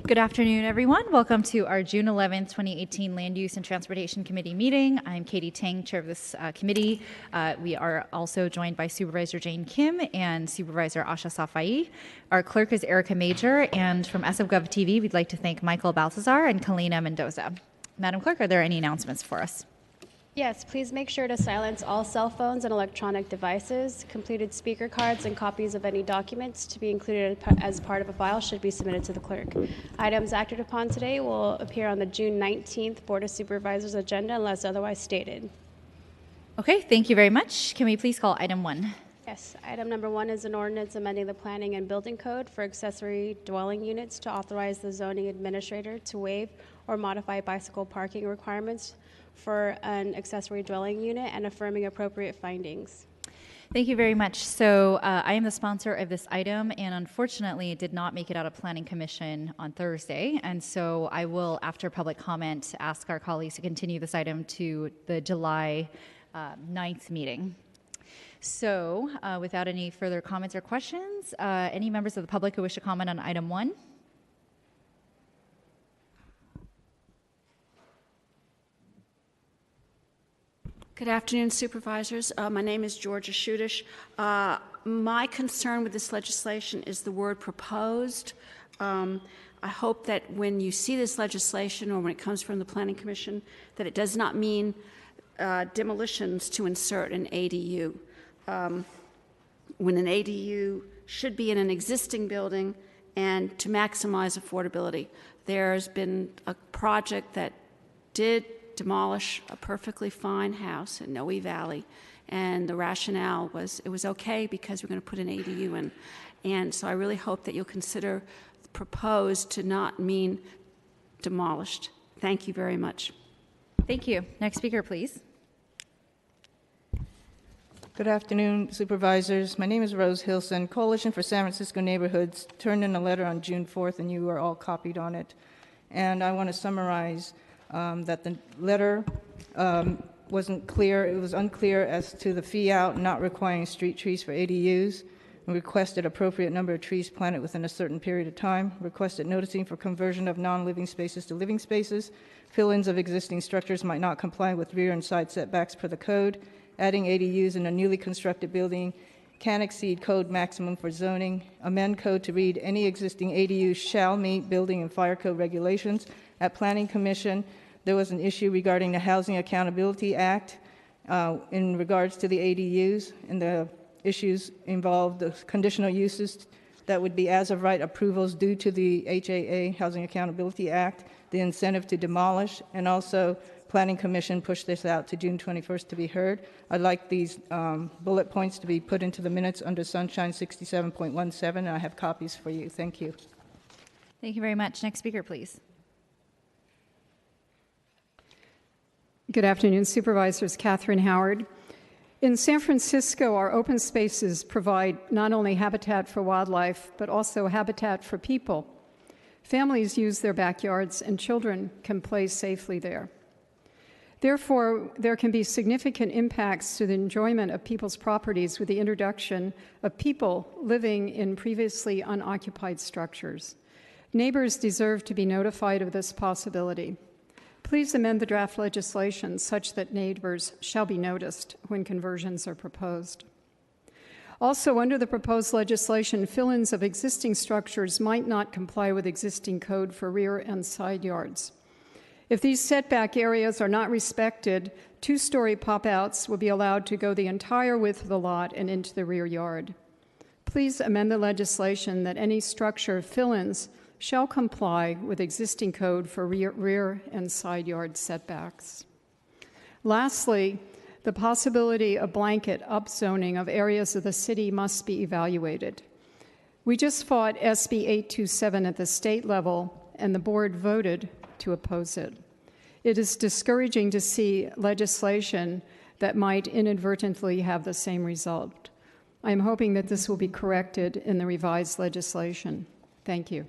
Good afternoon, everyone. Welcome to our June 11th, 2018 Land Use and Transportation Committee meeting. I'm Katie Tang, chair of this committee. We are also joined by Supervisor Jane Kim and Supervisor Asha Safai. Our clerk is Erica Major, and from SFGov TV, we'd like to thank Michael Balthazar and Kalina Mendoza. Madam Clerk, are there any announcements for us? Yes, please make sure to silence all cell phones and electronic devices. Completed speaker cards and copies of any documents to be included as part of a file should be submitted to the clerk. Items acted upon today will appear on the June 19th Board of Supervisors agenda unless otherwise stated. Okay, thank you very much. Can we please call item 1? Yes, item number 1 is an ordinance amending the Planning and Building Code for accessory dwelling units to authorize the zoning administrator to waive or modify bicycle parking requirements for an accessory dwelling unit and affirming appropriate findings. Thank you very much. So I am the sponsor of this item, and unfortunately it did not make it out of Planning Commission on Thursday. And so I will, after public comment, ask our colleagues to continue this item to the July 9th meeting. So without any further comments or questions, any members of the public who wish to comment on item 1? Good afternoon, Supervisors. My name is Georgia Shudish. My concern with this legislation is the word proposed. I hope that when you see this legislation or when it comes from the Planning Commission, that it does not mean demolitions to insert an ADU. When an ADU should be in an existing building and to maximize affordability. There's been a project that did demolish a perfectly fine house in Noe Valley, and the rationale was it was okay because we're going to put an ADU in. And so I really hope that you'll consider proposed to not mean demolished. Thank you very much. Thank you. Next speaker, please. Good afternoon, Supervisors. My name is Rose Hilson. Coalition for San Francisco Neighborhoods turned in a letter on June 4th, and you were all copied on it. And I want to summarize that the letter wasn't clear. It was unclear as to the fee out not requiring street trees for ADUs. We requested appropriate number of trees planted within a certain period of time. Requested noticing for conversion of non-living spaces to living spaces. Fill-ins of existing structures might not comply with rear and side setbacks per the code. Adding ADUs in a newly constructed building can exceed code maximum for zoning. Amend code to read any existing ADU shall meet building and fire code regulations. At Planning Commission, there was an issue regarding the Housing Accountability Act in regards to the ADUs, and the issues involved the conditional uses that would be as of right approvals due to the HAA, Housing Accountability Act, the incentive to demolish, and also Planning Commission pushed this out to June 21st to be heard. I'd like these bullet points to be put into the minutes under Sunshine 67.17, and I have copies for you. Thank you. Thank you very much. Next speaker, please. Good afternoon, Supervisors. Catherine Howard. In San Francisco, our open spaces provide not only habitat for wildlife, but also habitat for people. Families use their backyards, and children can play safely there. Therefore, there can be significant impacts to the enjoyment of people's properties with the introduction of people living in previously unoccupied structures. Neighbors deserve to be notified of this possibility. Please amend the draft legislation such that neighbors shall be noticed when conversions are proposed. Also, under the proposed legislation, fill-ins of existing structures might not comply with existing code for rear and side yards. If these setback areas are not respected, two-story pop-outs will be allowed to go the entire width of the lot and into the rear yard. Please amend the legislation that any structure fill-ins shall comply with existing code for rear and side yard setbacks. Lastly, the possibility of blanket upzoning of areas of the city must be evaluated. We just fought SB 827 at the state level, and the board voted to oppose it. It is discouraging to see legislation that might inadvertently have the same result. I am hoping that this will be corrected in the revised legislation. Thank you.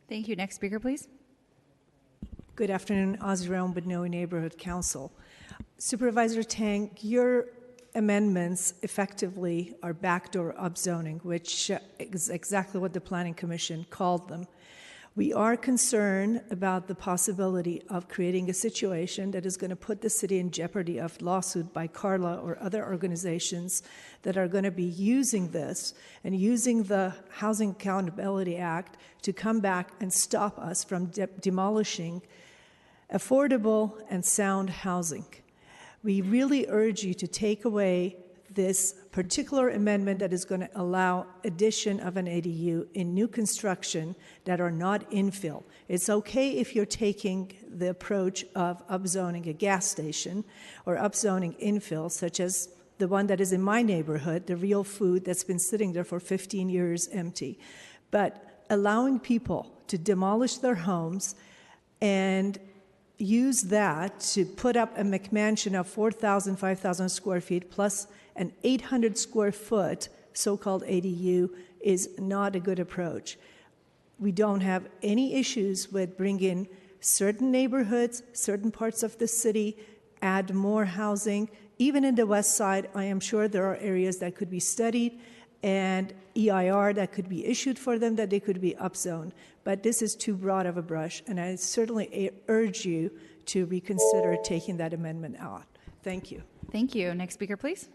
Thank you. Next speaker, please. Good afternoon, Azrael Badnoe Neighborhood Council. Supervisor Tang, your amendments effectively are backdoor upzoning, which is exactly what the Planning Commission called them. We are concerned about the possibility of creating a situation that is going to put the city in jeopardy of lawsuit by Carla or other organizations that are going to be using this and using the Housing Accountability Act to come back and stop us from demolishing affordable and sound housing. We really urge you to take away this particular amendment that is going to allow addition of an ADU in new construction that are not infill. It's okay if you're taking the approach of upzoning a gas station or upzoning infill, such as the one that is in my neighborhood, the Real Food that's been sitting there for 15 years empty. But allowing people to demolish their homes and use that to put up a McMansion of 4,000, 5,000 square feet plus an 800 square foot so-called ADU is not a good approach. We don't have any issues with bringing certain neighborhoods, certain parts of the city, add more housing. Even in the west side, I am sure there are areas that could be studied and EIR that could be issued for them, that they could be upzoned. But this is too broad of a brush, and I certainly urge you to reconsider taking that amendment out. Thank you. Thank you. Next speaker, please.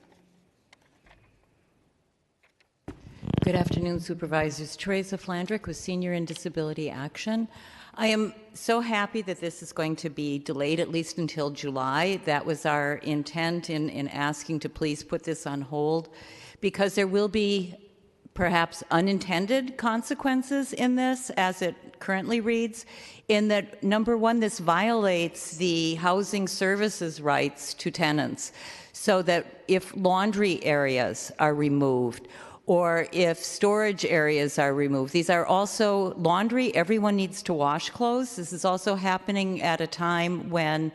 Good afternoon, Supervisors. Teresa Flandrick with Senior and Disability Action. I am so happy that this is going to be delayed at least until July. That was our intent in asking to please put this on hold, because there will be perhaps unintended consequences in this as it currently reads, in that, number one, this violates the housing services rights to tenants, so that if laundry areas are removed or if storage areas are removed. These are also laundry. Everyone needs to wash clothes. This is also happening at a time when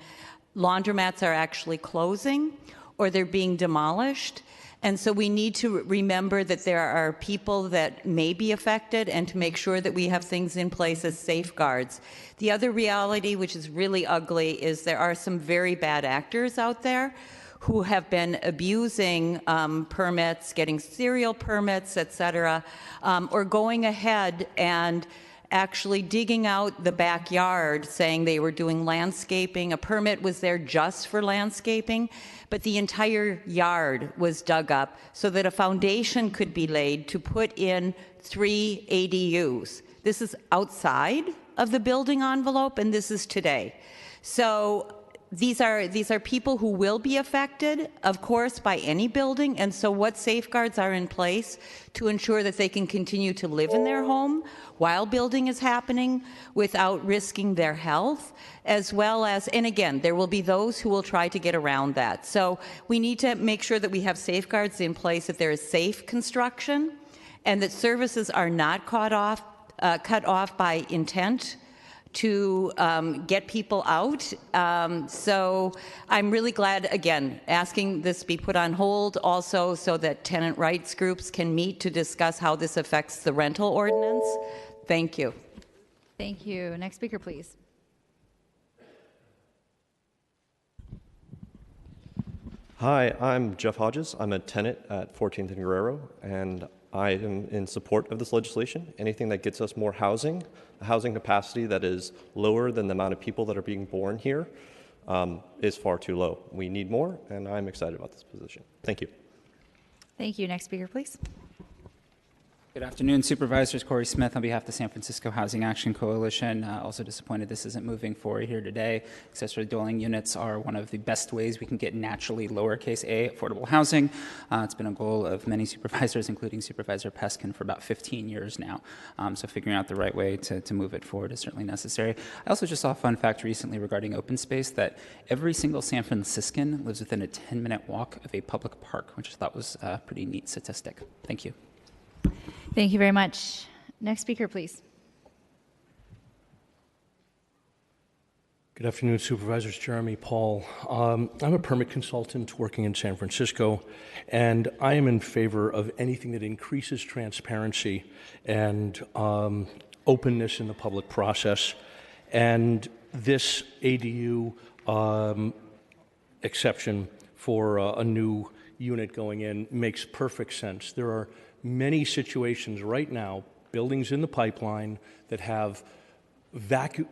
laundromats are actually closing or they're being demolished. And so we need to remember that there are people that may be affected and to make sure that we have things in place as safeguards. The other reality, which is really ugly, is there are some very bad actors out there who have been abusing permits, getting serial permits, et cetera, or going ahead and actually digging out the backyard, saying they were doing landscaping. A permit was there just for landscaping, but the entire yard was dug up so that a foundation could be laid to put in 3 ADUs. This is outside of the building envelope, and this is today. So these are people who will be affected, of course, by any building, and so what safeguards are in place to ensure that they can continue to live in their home while building is happening without risking their health, as well as, and again, there will be those who will try to get around that. So we need to make sure that we have safeguards in place, that there is safe construction, and that services are not cut off by intent to get people out. So I'm really glad, again, asking this be put on hold also so that tenant rights groups can meet to discuss how this affects the rental ordinance. Thank you. Thank you. Next speaker, please. Hi, I'm Jeff Hodges. I'm a tenant at 14th and Guerrero, and I am in support of this legislation. Anything that gets us more housing, a housing capacity that is lower than the amount of people that are being born here, is far too low. We need more, and I'm excited about this position. Thank you. Thank you. Next speaker, please. Good afternoon, Supervisors. Corey Smith on behalf of the San Francisco Housing Action Coalition. Also disappointed this isn't moving forward here today. Accessory dwelling units are one of the best ways we can get naturally lowercase a affordable housing. It's been a goal of many supervisors, including Supervisor Peskin, for about 15 years now. So figuring out the right way to move it forward is certainly necessary. I also just saw a fun fact recently regarding open space that every single San Franciscan lives within a 10-minute walk of a public park, which I thought was a pretty neat statistic. Thank you. Thank you very much. Next speaker, please. Good afternoon, Supervisors. Jeremy Paul. I'm a permit consultant working in San Francisco, and I am in favor of anything that increases transparency and openness in the public process. And this ADU exception for a new unit going in makes perfect sense. There are many situations right now, buildings in the pipeline that have vacant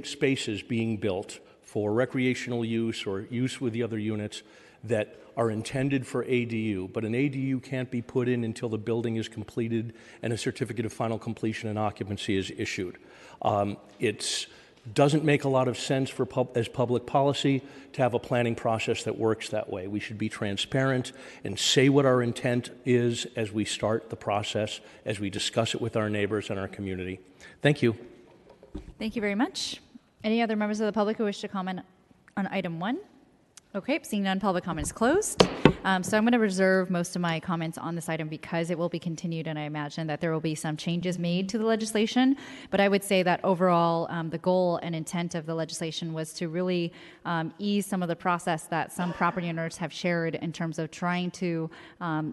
spaces being built for recreational use or use with the other units that are intended for ADU, but an ADU can't be put in until the building is completed and a certificate of final completion and occupancy is issued. It doesn't make a lot of sense as public policy to have a planning process that works that way. We should be transparent and say what our intent is as we start the process, as we discuss it with our neighbors and our community. Thank you. Thank you very much. Any other members of the public who wish to comment on item 1? Okay, seeing none, public comment is closed. So I'm going to reserve most of my comments on this item because it will be continued, and I imagine that there will be some changes made to the legislation. But I would say that overall, the goal and intent of the legislation was to really ease some of the process that some property owners have shared in terms of trying to,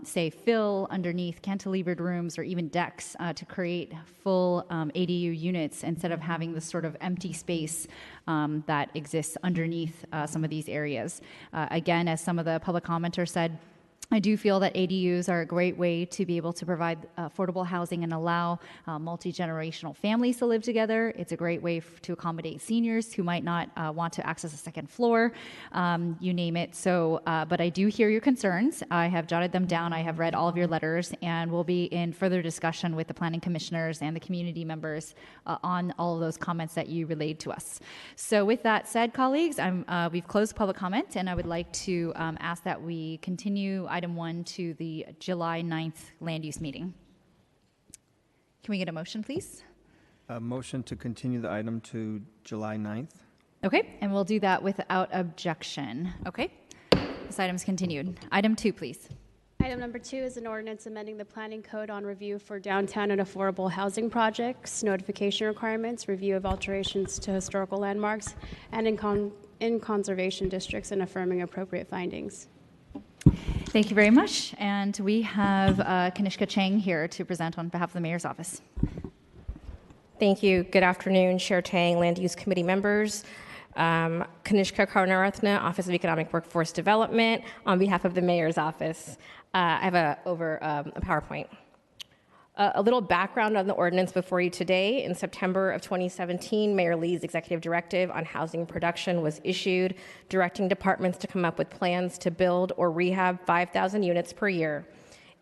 say, fill underneath cantilevered rooms or even decks to create full ADU units instead of having this sort of empty space that exists underneath some of these areas. Again, as some of the public commenters said, I do feel that ADUs are a great way to be able to provide affordable housing and allow multi-generational families to live together. It's a great way to accommodate seniors who might not want to access a second floor, you name it. So, but I do hear your concerns. I have jotted them down. I have read all of your letters, and we'll be in further discussion with the planning commissioners and the community members on all of those comments that you relayed to us. So with that said, colleagues, we've closed public comment, and I would like to ask that we continue item 1 to the July 9th land use meeting. Can we get a motion, please? A motion to continue the item to July 9th. Okay, and we'll do that without objection. Okay, this item is continued. Item 2, please. Item number 2 is an ordinance amending the planning code on review for downtown and affordable housing projects, notification requirements, review of alterations to historical landmarks, and in conservation districts, and affirming appropriate findings. Thank you very much. And we have Kanishka Chang here to present on behalf of the Mayor's Office. Thank you. Good afternoon, Chair Tang, Land Use Committee members. Kanishka Karunaratne, Office of Economic Workforce Development, on behalf of the Mayor's Office. I have a PowerPoint. A little background on the ordinance before you today. In September of 2017, Mayor Lee's executive directive on housing production was issued, directing departments to come up with plans to build or rehab 5,000 units per year.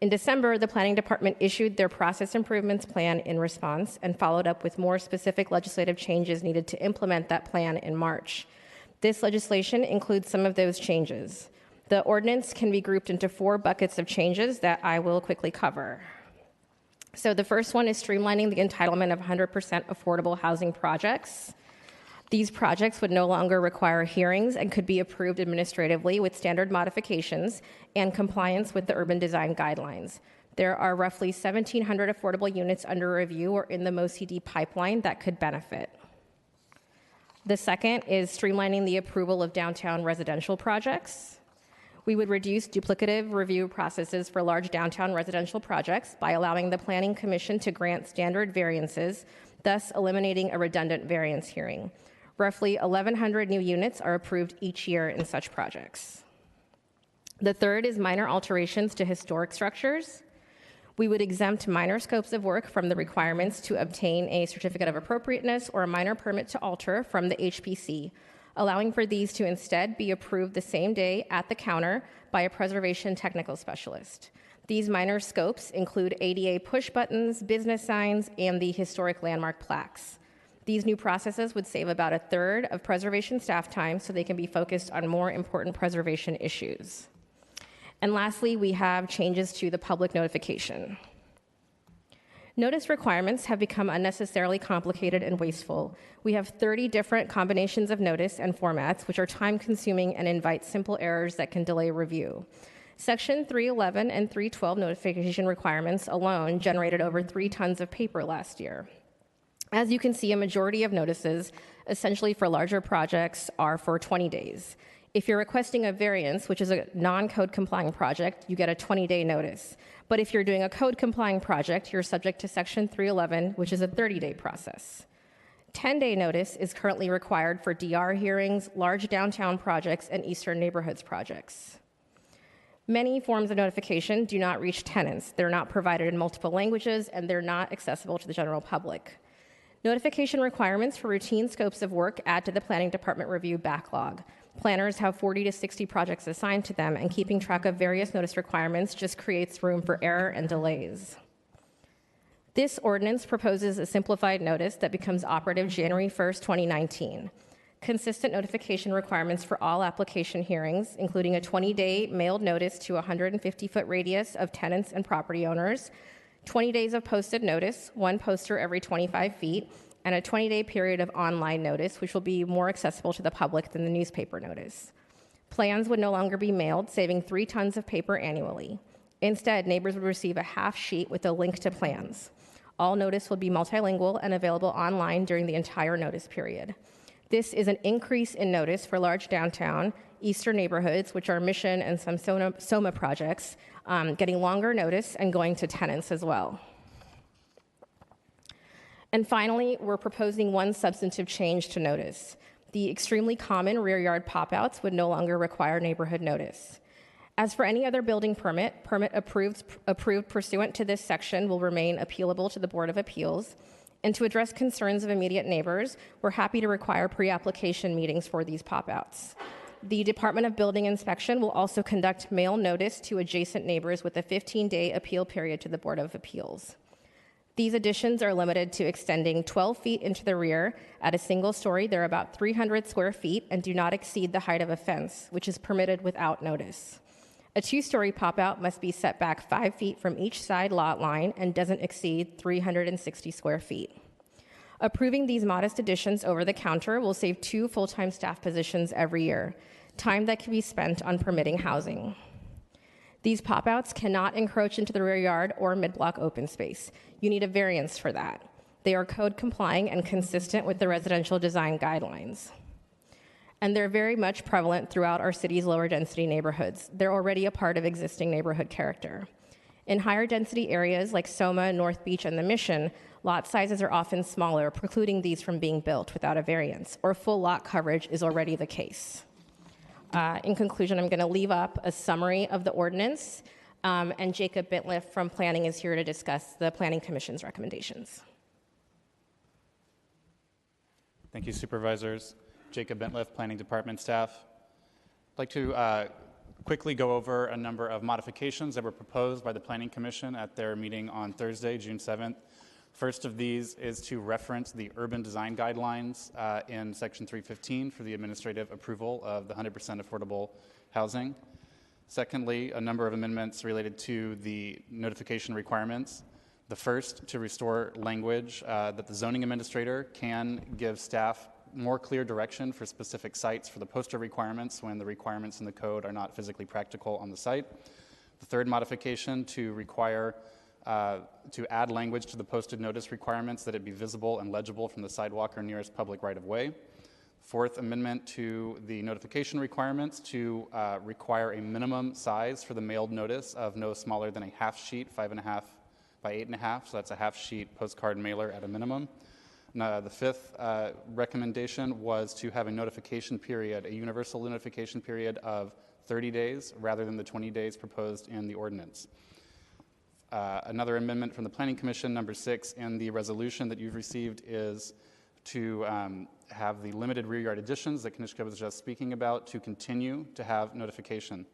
In December, the planning department issued their process improvements plan in response and followed up with more specific legislative changes needed to implement that plan in March. This legislation includes some of those changes. The ordinance can be grouped into 4 buckets of changes that I will quickly cover. So the first one is streamlining the entitlement of 100% affordable housing projects. These projects would no longer require hearings and could be approved administratively with standard modifications and compliance with the urban design guidelines. There are roughly 1,700 affordable units under review or in the MOCD pipeline that could benefit. The second is streamlining the approval of downtown residential projects. We would reduce duplicative review processes for large downtown residential projects by allowing the Planning Commission to grant standard variances, thus eliminating a redundant variance hearing. Roughly 1,100 new units are approved each year in such projects. The third is minor alterations to historic structures. We would exempt minor scopes of work from the requirements to obtain a certificate of appropriateness or a minor permit to alter from the HPC, allowing for these to instead be approved the same day at the counter by a preservation technical specialist. These minor scopes include ADA push buttons, business signs, and the historic landmark plaques. These new processes would save about 1/3 of preservation staff time so they can be focused on more important preservation issues. And lastly, we have changes to the public notification. Notice requirements have become unnecessarily complicated and wasteful. We have 30 different combinations of notice and formats, which are time-consuming and invite simple errors that can delay review. Section 311 and 312 notification requirements alone generated over 3 tons of paper last year. As you can see, a majority of notices essentially for larger projects, are for 20 days. If you're requesting a variance, which is a non-code complying project, you get a 20-day notice. But if you're doing a code complying project, you're subject to Section 311, which is a 30-day process. 10-day notice is currently required for DR hearings, large downtown projects, and eastern neighborhoods projects. Many forms of notification do not reach tenants. They're not provided in multiple languages, and they're not accessible to the general public. Notification requirements for routine scopes of work add to the planning department review backlog. Planners have 40 to 60 projects assigned to them, and keeping track of various notice requirements just creates room for error and delays. This ordinance proposes a simplified notice that becomes operative January 1st, 2019. Consistent notification requirements for all application hearings, including a 20-day mailed notice to a 150-foot radius of tenants and property owners, 20 days of posted notice, one poster every 25 feet, and a 20-day period of online notice, which will be more accessible to the public than the newspaper notice. Plans would no longer be mailed, saving 3 tons of paper annually. Instead, neighbors would receive a half sheet with a link to plans. All notice will be multilingual and available online during the entire notice period. This is an increase in notice for large downtown, eastern neighborhoods, which are Mission and some SOMA projects, getting longer notice and going to tenants as well. And finally, we're proposing one substantive change to notice. The extremely common rear yard pop-outs would no longer require neighborhood notice. As for any other building permit approved pursuant to this section will remain appealable to the Board of Appeals. And to address concerns of immediate neighbors, we're happy to require pre-application meetings for these pop-outs. The Department of Building Inspection will also conduct mail notice to adjacent neighbors with a 15-day appeal period to the Board of Appeals. These additions are limited to extending 12 feet into the rear. At a single story, they're about 300 square feet and do not exceed the height of a fence, which is permitted without notice. A 2-story pop-out must be set back 5 feet from each side lot line and doesn't exceed 360 square feet. Approving these modest additions over the counter will save 2 full-time staff positions every year, time that can be spent on permitting housing. These pop-outs cannot encroach into the rear yard or mid-block open space. You need a variance for that. They are code complying and consistent with the residential design guidelines. And they're very much prevalent throughout our city's lower density neighborhoods. They're already a part of existing neighborhood character. In higher density areas like SOMA, North Beach, and the Mission, lot sizes are often smaller, precluding these from being built without a variance, or full lot coverage is already the case. In conclusion, I'm going to leave up a summary of the ordinance, and Jacob Bentliff from Planning is here to discuss the Planning Commission's recommendations. Thank you, Supervisors. Jacob Bentliff, Planning Department staff. I'd like to quickly go over a number of modifications that were proposed by the Planning Commission at their meeting on Thursday, June 7th. First of these is to reference the urban design guidelines in Section 315 for the administrative approval of the 100% affordable housing. Secondly, a number of amendments related to the notification requirements. The first, to restore language that the zoning administrator can give staff more clear direction for specific sites for the poster requirements when the requirements in the code are not physically practical on the site. The third modification, to require to add language to the posted notice requirements that it be visible and legible from the sidewalk or nearest public right-of-way. Fourth amendment to the notification requirements to require a minimum size for the mailed notice of no smaller than a half sheet, 5.5 by 8.5, so that's a half sheet postcard mailer at a minimum. The fifth recommendation was to have a notification period, a universal notification period of 30 days rather than the 20 days proposed in the ordinance. Another amendment from the Planning Commission, number 6, in the resolution that you've received is to have the limited rear yard additions that Kanishka was just speaking about to continue to have notification.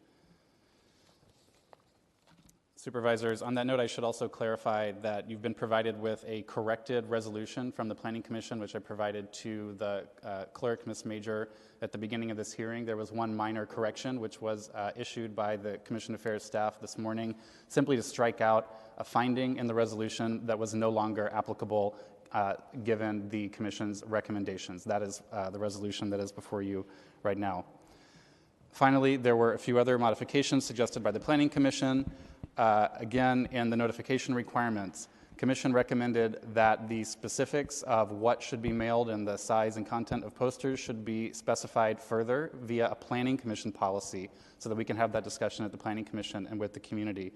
Supervisors, on that note, I should also clarify that you've been provided with a corrected resolution from the Planning Commission, which I provided to the clerk, Ms. Major, at the beginning of this hearing. There was one minor correction, which was issued by the Commission Affairs staff this morning, simply to strike out a finding in the resolution that was no longer applicable given the Commission's recommendations. That is the resolution that is before you right now. Finally, there were a few other modifications suggested by the Planning Commission. Again, in the notification requirements, Commission recommended that the specifics of what should be mailed and the size and content of posters should be specified further via a Planning Commission policy so that we can have that discussion at the Planning Commission and with the community.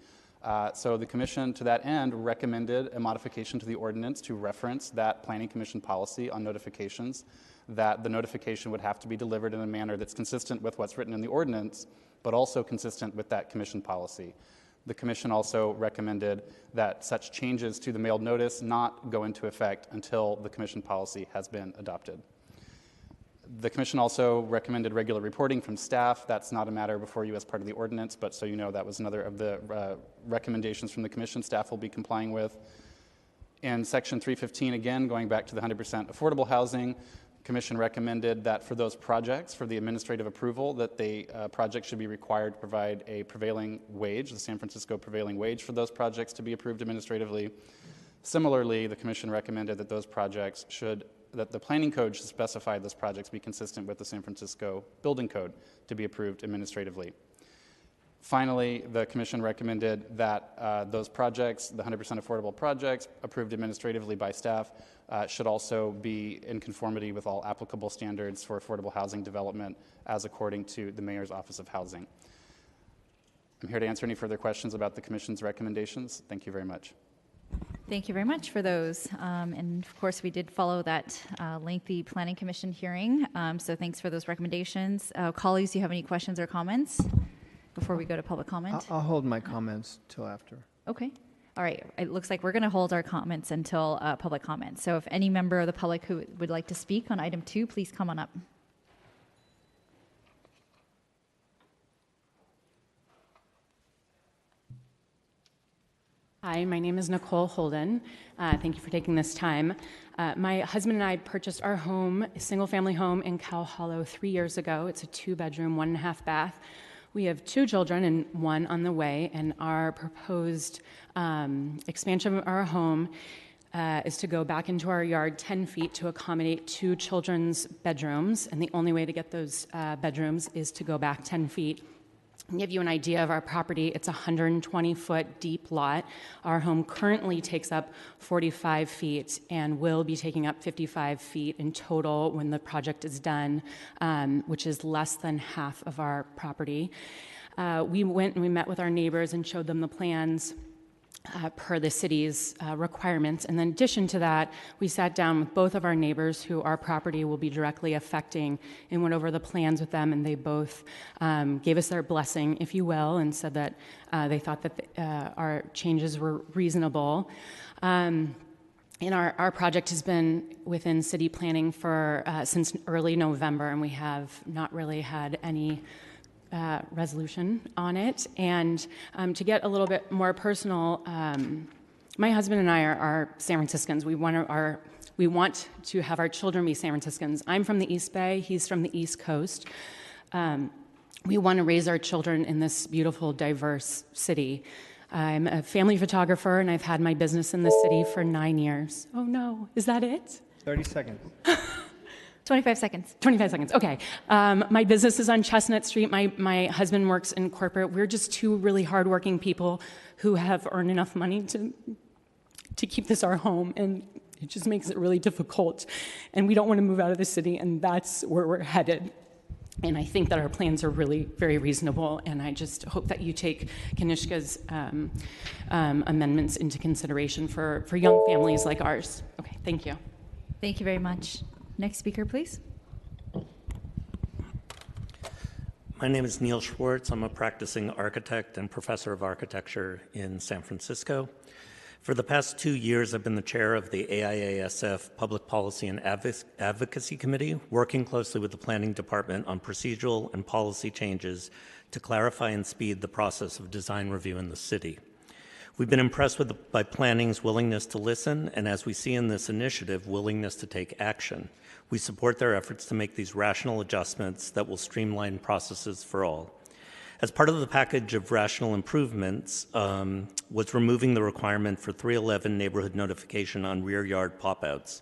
So the Commission, to that end, recommended a modification to the ordinance to reference that Planning Commission policy on notifications, that the notification would have to be delivered in a manner that's consistent with what's written in the ordinance, but also consistent with that Commission policy. The Commission also recommended that such changes to the mailed notice not go into effect until the Commission policy has been adopted. The Commission also recommended regular reporting from staff. That's not a matter before you as part of the ordinance, but so you know, that was another of the recommendations from the Commission staff will be complying with. In Section 315, again, going back to the 100% affordable housing, Commission recommended that for those projects, for the administrative approval, that the project should be required to provide a prevailing wage, the San Francisco prevailing wage for those projects to be approved administratively. Similarly, the Commission recommended that those projects that the planning code should specify those projects be consistent with the San Francisco building code to be approved administratively. Finally, the Commission recommended that those projects, the 100% affordable projects approved administratively by staff, should also be in conformity with all applicable standards for affordable housing development as according to the Mayor's Office of Housing. I'm here to answer any further questions about the Commission's recommendations. Thank you very much. Thank you very much for those. And of course, we did follow that lengthy Planning Commission hearing. So thanks for those recommendations. Colleagues, do you have any questions or comments before we go to public comment? I'll hold my comments till after. Okay. All right. It looks like we're going to hold our comments until public comment. So if any member of the public who would like to speak on item 2, please come on up. Hi, my name is Nicole Holden. Thank you for taking this time. My husband and I purchased our home, a single-family home in Cow Hollow 3 years ago. It's a 2-bedroom, 1.5 bath. We have 2 children and 1 on the way, and our proposed expansion of our home is to go back into our yard 10 feet to accommodate 2 children's bedrooms, and the only way to get those bedrooms is to go back 10 feet. To give you an idea of our property, it's a 120-foot deep lot. Our home currently takes up 45 feet and will be taking up 55 feet in total when the project is done, which is less than half of our property. We went and we met with our neighbors and showed them the plans per the city's requirements. And in addition to that, we sat down with both of our neighbors who our property will be directly affecting and went over the plans with them, and they both gave us their blessing, if you will, and said that they thought that our changes were reasonable. And our project has been within city planning for since early November, and we have not really had any resolution on it. And to get a little bit more personal, my husband and I are San Franciscans. We want to have our children be San Franciscans. I'm from the East Bay. He's from the East Coast. We want to raise our children in this beautiful, diverse city. I'm a family photographer, and I've had my business in the city for 9 years. Oh no, is that it? 30 seconds. 25 seconds. 25 seconds, okay. My business is on Chestnut Street. My husband works in corporate. We're just 2 really hardworking people who have earned enough money to keep this our home, and it just makes it really difficult. And we don't want to move out of the city, and that's where we're headed. And I think that our plans are really very reasonable, and I just hope that you take Kanishka's amendments into consideration for young families like ours. Okay, thank you. Thank you very much. Next speaker, please. My name is Neil Schwartz. I'm a practicing architect and professor of architecture in San Francisco. For the past 2 years, I've been the chair of the AIASF Public Policy and Advocacy Committee, working closely with the Planning Department on procedural and policy changes to clarify and speed the process of design review in the city. We've been impressed by planning's willingness to listen, and as we see in this initiative, willingness to take action. We support their efforts to make these rational adjustments that will streamline processes for all. As part of the package of rational improvements was removing the requirement for 311 neighborhood notification on rear yard pop-outs.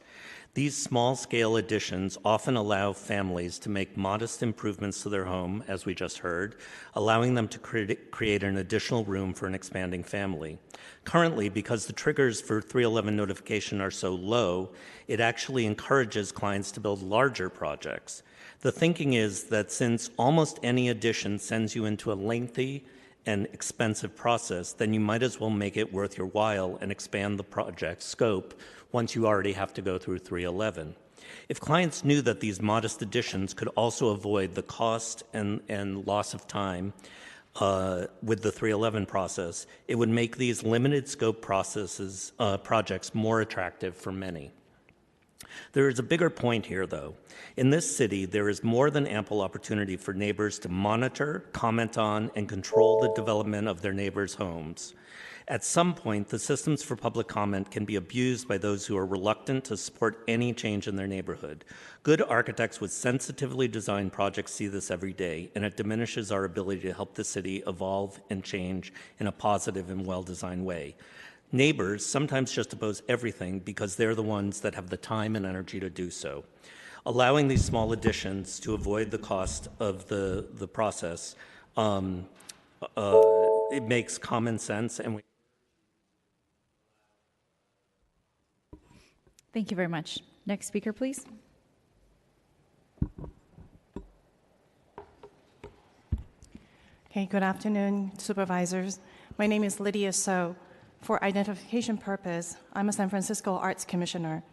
These small-scale additions often allow families to make modest improvements to their home, as we just heard, allowing them to create an additional room for an expanding family. Currently, because the triggers for 311 notification are so low, it actually encourages clients to build larger projects. The thinking is that since almost any addition sends you into a lengthy and expensive process, then you might as well make it worth your while and expand the project scope once you already have to go through 311. If clients knew that these modest additions could also avoid the cost and loss of time with the 311 process, it would make these limited scope projects more attractive for many. There is a bigger point here, though. In this city, there is more than ample opportunity for neighbors to monitor, comment on, and control the development of their neighbors' homes. At some point, the systems for public comment can be abused by those who are reluctant to support any change in their neighborhood. Good architects with sensitively designed projects see this every day, and it diminishes our ability to help the city evolve and change in a positive and well-designed way. Neighbors sometimes just oppose everything because they're the ones that have the time and energy to do so. Allowing these small additions to avoid the cost of the process, it makes common sense, and Thank you very much. Next speaker, please. Okay, good afternoon, supervisors. My name is Lydia So. For identification purpose, I'm a San Francisco Arts Commissioner.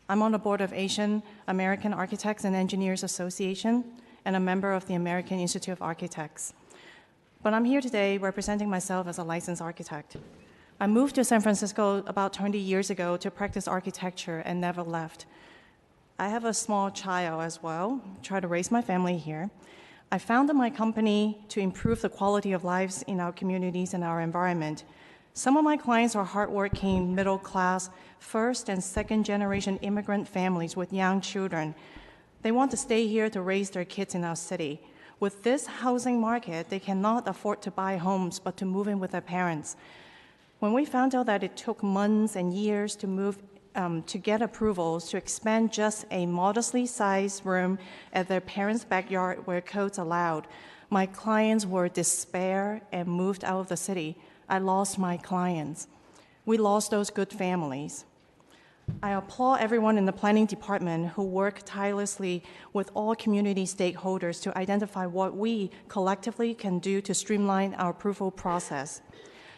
I'm on the board of Asian American Architects and Engineers Association and a member of the American Institute of Architects. But I'm here today representing myself as a licensed architect. I moved to San Francisco about 20 years ago to practice architecture and never left. I have a small child as well, try to raise my family here. I founded my company to improve the quality of lives in our communities and our environment. Some of my clients are hardworking, middle-class, first and second-generation immigrant families with young children. They want to stay here to raise their kids in our city. With this housing market, they cannot afford to buy homes, but to move in with their parents. When we found out that it took months and years to get approvals to expand just a modestly sized room at their parents' backyard where codes allowed, my clients were despair and moved out of the city. I lost my clients. We lost those good families. I applaud everyone in the planning department who work tirelessly with all community stakeholders to identify what we collectively can do to streamline our approval process.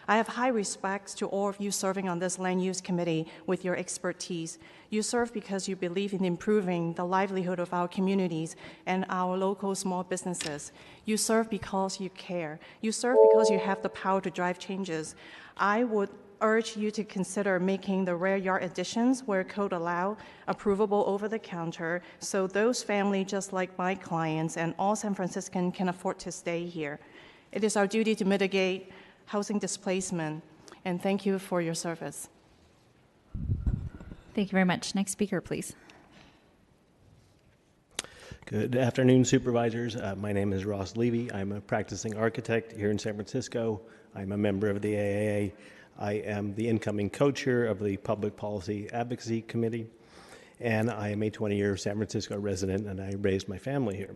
I have high respect to all of you serving on this land use committee with your expertise. You serve because you believe in improving the livelihood of our communities and our local small businesses. You serve because you care. You serve because you have the power to drive changes. I would urge you to consider making the rear yard additions where code allow approvable over the counter so those families just like my clients and all San Franciscans can afford to stay here. It is our duty to mitigate housing displacement, and thank you for your service. Thank you very much. Next speaker, please. Good afternoon, supervisors. My name is Ross Levy. I'm a practicing architect here in San Francisco. I'm a member of the AAA. I am the incoming co-chair of the Public Policy Advocacy Committee, and I am a 20-year San Francisco resident, and I raised my family here.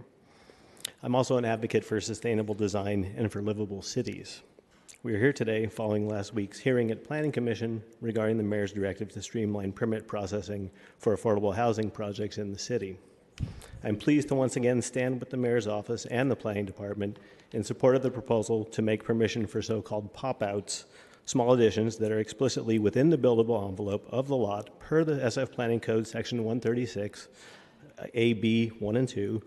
I'm also an advocate for sustainable design and for livable cities. We are here today following last week's hearing at Planning Commission regarding the mayor's directive to streamline permit processing for affordable housing projects in the city. I'm pleased to once again stand with the mayor's office and the planning department in support of the proposal to make permission for so-called pop-outs, small additions that are explicitly within the buildable envelope of the lot per the SF Planning Code Section 136, AB 1 and 2,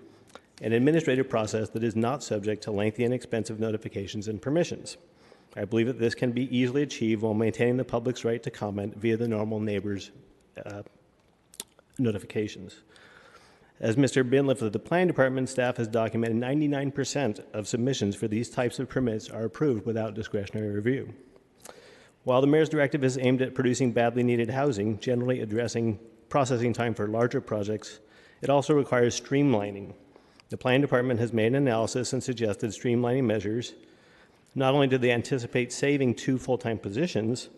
an administrative process that is not subject to lengthy and expensive notifications and permissions. I believe that this can be easily achieved while maintaining the public's right to comment via the normal neighbors' notifications. As Mr. Binliff of the Planning Department staff has documented, 99% of submissions for these types of permits are approved without discretionary review. While the mayor's directive is aimed at producing badly needed housing, generally addressing processing time for larger projects, it also requires streamlining. The Planning Department has made an analysis and suggested streamlining measures. Not only do they anticipate saving 2 full-time positions,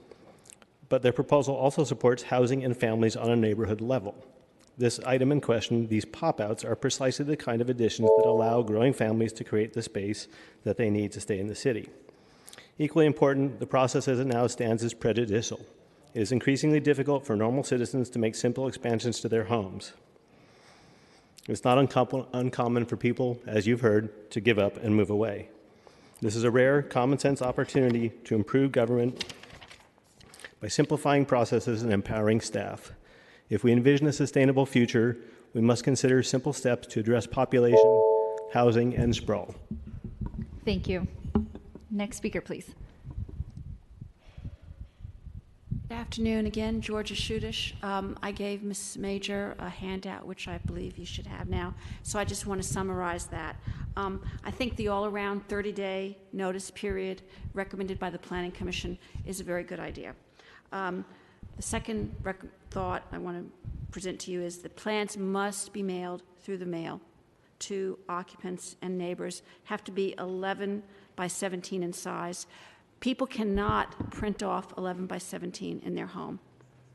but their proposal also supports housing and families on a neighborhood level. this item in question, these pop-outs, are precisely the kind of additions that allow growing families to create the space that they need to stay in the city. Equally important, the process as it now stands is prejudicial. It is increasingly difficult for normal citizens to make simple expansions to their homes. It's not uncommon for people, as you've heard, to give up and move away. This is a rare, common-sense opportunity to improve government by simplifying processes and empowering staff. If we envision a sustainable future, we must consider simple steps to address population, housing, and sprawl. Thank you. Next speaker, please. Good afternoon again, Georgia Shudish. I gave Ms. Major a handout, which I believe you should have now, so I just want to summarize that. I think the all-around 30-day notice period recommended by the Planning Commission is a very good idea. The second thought I want to present to you is that plans must be mailed through the mail to occupants and neighbors, have to be 11 by 17 in size. People cannot print off 11 by 17 in their home.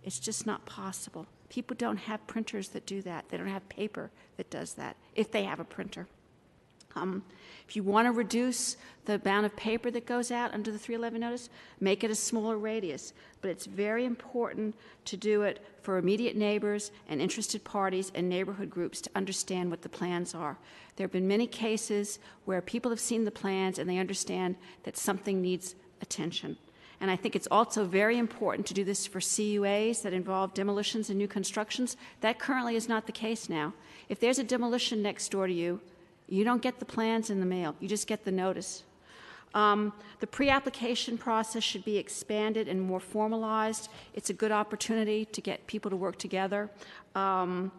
It's just not possible. People don't have printers that do that. They don't have paper that does that, if they have a printer. If you want to reduce the amount of paper that goes out under the 311 notice, make it a smaller radius. But it's very important to do it for immediate neighbors and interested parties and neighborhood groups to understand what the plans are. There have been many cases where people have seen the plans and they understand that something needs attention. And I think it's also very important to do this for CUAs that involve demolitions and new constructions. That currently is not the case now. If there's a demolition next door to you, you don't get the plans in the mail. You just get the notice. The pre-application process should be expanded and more formalized. It's a good opportunity to get people to work together. Planners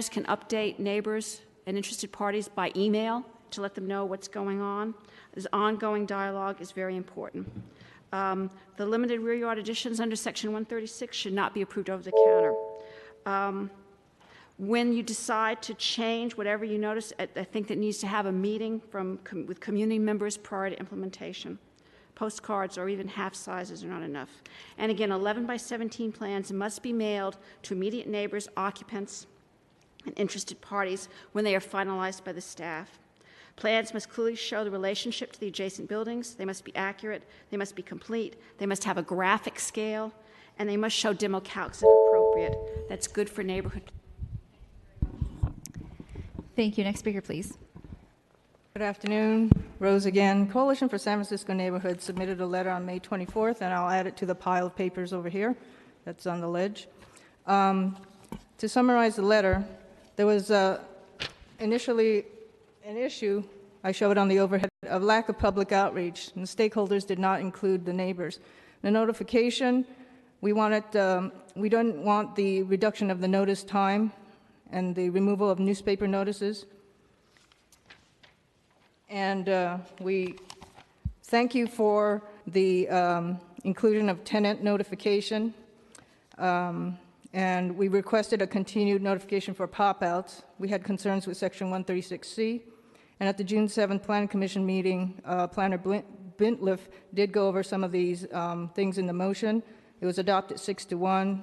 can update neighbors and interested parties by email to let them know what's going on. This ongoing dialogue is very important. The limited rear yard additions under Section 136 should not be approved over the counter. When you decide to change whatever you notice, I think that needs to have a meeting with community members prior to implementation. Postcards or even half sizes are not enough. And again, 11 by 17 plans must be mailed to immediate neighbors, occupants, and interested parties when they are finalized by the staff. Plans must clearly show the relationship to the adjacent buildings. They must be accurate. They must be complete. They must have a graphic scale. And they must show demo calcs if appropriate. That's good for neighborhood. Thank you. Next speaker, please. Good afternoon. Rose again. Coalition for San Francisco Neighborhoods submitted a letter on May 24th, and I'll add it to the pile of papers over here that's on the ledge. To summarize the letter, there was initially an issue, I show it on the overhead, of lack of public outreach, and the stakeholders did not include the neighbors. The notification, we don't want the reduction of the notice time and the removal of newspaper notices. And we thank you for the inclusion of tenant notification. And we requested a continued notification for pop-outs. We had concerns with Section 136C. And at the June 7th Planning Commission meeting, Planner Bintliff did go over some of these things in the motion. It was adopted 6-1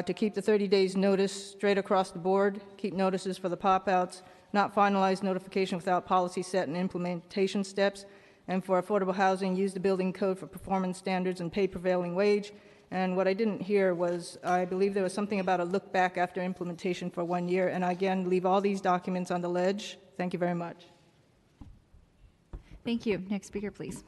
to keep the 30 days notice straight across the board, keep notices for the pop-outs, not finalize notification without policy set and implementation steps, and for affordable housing, use the building code for performance standards and pay prevailing wage. And what I didn't hear was, I believe there was something about a look back after implementation for 1 year. And again, leave all these documents on the ledge. Thank you very much. Thank you. Next speaker, please.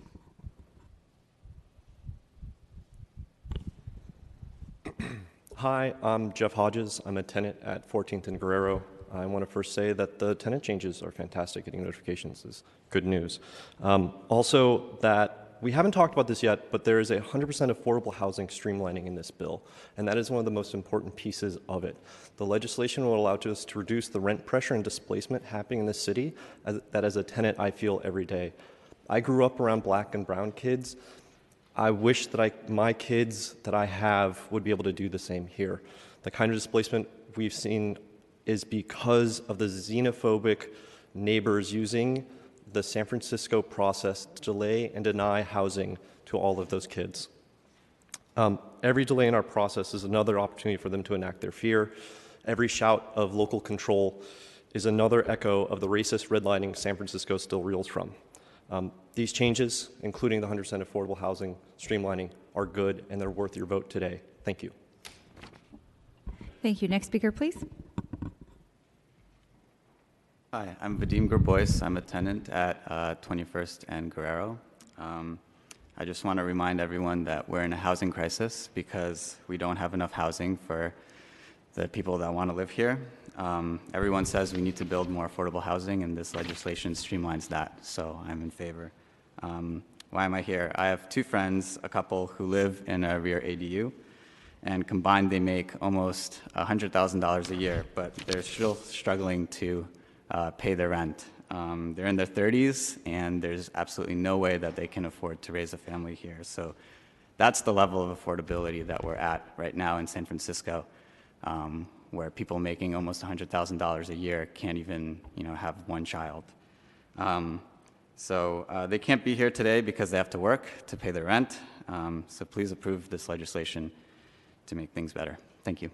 Hi, I'm Jeff Hodges. I'm a tenant at 14th and Guerrero. I want to first say that the tenant changes are fantastic. Getting notifications is good news. Also, that we haven't talked about this yet, but there is a 100% affordable housing streamlining in this bill, and that is one of the most important pieces of it. The legislation will allow us to reduce the rent pressure and displacement happening in this city that as a tenant I feel every day. I grew up around black and brown kids. I wish that my kids that I have would be able to do the same here. The kind of displacement we've seen is because of the xenophobic neighbors using the San Francisco process to delay and deny housing to all of those kids. Every delay in our process is another opportunity for them to enact their fear, Every shout of local control is another echo of the racist redlining San Francisco still reels from. These changes, including the 100% affordable housing streamlining, are good and they're worth your vote today. Thank you. Thank you. Next speaker, please. Hi, I'm Vadim Gerbois. I'm a tenant at 21st and Guerrero. I just want to remind everyone that we're in a housing crisis because we don't have enough housing for the people that want to live here. Everyone says we need to build more affordable housing, and this legislation streamlines that, so I'm in favor. Why am I here? I have two friends, a couple who live in a rear ADU, and combined they make almost $100,000 a year, but they're still struggling to pay their rent. They're in their 30s, and there's absolutely no way that they can afford to raise a family here. So that's the level of affordability that we're at right now in San Francisco, where people making almost $100,000 a year can't even, have one child. So they can't be here today because they have to work to pay their rent. So please approve this legislation to make things better. Thank you.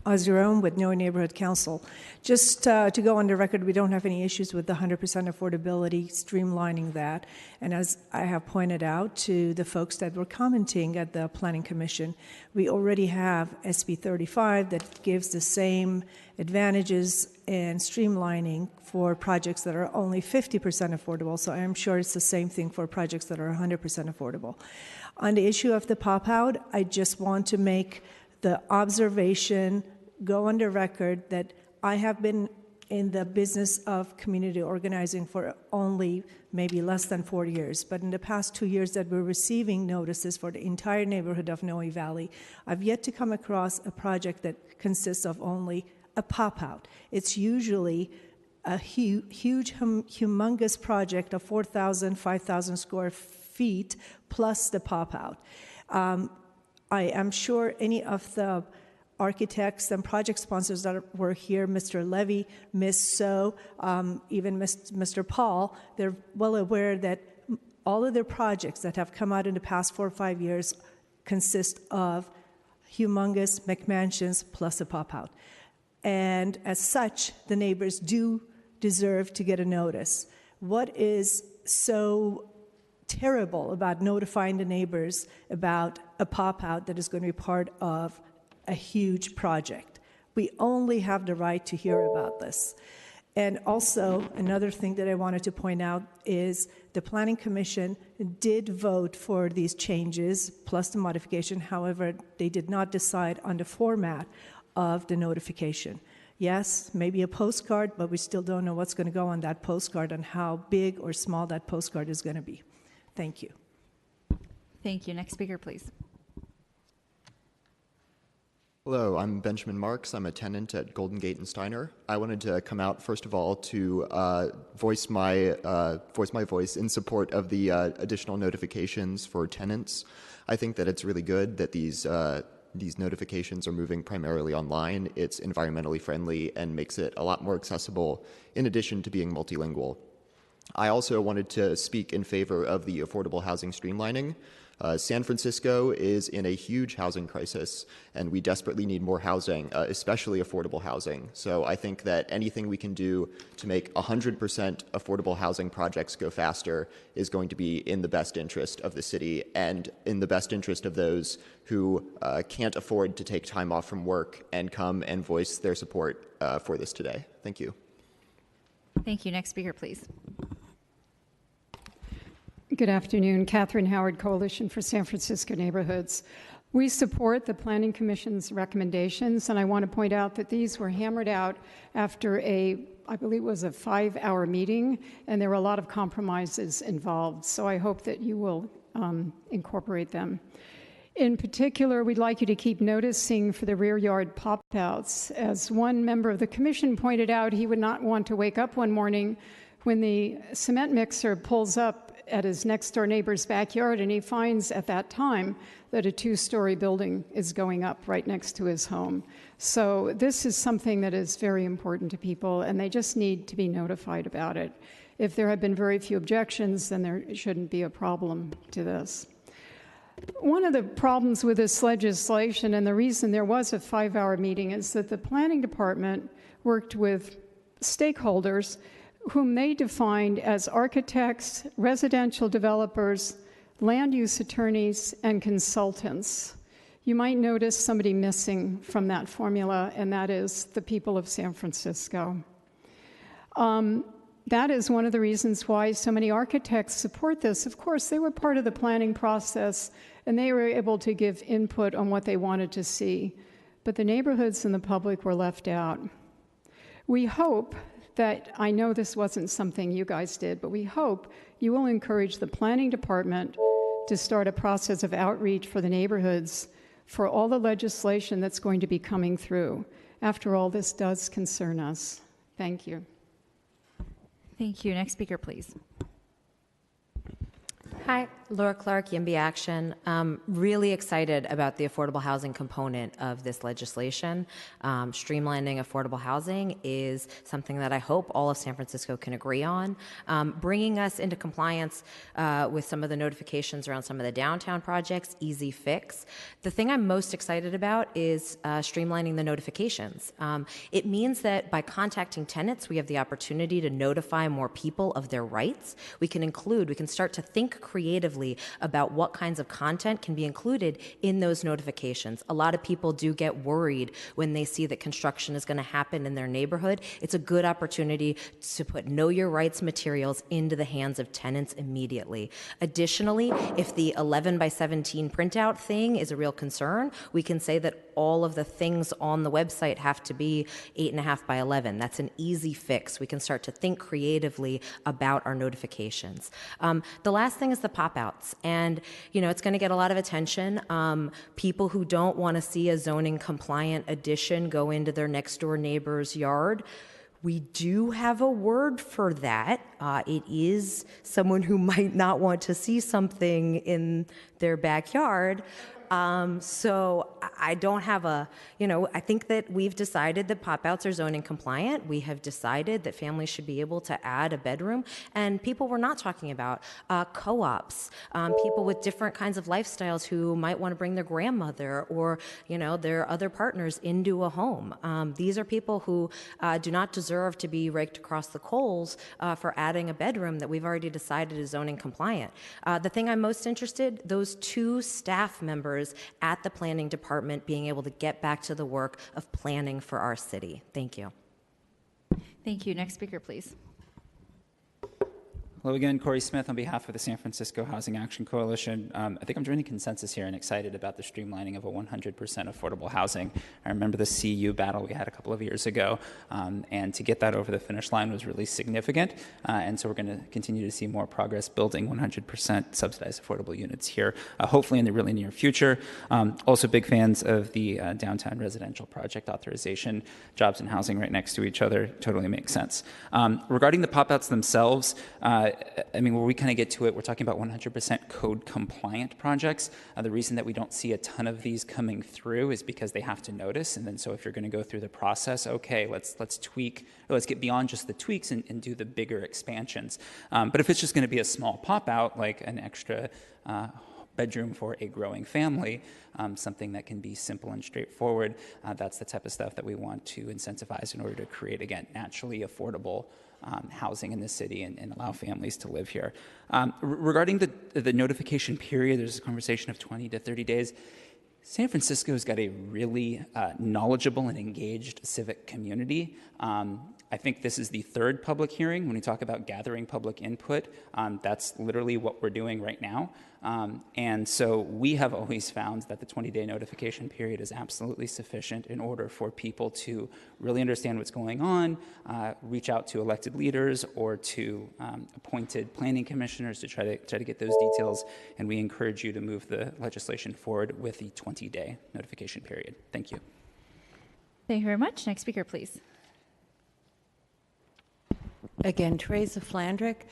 Ozzy with Noe Neighborhood Council. Just to go on the record, we don't have any issues with the 100% affordability, streamlining that. And as I have pointed out to the folks that were commenting at the Planning Commission, we already have SB 35 that gives the same advantages and streamlining for projects that are only 50% affordable. So I'm sure it's the same thing for projects that are 100% affordable. On the issue of the pop-out, I just want to make the observation, go on the record, that I have been in the business of community organizing for only maybe less than 4 years. But in the past 2 years that we're receiving notices for the entire neighborhood of Noe Valley, I've yet to come across a project that consists of only a pop-out. It's usually a huge, humongous project of 4,000, 5,000 square feet plus the pop-out. I am sure any of the architects and project sponsors that were here, Mr. Levy, Ms. So, even Mr. Paul, they're well aware that all of their projects that have come out in the past 4 or 5 years consist of humongous McMansions plus a pop-out. And as such, the neighbors do deserve to get a notice. What is so terrible about notifying the neighbors about a pop-out that is going to be part of a huge project? We only have the right to hear about this. And also, another thing that I wanted to point out is the Planning Commission did vote for these changes plus the modification. However, they did not decide on the format of the notification. Yes, maybe a postcard, but we still don't know what's going to go on that postcard and how big or small that postcard is going to be. Thank you. Thank you. Next speaker, please. Hello, I'm Benjamin Marks. I'm a tenant at Golden Gate and Steiner. I wanted to come out, first of all, to voice my voice in support of the additional notifications for tenants. I think that it's really good that these notifications are moving primarily online. It's environmentally friendly and makes it a lot more accessible, in addition to being multilingual. I also wanted to speak in favor of the affordable housing streamlining. San Francisco is in a huge housing crisis, and we desperately need more housing, especially affordable housing. So I think that anything we can do to make 100% affordable housing projects go faster is going to be in the best interest of the city and in the best interest of those who can't afford to take time off from work and come and voice their support for this today. Thank you. Thank you. Next speaker, please. Good afternoon. Catherine Howard, Coalition for San Francisco Neighborhoods. We support the Planning Commission's recommendations, and I want to point out that these were hammered out after I believe it was a 5-hour meeting, and there were a lot of compromises involved. So I hope that you will incorporate them. In particular, we'd like you to keep noticing for the rear yard pop-outs. As one member of the commission pointed out, he would not want to wake up one morning when the cement mixer pulls up at his next-door neighbor's backyard, and he finds at that time that a 2-story building is going up right next to his home. So this is something that is very important to people, and they just need to be notified about it. If there have been very few objections, then there shouldn't be a problem to this. One of the problems with this legislation, and the reason there was a 5-hour meeting, is that the planning department worked with stakeholders whom they defined as architects, residential developers, land use attorneys, and consultants. You might notice somebody missing from that formula, and that is the people of San Francisco. That is one of the reasons why so many architects support this. Of course, they were part of the planning process, and they were able to give input on what they wanted to see. But the neighborhoods and the public were left out. We hope that, I know this wasn't something you guys did, but we hope you will encourage the planning department to start a process of outreach for the neighborhoods for all the legislation that's going to be coming through. After all, this does concern us. Thank you. Thank you. Next speaker, please. Hi, Laura Clark, YIMBY Action. Really excited about the affordable housing component of this legislation. Streamlining affordable housing is something that I hope all of San Francisco can agree on. Bringing us into compliance with some of the notifications around some of the downtown projects, easy fix. The thing I'm most excited about is streamlining the notifications. It means that by contacting tenants, we have the opportunity to notify more people of their rights. We can start to think creatively about what kinds of content can be included in those notifications. A lot of people do get worried when they see that construction is going to happen in their neighborhood. It's a good opportunity to put know your rights materials into the hands of tenants immediately. Additionally, if the 11 by 17 printout thing is a real concern, we can say that all of the things on the website have to be 8.5 by 11. That's an easy fix. We can start to think creatively about our notifications. The last thing is the pop-outs, and it's going to get a lot of attention. People who don't want to see a zoning compliant addition go into their next door neighbor's yard, we do have a word for that. It is someone who might not want to see something in their backyard. So I don't have I think that we've decided that pop-outs are zoning compliant. We have decided that families should be able to add a bedroom. And people were not talking about co-ops, people with different kinds of lifestyles who might want to bring their grandmother or, their other partners into a home. These are people who do not deserve to be raked across the coals for adding a bedroom that we've already decided is zoning compliant. The thing I'm most interested, those 2 staff members at the planning department being able to get back to the work of planning for our city. Thank you. Thank you. Next speaker, please. Hello again, Corey Smith on behalf of the San Francisco Housing Action Coalition. I think I'm joining consensus here and excited about the streamlining of a 100% affordable housing. I remember the CU battle we had a couple of years ago, and to get that over the finish line was really significant. And so we're going to continue to see more progress building 100% subsidized affordable units here, hopefully in the really near future. Also big fans of the downtown residential project authorization. Jobs and housing right next to each other totally makes sense. Regarding the pop-outs themselves, where we kind of get to it, we're talking about 100% code compliant projects. The reason that we don't see a ton of these coming through is because they have to notice. And then so if you're going to go through the process, okay, let's tweak, or let's get beyond just the tweaks and do the bigger expansions. But if it's just going to be a small pop out, like an extra bedroom for a growing family, something that can be simple and straightforward, that's the type of stuff that we want to incentivize in order to create, again, naturally affordable housing in the city and allow families to live here. Regarding the notification period, there's a conversation of 20 to 30 days. San Francisco's got a really knowledgeable and engaged civic community. I think this is the 3rd public hearing. When we talk about gathering public input, that's literally what we're doing right now. And so we have always found that the 20-day notification period is absolutely sufficient in order for people to really understand what's going on, reach out to elected leaders or to appointed planning commissioners to try to get those details. And we encourage you to move the legislation forward with the 20-day notification period. Thank you. Thank you very much. Next speaker, please. Again, Teresa Flandrick.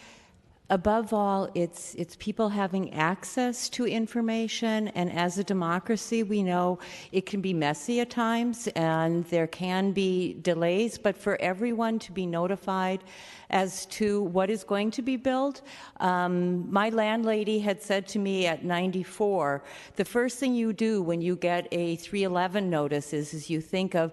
above all, it's people having access to information, and as a democracy, we know it can be messy at times, and there can be delays, but for everyone to be notified as to what is going to be built. My landlady had said to me at 94, the first thing you do when you get a 311 notice is you think of,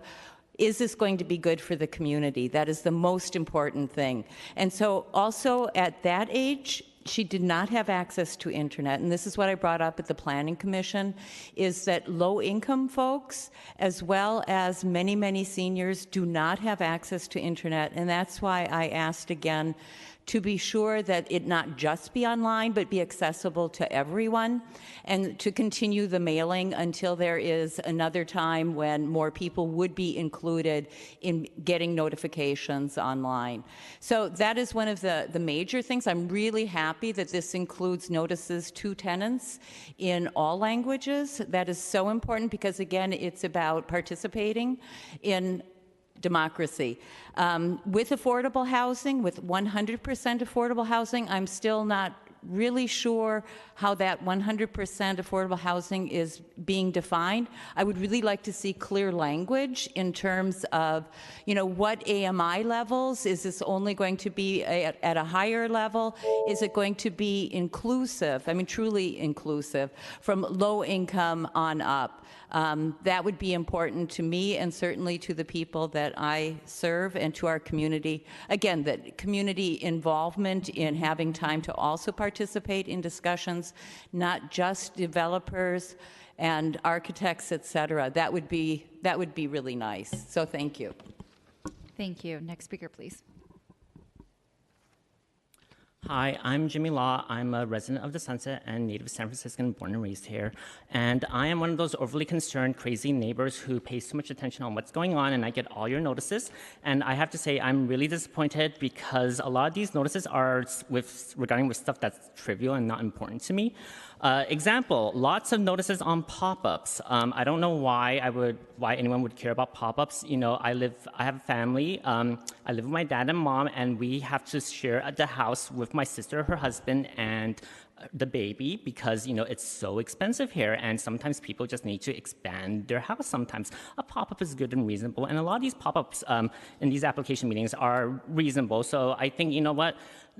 is this going to be good for the community? That is the most important thing. And so also at that age, she did not have access to internet, and this is what I brought up at the Planning Commission, is that low-income folks, as well as many, many seniors, do not have access to internet, and that's why I asked again to be sure that it not just be online, but be accessible to everyone, and to continue the mailing until there is another time when more people would be included in getting notifications online. So that is one of the major things. I'm really happy that this includes notices to tenants in all languages. That is so important because, again, it's about participating in democracy. With affordable housing, with 100% affordable housing, I'm still not really sure how that 100% affordable housing is being defined. I would really like to see clear language in terms of, what AMI levels. Is this only going to be at a higher level? Is it going to be inclusive? I mean, truly inclusive from low income on up. That would be important to me and certainly to the people that I serve and to our community. Again, that community involvement in having time to also participate in discussions, not just developers and architects, et cetera. That would be really nice. So thank you. Thank you. Next speaker, please. Hi, I'm Jimmy Law. I'm a resident of the Sunset and native San Franciscan, born and raised here. And I am one of those overly concerned, crazy neighbors who pays too much attention on what's going on, and I get all your notices. And I have to say, I'm really disappointed because a lot of these notices are regarding stuff that's trivial and not important to me. Example, lots of notices on pop-ups. I don't know why anyone would care about pop-ups. I have a family. I live with my dad and mom, and we have to share the house with my sister, her husband, and the baby because, it's so expensive here, and sometimes people just need to expand their house. Sometimes a pop-up is good and reasonable, and a lot of these pop-ups in these application meetings are reasonable. So I think,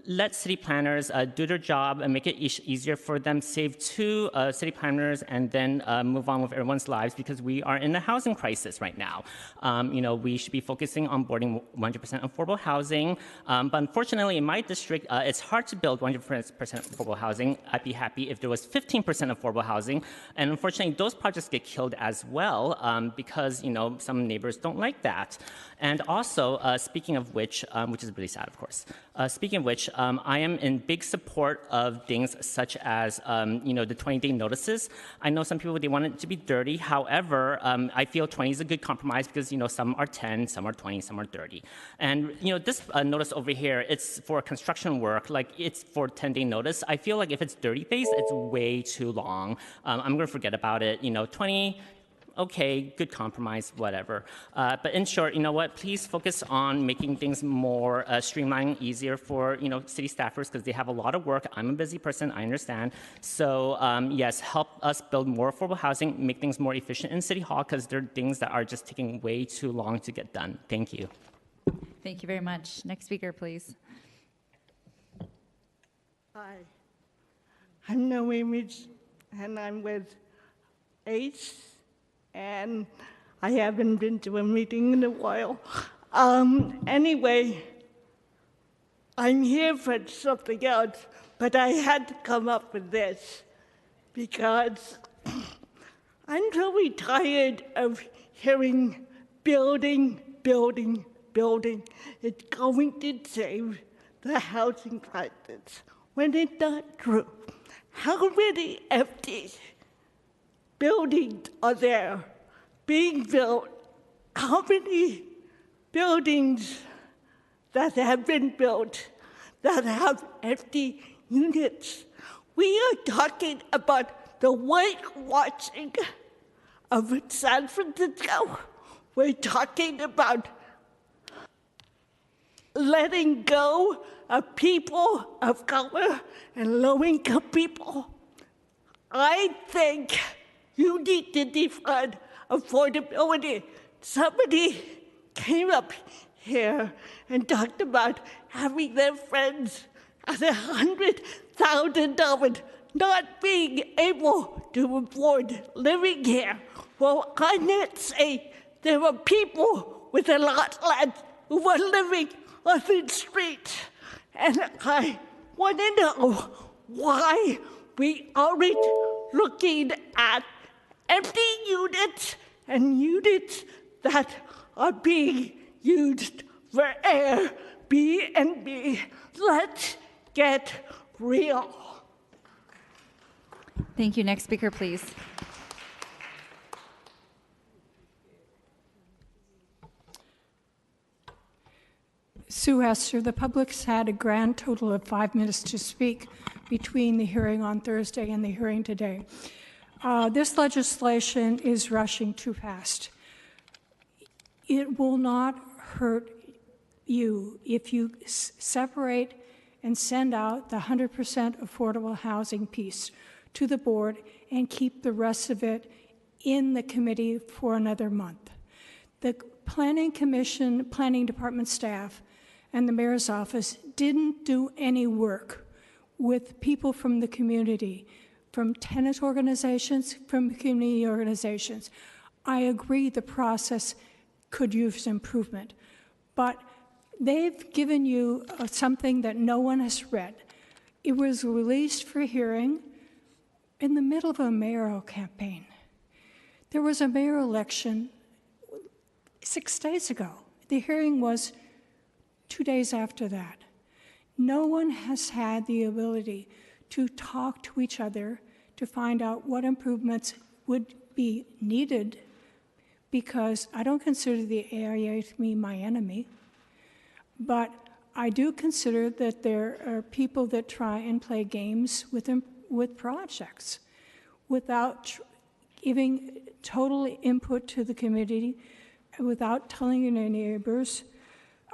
let city planners do their job and make it easier for them, save two city planners, and then move on with everyone's lives because we are in a housing crisis right now. We should be focusing on boarding 100% affordable housing, but unfortunately in my district, it's hard to build 100% affordable housing. I'd be happy if there was 15% affordable housing, and unfortunately those projects get killed as well because some neighbors don't like that. And also, speaking of which is really sad, of course, speaking of which, I am in big support of things such as, the 20-day notices. I know some people, they want it to be 30. However, I feel 20 is a good compromise because, some are 10, some are 20, some are 30. And, this notice over here, it's for construction work, like it's for 10-day notice. I feel like if it's 30 days, it's way too long. I'm going to forget about it. 20, okay, good compromise, whatever. But in short, please focus on making things more streamlined, easier for, city staffers because they have a lot of work. I'm a busy person, I understand. So yes, help us build more affordable housing, make things more efficient in City Hall because there are things that are just taking way too long to get done. Thank you. Thank you very much. Next speaker, please. Hi, I'm Noemi, and I'm with ACE. And I haven't been to a meeting in a while. Anyway, I'm here for something else, but I had to come up with this because I'm really tired of hearing building, building, building. It's going to save the housing crisis when it's not true. How many empty buildings are there being built? How many buildings that have been built that have empty units? We are talking about the whitewashing of San Francisco. We're talking about letting go of people of color and low-income people. I think you need to defund affordability. Somebody came up here and talked about having their friends at $100,000 not being able to afford living here. Well, I can't say there are people with a lot less who are living on the street. And I want to know why we aren't looking at empty units and units that are being used for Airbnb. Let's get real. Thank you. Next speaker, please. Sue Hester, the public's had a grand total of 5 minutes to speak between the hearing on Thursday and the hearing today. This legislation is rushing too fast. It will not hurt you if you separate and send out the 100% affordable housing piece to the board and keep the rest of it in the committee for another month. The Planning Commission, Planning Department staff, and the mayor's office didn't do any work with people from the community, from tenant organizations, from community organizations. I agree the process could use improvement, but they've given you something that no one has read. It was released for hearing in the middle of a mayoral campaign. There was a mayor election 6 days ago. The hearing was 2 days after that. No one has had the ability to talk to each other to find out what improvements would be needed, because I don't consider the area to be my enemy, but I do consider that there are people that try and play games with projects without giving total input to the community, without telling your neighbors.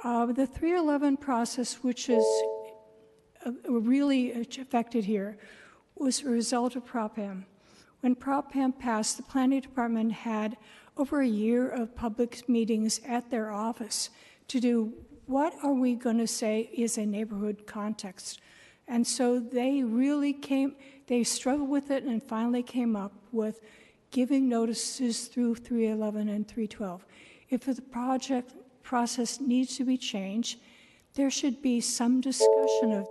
The 311 process, which is really affected here, was a result of Prop M. When Prop M passed, the Planning Department had over a year of public meetings at their office to do what are we going to say is a neighborhood context. And so they struggled with it and finally came up with giving notices through 311 and 312. If the project process needs to be changed, there should be some discussion of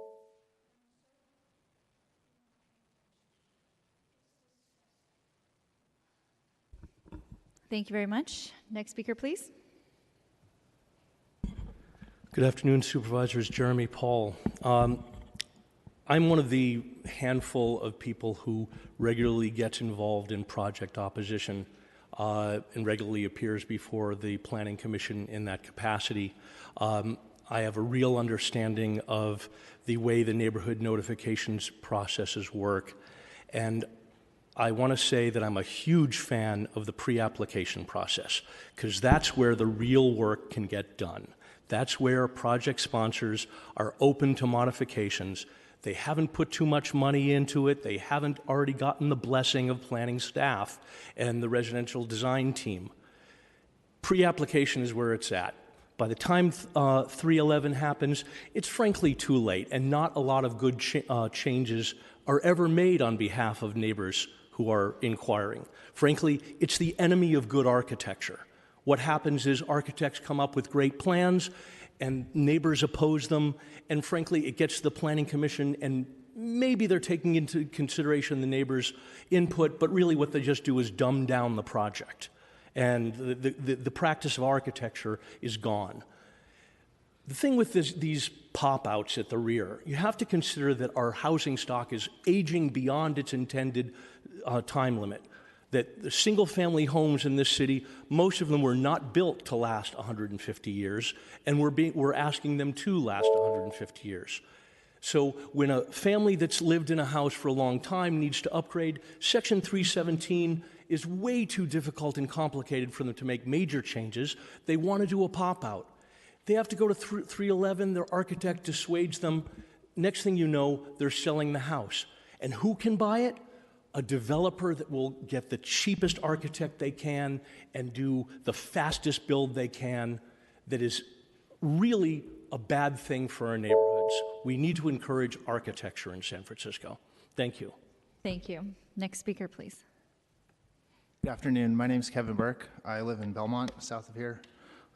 Thank you very much. Next speaker, please. Good afternoon, Supervisors. Jeremy Paul. I'm one of the handful of people who regularly gets involved in project opposition and regularly appears before the Planning Commission in that capacity. I have a real understanding of the way the neighborhood notifications processes work, and I want to say that I'm a huge fan of the pre-application process, because that's where the real work can get done. That's where project sponsors are open to modifications. They haven't put too much money into it. They haven't already gotten the blessing of planning staff and the residential design team. Pre-application is where it's at. By the time 311 happens, it's frankly too late, and not a lot of good changes are ever made on behalf of neighbors who are inquiring. Frankly, it's the enemy of good architecture. What happens is architects come up with great plans and neighbors oppose them, and frankly, it gets to the Planning Commission, and maybe they're taking into consideration the neighbors' input, but really what they just do is dumb down the project. And the practice of architecture is gone. The thing with these pop-outs at the rear, you have to consider that our housing stock is aging beyond its intended time limit. That the single-family homes in this city, most of them were not built to last 150 years, and we're asking them to last 150 years. So when a family that's lived in a house for a long time needs to upgrade, Section 317 is way too difficult and complicated for them to make major changes. They want to do a pop-out. They have to go to 311, their architect dissuades them. Next thing you know, they're selling the house. And who can buy it? A developer that will get the cheapest architect they can and do the fastest build they can. That is really a bad thing for our neighborhoods. We need to encourage architecture in San Francisco. Thank you. Thank you. Next speaker, please. Good afternoon. My name is Kevin Burke. I live in Belmont, south of here.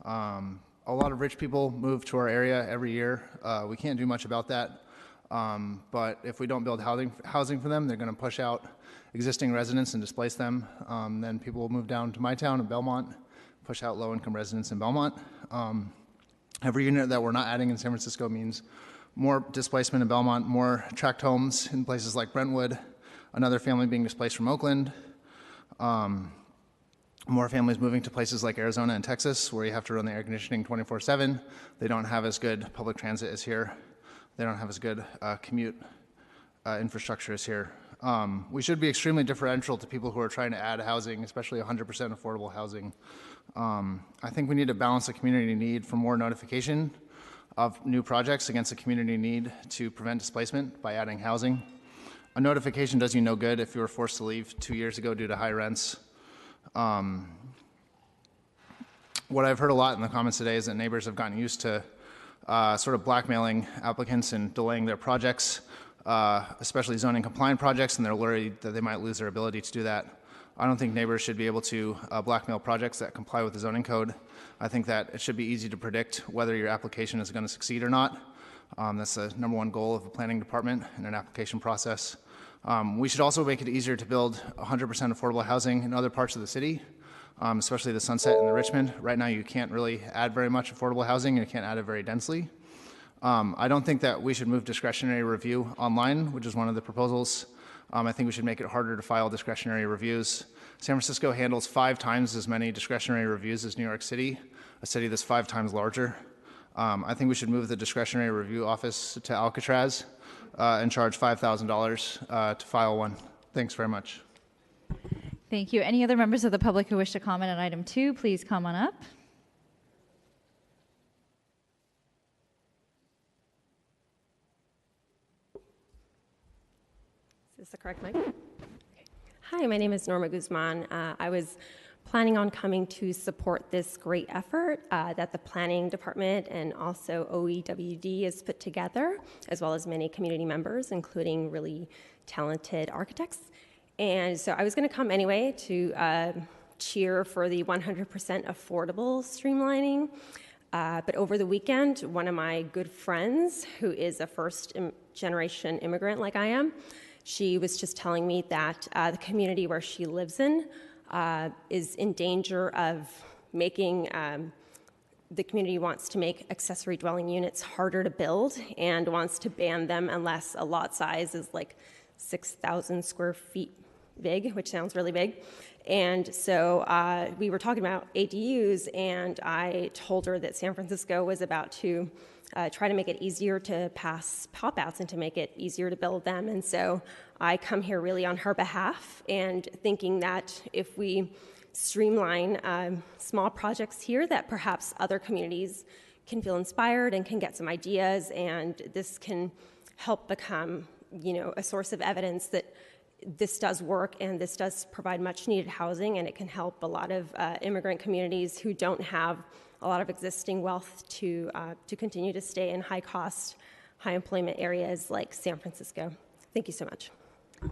A lot of rich people move to our area every year. We can't do much about that. But if we don't build housing for them, they're going to push out existing residents and displace them. Then people will move down to my town in Belmont, push out low-income residents in Belmont. Every unit that we're not adding in San Francisco means more displacement in Belmont, more tract homes in places like Brentwood, another family being displaced from Oakland, more families moving to places like Arizona and Texas where you have to run the air conditioning 24/7. They don't have as good public transit as here. They don't have as good commute infrastructure as here. We should be extremely differential to people who are trying to add housing, especially 100% affordable housing. I think we need to balance the community need for more notification of new projects against the community need to prevent displacement by adding housing. A notification does you no good if you were forced to leave 2 years ago due to high rents. What I've heard a lot in the comments today is that neighbors have gotten used to sort of blackmailing applicants and delaying their projects, especially zoning compliant projects, and they're worried that they might lose their ability to do that. I don't think neighbors should be able to blackmail projects that comply with the zoning code. I think that it should be easy to predict whether your application is going to succeed or not. That's the number one goal of the planning department in an application process. We should also make it easier to build 100% affordable housing in other parts of the city, especially the Sunset and the Richmond. Right now you can't really add very much affordable housing and you can't add it very densely. I don't think that we should move discretionary review online, which is one of the proposals. I think we should make it harder to file discretionary reviews. San Francisco handles 5 times as many discretionary reviews as New York City, a city that's 5 times larger. I think we should move the discretionary review office to Alcatraz and charge $5,000 to file one. Thanks very much. Thank you. Any other members of the public who wish to comment on item 2, please come on up. Is this the correct mic? Hi, my name is Norma Guzman. I was planning on coming to support this great effort that the planning department and also OEWD has put together, as well as many community members, including really talented architects. And so I was going to come anyway to cheer for the 100% affordable streamlining. But over the weekend, one of my good friends, who is a first-generation immigrant like I am, she was just telling me that the community where she lives in is in danger of making, the community wants to make accessory dwelling units harder to build and wants to ban them unless a lot size is like 6,000 square feet big, which sounds really big. And so we were talking about ADUs, and I told her that San Francisco was about to try to make it easier to pass pop-outs and to make it easier to build them. And so I come here really on her behalf and thinking that if we streamline small projects here, that perhaps other communities can feel inspired and can get some ideas, and this can help become, a source of evidence that this does work and this does provide much needed housing, and it can help a lot of immigrant communities who don't have a lot of existing wealth to continue to stay in high-cost, high-employment areas like San Francisco. Thank you so much.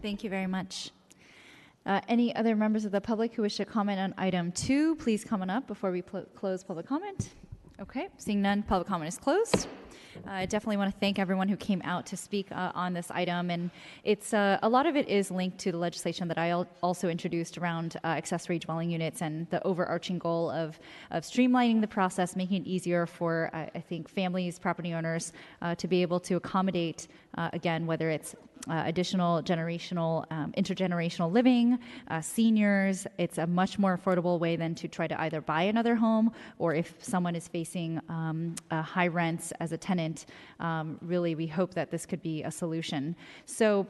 Thank you very much. Any other members of the public who wish to comment on item 2, please come on up before we close public comment. Okay, seeing none, public comment is closed. I definitely want to thank everyone who came out to speak on this item, and it's a lot of it is linked to the legislation that I also introduced around accessory dwelling units and the overarching goal of streamlining the process, making it easier for I think families, property owners to be able to accommodate again, whether it's additional generational, intergenerational living, seniors. It's a much more affordable way than to try to either buy another home, or if someone is facing high rents as a tenant, really we hope that this could be a solution. So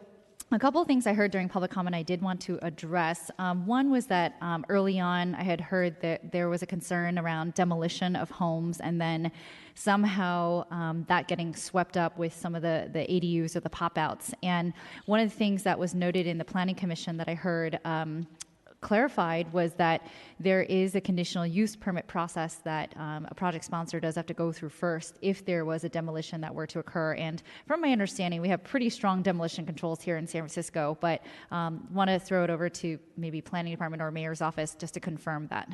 A couple of things I heard during public comment I did want to address. One was that early on I had heard that there was a concern around demolition of homes and then somehow that getting swept up with some of the ADUs or the pop-outs. And one of the things that was noted in the Planning Commission that I heard clarified was that there is a conditional use permit process that a project sponsor does have to go through first if there was a demolition that were to occur. And from my understanding, we have pretty strong demolition controls here in San Francisco, but want to throw it over to maybe planning department or mayor's office just to confirm that.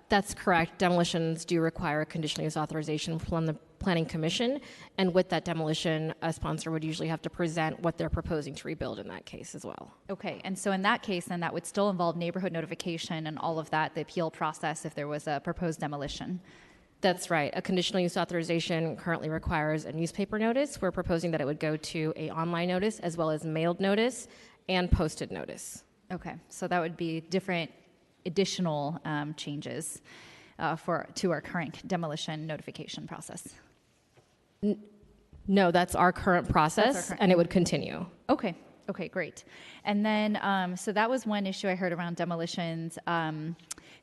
That's correct. Demolitions do require a conditional use authorization from the Planning Commission, and with that demolition, a sponsor would usually have to present what they're proposing to rebuild in that case as well. Okay, and so in that case, then that would still involve neighborhood notification and all of that, the appeal process if there was a proposed demolition. That's right. A conditional use authorization currently requires a newspaper notice. We're proposing that it would go to an online notice as well as mailed notice and posted notice. Okay, so that would be different additional changes to our current demolition notification process. No, that's our current process, and it would continue. Okay. Okay, great. And then, so that was one issue I heard around demolitions.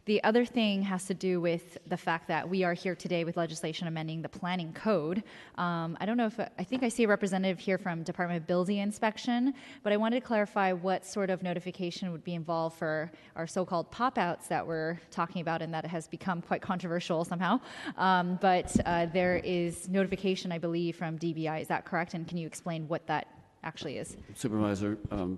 The other thing has to do with the fact that we are here today with legislation amending the planning code. I don't know if, I think I see a representative here from Department of Building Inspection, but I wanted to clarify what sort of notification would be involved for our so-called pop-outs that we're talking about and that has become quite controversial somehow. But there is notification, I believe, from DBI. Is that correct? And can you explain what that actually is? Supervisor,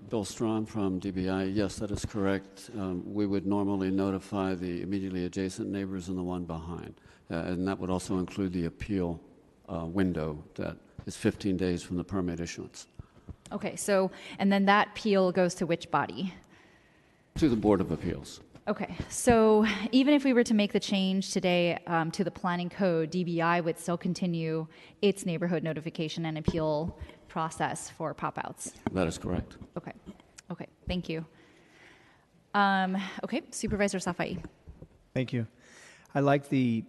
Bill Strawn from DBI. Yes, that is correct. We would normally notify the immediately adjacent neighbors and the one behind. And that would also include the appeal window that is 15 days from the permit issuance. Okay, so, and then that appeal goes to which body? To the Board of Appeals. Okay, so even if we were to make the change today to the planning code, DBI would still continue its neighborhood notification and appeal process for pop-outs. That is correct. Okay, okay, thank you. Okay, Supervisor Safai. Thank you. I like the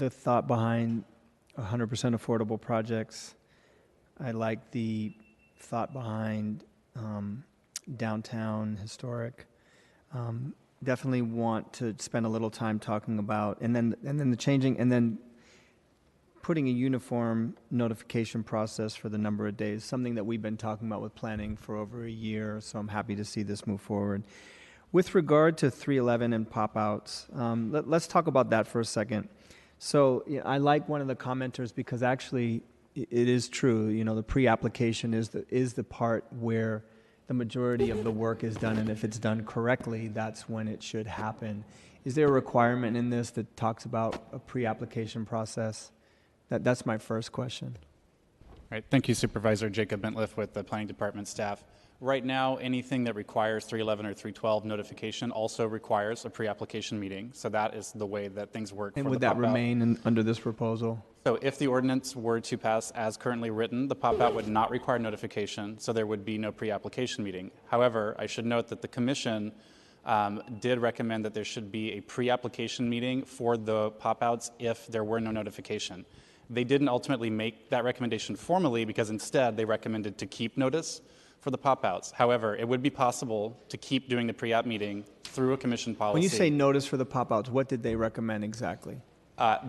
thought behind 100% affordable projects. I like the thought behind downtown historic. Definitely want to spend a little time talking about, and then the changing, and then putting a uniform notification process for the number of days, something that we've been talking about with planning for over a year, so I'm happy to see this move forward. With regard to 311 and pop-outs, let's talk about that for a second. So I like one of the commenters because actually it is true, you know, the pre-application is the part where the majority of the work is done, and if it's done correctly, that's when it should happen. Is there a requirement in this that talks about a pre-application process? That's my first question. Right. Thank you, Supervisor Jacob Bentliff with the Planning Department staff. Right now, anything that requires 311 or 312 notification also requires a pre-application meeting. So that is the way that things work. And would that remain under this proposal? So if the ordinance were to pass as currently written, the pop-out would not require notification, so there would be no pre-application meeting. However, I should note that the Commission did recommend that there should be a pre-application meeting for the pop-outs if there were no notification. They didn't ultimately make that recommendation formally because instead they recommended to keep notice for the pop-outs. However, it would be possible to keep doing the pre-app meeting through a commission policy. When you say notice for the pop-outs, what did they recommend exactly?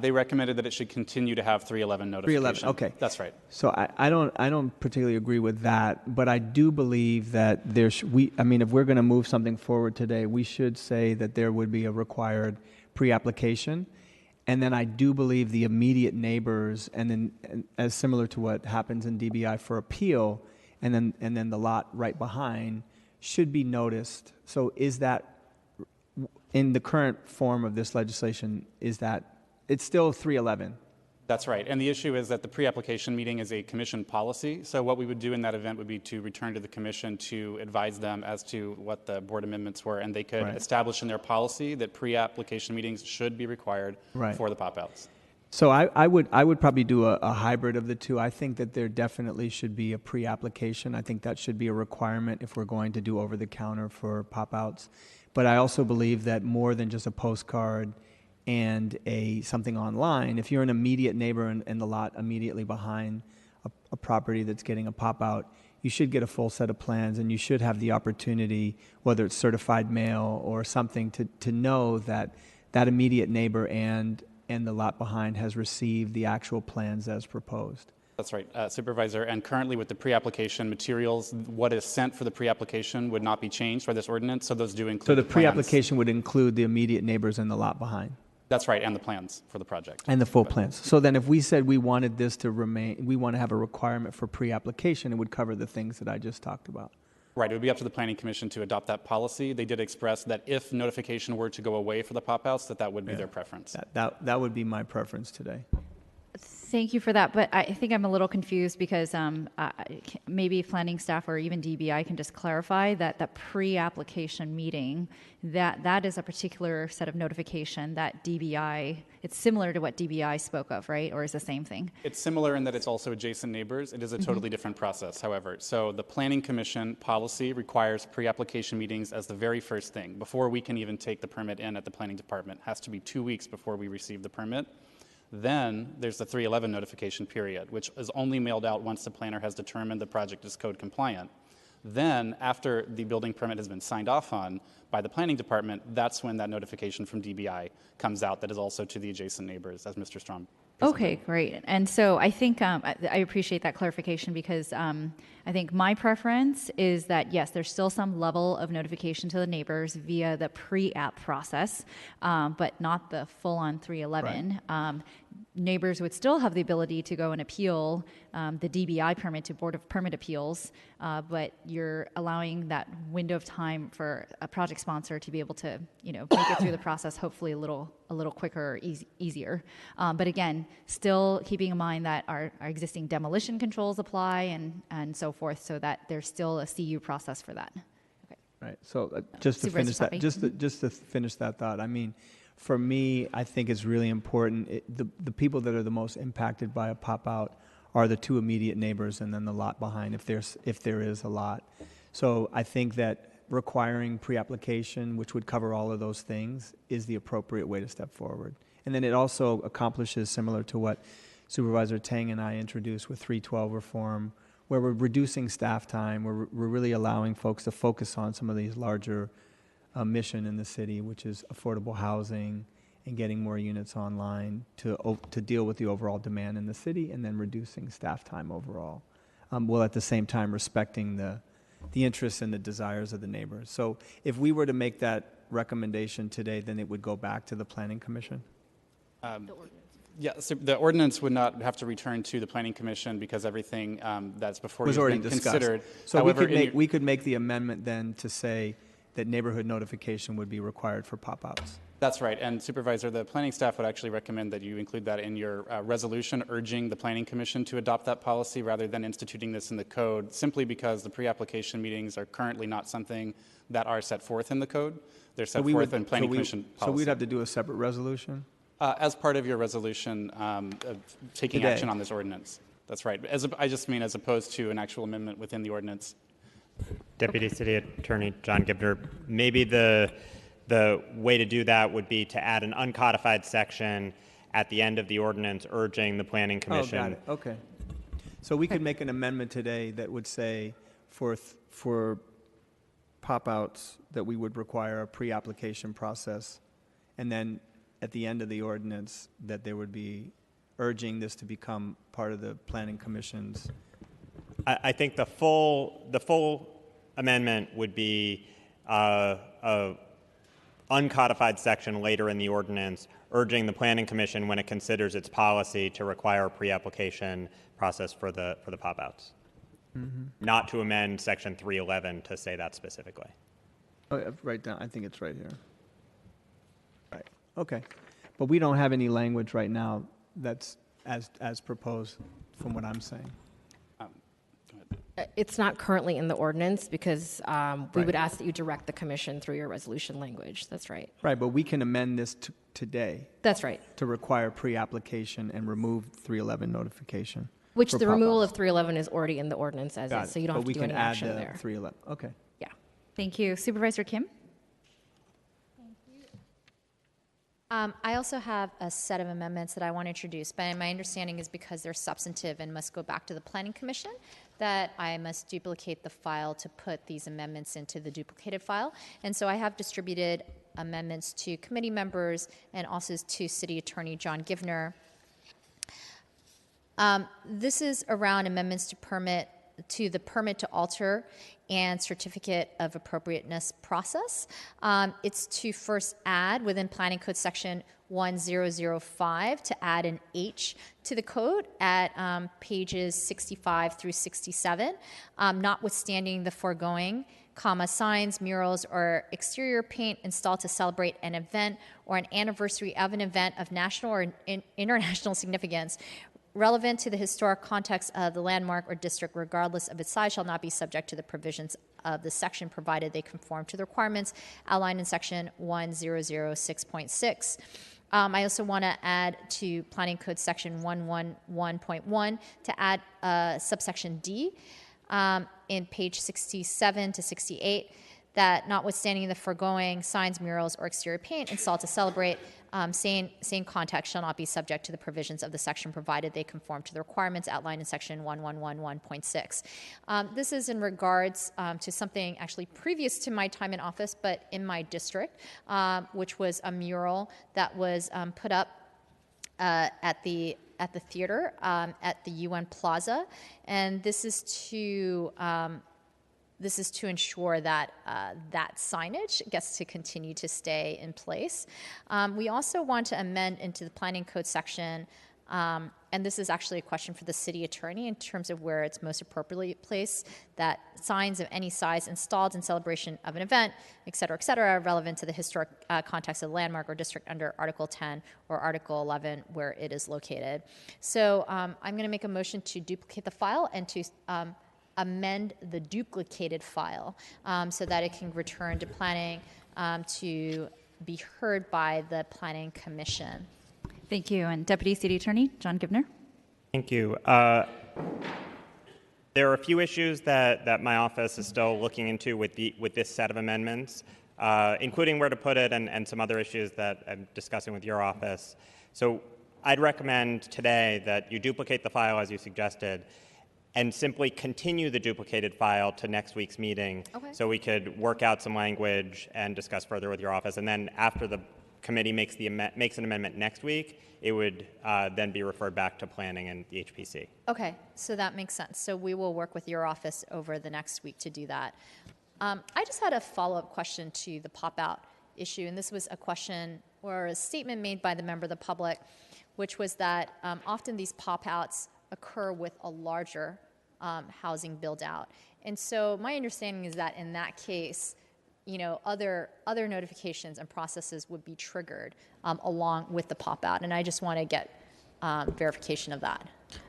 They recommended that it should continue to have 311 notification. 311, okay. That's right. So I don't particularly agree with that, but I do believe that if we're going to move something forward today, we should say that there would be a required pre-application. And then I do believe the immediate neighbors, and then as similar to what happens in DBI for appeal, and then the lot right behind should be noticed. So is that, in the current form of this legislation, is that, it's still 311? That's right. And the issue is that the pre-application meeting is a commission policy. So what we would do in that event would be to return to the commission to advise them as to what the board amendments were, and they could establish in their policy that pre-application meetings should be required for the pop-outs. So I would probably do a hybrid of the two. I think that there definitely should be a pre-application. I think that should be a requirement if we're going to do over-the-counter for pop-outs. But I also believe that more than just a postcard and something online, if you're an immediate neighbor and the lot immediately behind, property that's getting a pop-out, you should get a full set of plans, and you should have the opportunity, whether it's certified mail or something, to know that that immediate neighbor and the lot behind has received the actual plans as proposed. That's right, Supervisor. And currently with the pre-application materials, what is sent for the pre-application would not be changed by this ordinance, so those do include So the plans. pre-application would include the immediate neighbors and the lot behind? That's right, and the plans for the project. And the full plans. So then if we said we wanted this to remain, we want to have a requirement for pre-application, it would cover the things that I just talked about. Right, it would be up to the Planning Commission to adopt that policy. They did express that if notification were to go away for the pop-outs, that would be their preference. That would be my preference today. Thank you for that, but I think I'm a little confused because maybe planning staff or even DBI can just clarify that the pre-application meeting, that is a particular set of notification that DBI, it's similar to what DBI spoke of, right? Or is the same thing? It's similar in that it's also adjacent neighbors. It is a totally different process, however. So the Planning Commission policy requires pre-application meetings as the very first thing. Before we can even take the permit in at the Planning Department, it has to be 2 weeks before we receive the permit. Then there's the 311 notification period, which is only mailed out once the planner has determined the project is code compliant. Then, after the building permit has been signed off on by the planning department, that's when that notification from DBI comes out that is also to the adjacent neighbors, as Mr. Strong presented. Okay, great. And so I think I appreciate that clarification because I think my preference is that, yes, there's still some level of notification to the neighbors via the pre-app process, but not the full-on 311. Right. Neighbors would still have the ability to go and appeal the DBI permit to Board of Permit Appeals, but you're allowing that window of time for a project sponsor to be able to, make it through the process, hopefully a little quicker, easier. But again, still keeping in mind that our existing demolition controls apply and so forth, so that there's still a CU process for that. Okay. Right. So just to finish that, just to finish that thought, I mean, for me, I think it's really important. The people that are the most impacted by a pop-out are the two immediate neighbors and then the lot behind, if there is a lot. So I think that requiring pre-application, which would cover all of those things, is the appropriate way to step forward. And then it also accomplishes similar to what Supervisor Tang and I introduced with 312 reform, where we're reducing staff time, we're really allowing folks to focus on some of these larger mission in the city, which is affordable housing and getting more units online to deal with the overall demand in the city, and then reducing staff time overall, while at the same time respecting the interests and the desires of the neighbors. So if we were to make that recommendation today, then it would go back to the Planning Commission? Yeah, so the ordinance would not have to return to the Planning Commission because everything that's before was you has already been discussed. considered. So However, we could make the amendment then to say that neighborhood notification would be required for pop-outs. That's right. And Supervisor, the planning staff would actually recommend that you include that in your resolution urging the Planning Commission to adopt that policy rather than instituting this in the code, simply because the pre-application meetings are currently not something that are set forth in the code. They're set forth in Planning Commission policy. So we'd have to do a separate resolution? As part of your resolution taking Today. action on this ordinance. That's right. I just mean as opposed to an actual amendment within the ordinance. Deputy City Attorney John Gibner, maybe the way to do that would be to add an uncodified section at the end of the ordinance urging the Planning Commission. Oh, got it. Okay. So we could make an amendment today that would say for pop-outs that we would require a pre-application process, and then at the end of the ordinance that there would be urging this to become part of the Planning Commission's. I think the full amendment would be a uncodified section later in the ordinance urging the Planning Commission, when it considers its policy, to require a pre-application process for the pop-outs. Mm-hmm. Not to amend Section 311 to say that specifically. Oh, right down. I think it's right here. Right. Okay. But we don't have any language right now that's as proposed from what I'm saying. It's not currently in the ordinance because we Right. would ask that you direct the commission through your resolution language. That's right. Right, but we can amend this today. That's right. To require pre-application and remove 311 notification. Which for the removal pop-outs. of 311 is already in the ordinance as Got is, it. so you don't But have we to do can any add action the there. 311. Okay. Thank you. Supervisor Kim? I also have a set of amendments that I want to introduce, but my understanding is because they're substantive and must go back to the Planning Commission, that I must duplicate the file to put these amendments into the duplicated file. And so I have distributed amendments to committee members and also to City Attorney John Givner. This is around amendments to the permit to alter and certificate of appropriateness process. It's to first add within Planning Code Section 1005 to add an H to the code at pages 65 through 67, notwithstanding the foregoing, signs, murals, or exterior paint installed to celebrate an event or an anniversary of an event of national or international significance relevant to the historic context of the landmark or district, regardless of its size, shall not be subject to the provisions of the section, provided they conform to the requirements outlined in section 1006.6. I also want to add to Planning Code section 111.1 to add subsection D in page 67 to 68, that notwithstanding the foregoing, signs, murals, or exterior paint installed to celebrate same context shall not be subject to the provisions of the section, provided they conform to the requirements outlined in section 1111.6. This is in regards to something actually previous to my time in office, but in my district, which was a mural that was put up at the theater at the UN Plaza, and this is to ensure that that signage gets to continue to stay in place. We also want to amend into the Planning Code section, and this is actually a question for the city attorney in terms of where it's most appropriately placed, that signs of any size installed in celebration of an event, et cetera, relevant to the historic context of the landmark or district under Article 10 or Article 11 where it is located. So I'm going to make a motion to duplicate the file and to amend the duplicated file so that it can return to planning to be heard by the Planning Commission. Thank you. And Deputy City Attorney John Givner. Thank you. There are a few issues that my office is still looking into with this set of amendments, including where to put it and some other issues that I'm discussing with your office. So I'd recommend today that you duplicate the file as you suggested, and simply continue the duplicated file to next week's meeting, so we could work out some language and discuss further with your office. And then after the committee makes an amendment next week, it would then be referred back to planning and the HPC. Okay, so that makes sense. So we will work with your office over the next week to do that. I just had a follow-up question to the pop-out issue, and this was a question or a statement made by the member of the public, which was that often these pop-outs occur with a larger housing build-out. And so my understanding is that in that case, other notifications and processes would be triggered along with the pop-out. And I just want to get verification of that.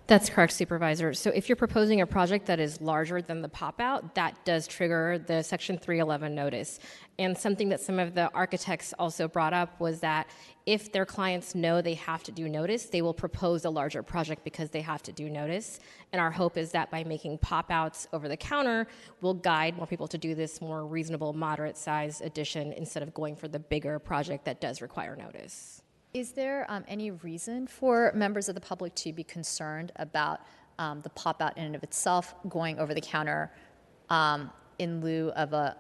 That's correct, Supervisor. So if you're proposing a project that is larger than the pop-out, that does trigger the Section 311 notice. And something that some of the architects also brought up was that if their clients know they have to do notice, they will propose a larger project because they have to do notice. And our hope is that by making pop-outs over the counter, we'll guide more people to do this more reasonable, moderate-sized addition instead of going for the bigger project that does require notice. Is there any reason for members of the public to be concerned about the pop-out in and of itself going over the counter in lieu of a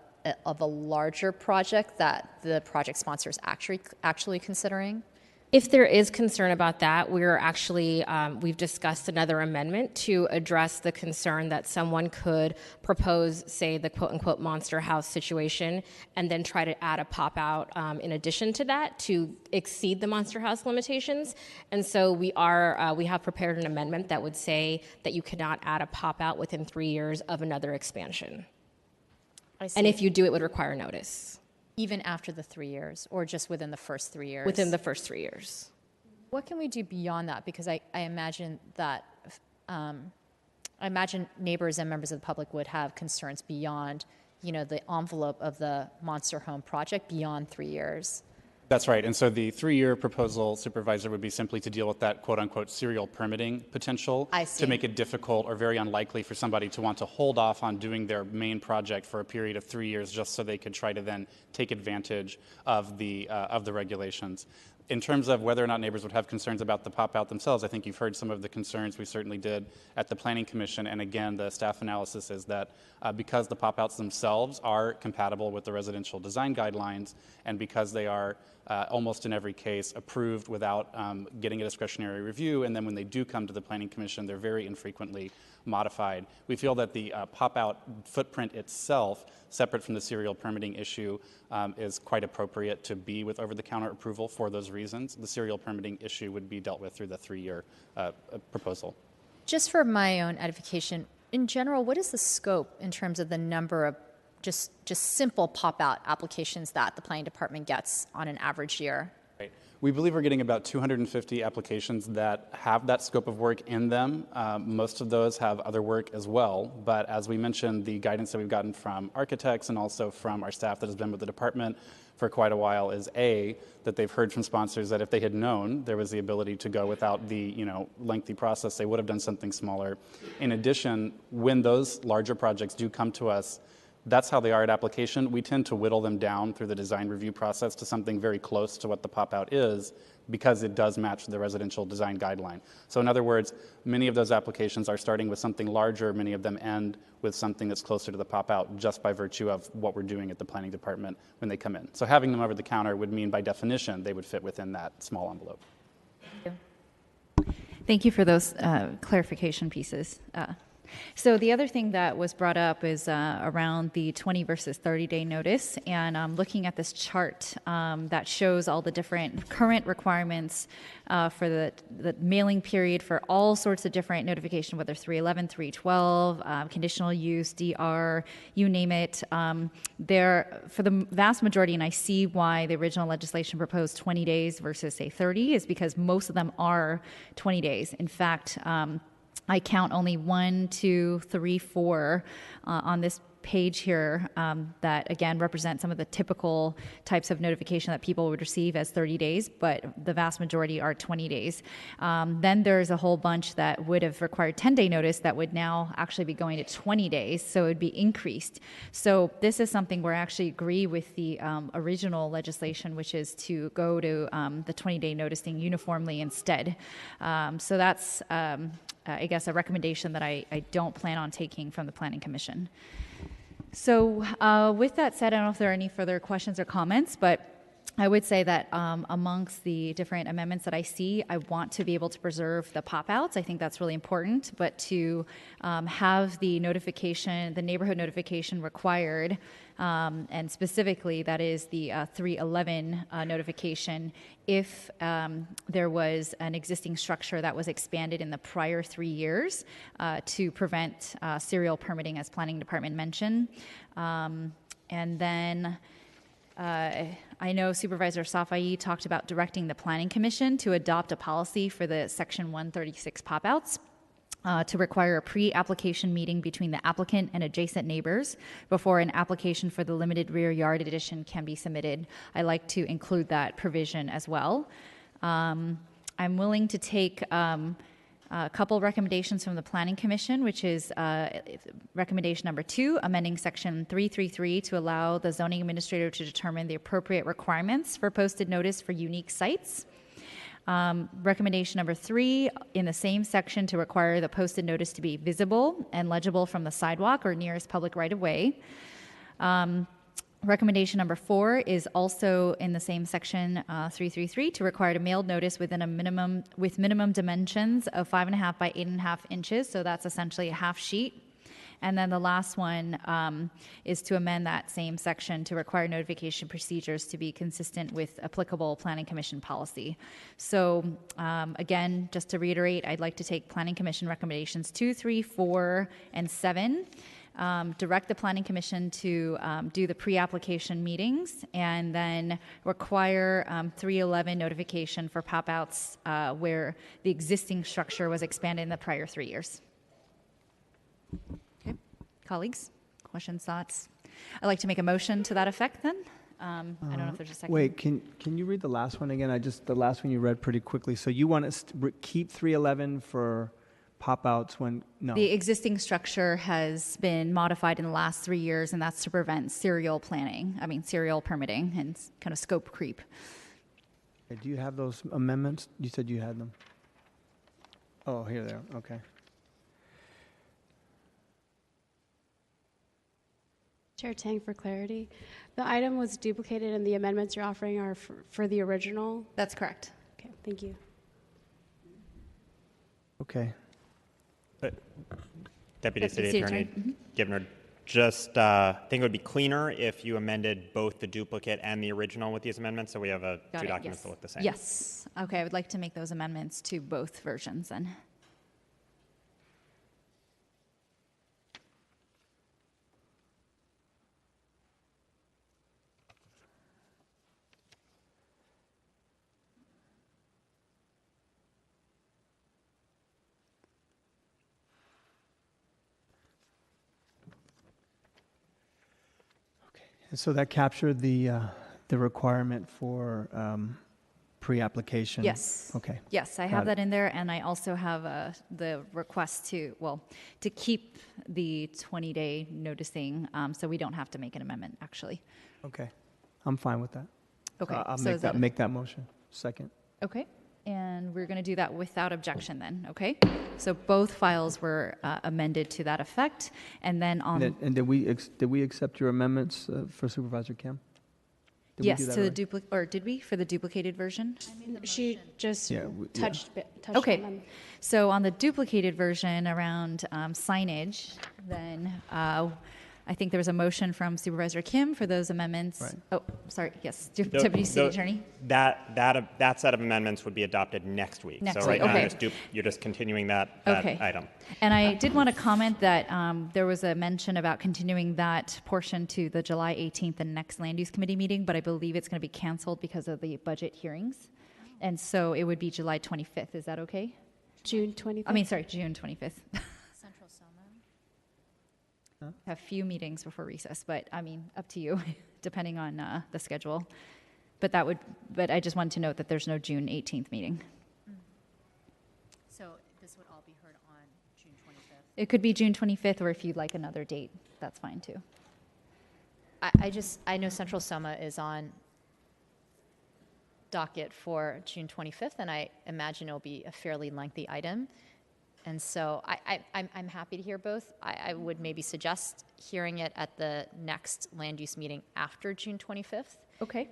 larger project that the project sponsor is actually considering? If there is concern about that, we're actually, we've discussed another amendment to address the concern that someone could propose, say, the quote-unquote monster house situation, and then try to add a pop-out in addition to that to exceed the monster house limitations. And so we have prepared an amendment that would say that you cannot add a pop-out within 3 years of another expansion. I see. And if you do, it would require notice. Even after the 3 years, or just within the first 3 years? Within the first 3 years. What can we do beyond that? Because I imagine that, neighbors and members of the public would have concerns beyond, the envelope of the Monster Home project beyond 3 years. That's right. And so the 3-year proposal, Supervisor, would be simply to deal with that quote-unquote serial permitting potential to make it difficult or very unlikely for somebody to want to hold off on doing their main project for a period of 3 years just so they could try to then take advantage of the regulations. In terms of whether or not neighbors would have concerns about the pop-out themselves, I think you've heard some of the concerns. We certainly did at the Planning Commission. And again, the staff analysis is that because the pop-outs themselves are compatible with the residential design guidelines, and because they are almost in every case approved without getting a discretionary review, and then when they do come to the Planning Commission, they're very infrequently modified. We feel that the pop-out footprint itself, separate from the serial permitting issue, is quite appropriate to be with over-the-counter approval for those reasons. The serial permitting issue would be dealt with through the 3-year proposal. Just for my own edification, in general, what is the scope in terms of the number of just simple pop-out applications that the planning department gets on an average year? Right. We believe we're getting about 250 applications that have that scope of work in them. Most of those have other work as well, but as we mentioned, the guidance that we've gotten from architects and also from our staff that has been with the department for quite a while is that they've heard from sponsors that if they had known there was the ability to go without the lengthy process, they would have done something smaller. In addition, when those larger projects do come to us, that's how they are at application. We tend to whittle them down through the design review process to something very close to what the pop-out is, because it does match the residential design guideline. So in other words, many of those applications are starting with something larger. Many of them end with something that's closer to the pop-out just by virtue of what we're doing at the planning department when they come in. So having them over the counter would mean by definition they would fit within that small envelope. Thank you for those clarification pieces. So the other thing that was brought up is around the 20 versus 30-day notice, and looking at this chart that shows all the different current requirements for the mailing period for all sorts of different notification, whether 311, 312, conditional use, DR, you name it. There, for the vast majority, and I see why the original legislation proposed 20 days versus, say, 30, is because most of them are 20 days. In fact, I count only 1, 2, 3, 4 on this page here that, again, represent some of the typical types of notification that people would receive as 30 days, but the vast majority are 20 days. Then there's a whole bunch that would have required 10-day notice that would now actually be going to 20 days, so it would be increased. So this is something where I actually agree with the original legislation, which is to go to the 20-day noticing uniformly instead. So that's I guess, a recommendation that I don't plan on taking from the Planning Commission. So with that said, I don't know if there are any further questions or comments, but I would say that amongst the different amendments that I see, I want to be able to preserve the pop-outs. I think that's really important, but to have the notification, the neighborhood notification required, and specifically that is the 311 notification if there was an existing structure that was expanded in the prior 3 years to prevent serial permitting, as Planning Department mentioned. And then I know Supervisor Safai talked about directing the Planning Commission to adopt a policy for the Section 136 pop-outs to require a pre-application meeting between the applicant and adjacent neighbors before an application for the limited rear yard addition can be submitted. I like to include that provision as well. I'm willing to take a couple recommendations from the Planning Commission, which is recommendation number 2, amending Section 333 to allow the zoning administrator to determine the appropriate requirements for posted notice for unique sites. Recommendation number 3, in the same section, to require the posted notice to be visible and legible from the sidewalk or nearest public right-of-way. Recommendation number 4 is also in the same section, 333, to require a mailed notice with minimum dimensions of 5.5 by 8.5 inches. So that's essentially a half sheet. And then the last one is to amend that same section to require notification procedures to be consistent with applicable Planning Commission policy. So again, just to reiterate, I'd like to take Planning Commission recommendations 2, 3, 4, and 7. Direct the Planning Commission to do the pre-application meetings, and then require 311 notification for pop-outs where the existing structure was expanded in the prior 3 years. Okay, colleagues, questions, thoughts? I'd like to make a motion to that effect then. I don't know if there's a second. Wait, can you read the last one again? The last one you read pretty quickly. So you want us to keep 311 for pop-outs when, no. The existing structure has been modified in the last 3 years, and that's to prevent serial permitting and kind of scope creep. Okay, do you have those amendments? You said you had them. Oh, here they are. Okay. Chair Tang, for clarity, the item was duplicated and the amendments you're offering are for the original? That's correct. Okay, thank you. Okay. Deputy City Attorney Givner, just think it would be cleaner if you amended both the duplicate and the original with these amendments, so we have two documents that look the same. Yes. Okay, I would like to make those amendments to both versions then. And so that captured the requirement for pre-application? Yes. Okay. Yes, I Got have it. that in there, and I also have the request to keep the 20-day noticing, so we don't have to make an amendment, actually. Okay. I'm fine with that. Okay, I'll so is make that motion. Second. Okay, and we're going to do that without objection then, okay? So both files were amended to that effect, and then on... And did we accept your amendments for Supervisor Kim? Did we yes, do that to the already? duplicate, or did we, for the duplicated version? She just touched Okay, on them. so on the duplicated version around signage, then I think there was a motion from Supervisor Kim for those amendments. Right. Oh, sorry, yes, Deputy City Attorney. That set of amendments would be adopted next week. Next so right week, now okay. you're just continuing that Okay. item. And I did want to comment that there was a mention about continuing that portion to the July 18th and next Land Use Committee meeting, but I believe it's going to be canceled because of the budget hearings. And so it would be July 25th. Is that okay? June 25th? I mean, sorry, June 25th. Central Soma. Have few meetings before recess, but I mean, up to you, depending on the schedule. But I just wanted to note that there's no June 18th meeting. So this would all be heard on June 25th? It could be June 25th, or if you'd like another date, that's fine too. I know Central Soma is on docket for June 25th, and I imagine it'll be a fairly lengthy item. And so I'm happy to hear both. I would maybe suggest hearing it at the next land use meeting after June 25th. Okay.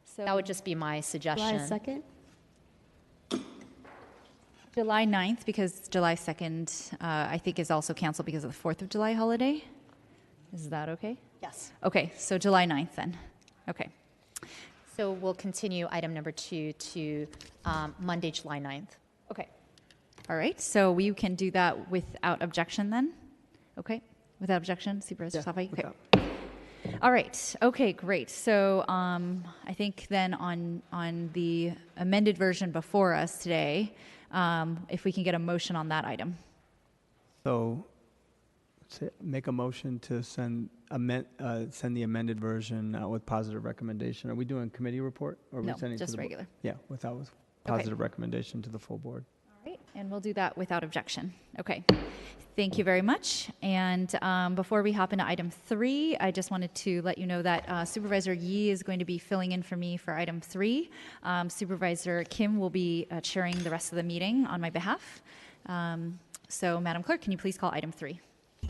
So that would just be my suggestion. July 2nd? July 9th, because July 2nd, I think is also canceled because of the 4th of July holiday. Is that okay? Yes. Okay, so July 9th then. Okay. So we'll continue item number 2 to Monday, July 9th. Okay. All right, so we can do that without objection then? Okay, without objection, Supervisor Safai? Okay. All right, okay, great. So I think then on the amended version before us today, if we can get a motion on that item. So make a motion to send the amended version out with positive recommendation. Are we doing committee report? Or are we No, sending it to just the regular. Yeah, with positive recommendation to the full board. Right, and we'll do that without objection. Okay, thank you very much. And before we hop into item 3, I just wanted to let you know that Supervisor Yee is going to be filling in for me for item 3. Supervisor Kim will be chairing the rest of the meeting on my behalf. So, Madam Clerk, can you please call item 3?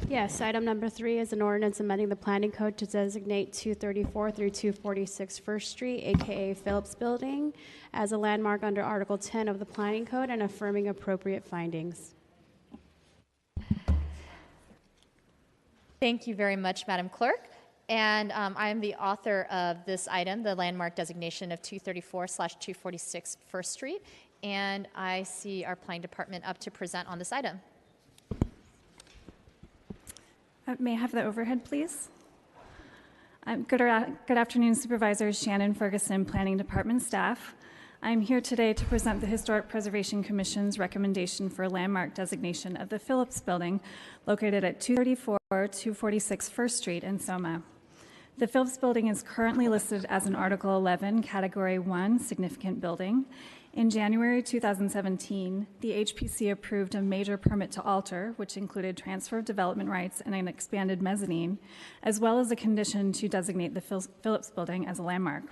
Yes, item number 3 is an ordinance amending the planning code to designate 234 through 246 First Street, aka Phillips Building, as a landmark under Article 10 of the Planning Code and affirming appropriate findings. Thank you very much, Madam Clerk. And I am the author of this item, the landmark designation of 234/246 First Street. And I see our planning department up to present on this item. May I have the overhead, please? Good afternoon, Supervisors. Shannon Ferguson, Planning Department staff. I'm here today to present the Historic Preservation Commission's recommendation for landmark designation of the Phillips Building located at 234-246 First Street in Soma. The Phillips Building is currently listed as an Article 11, Category 1 significant building. In January 2017, the HPC approved a major permit to alter, which included transfer of development rights and an expanded mezzanine, as well as a condition to designate the Phillips Building as a landmark.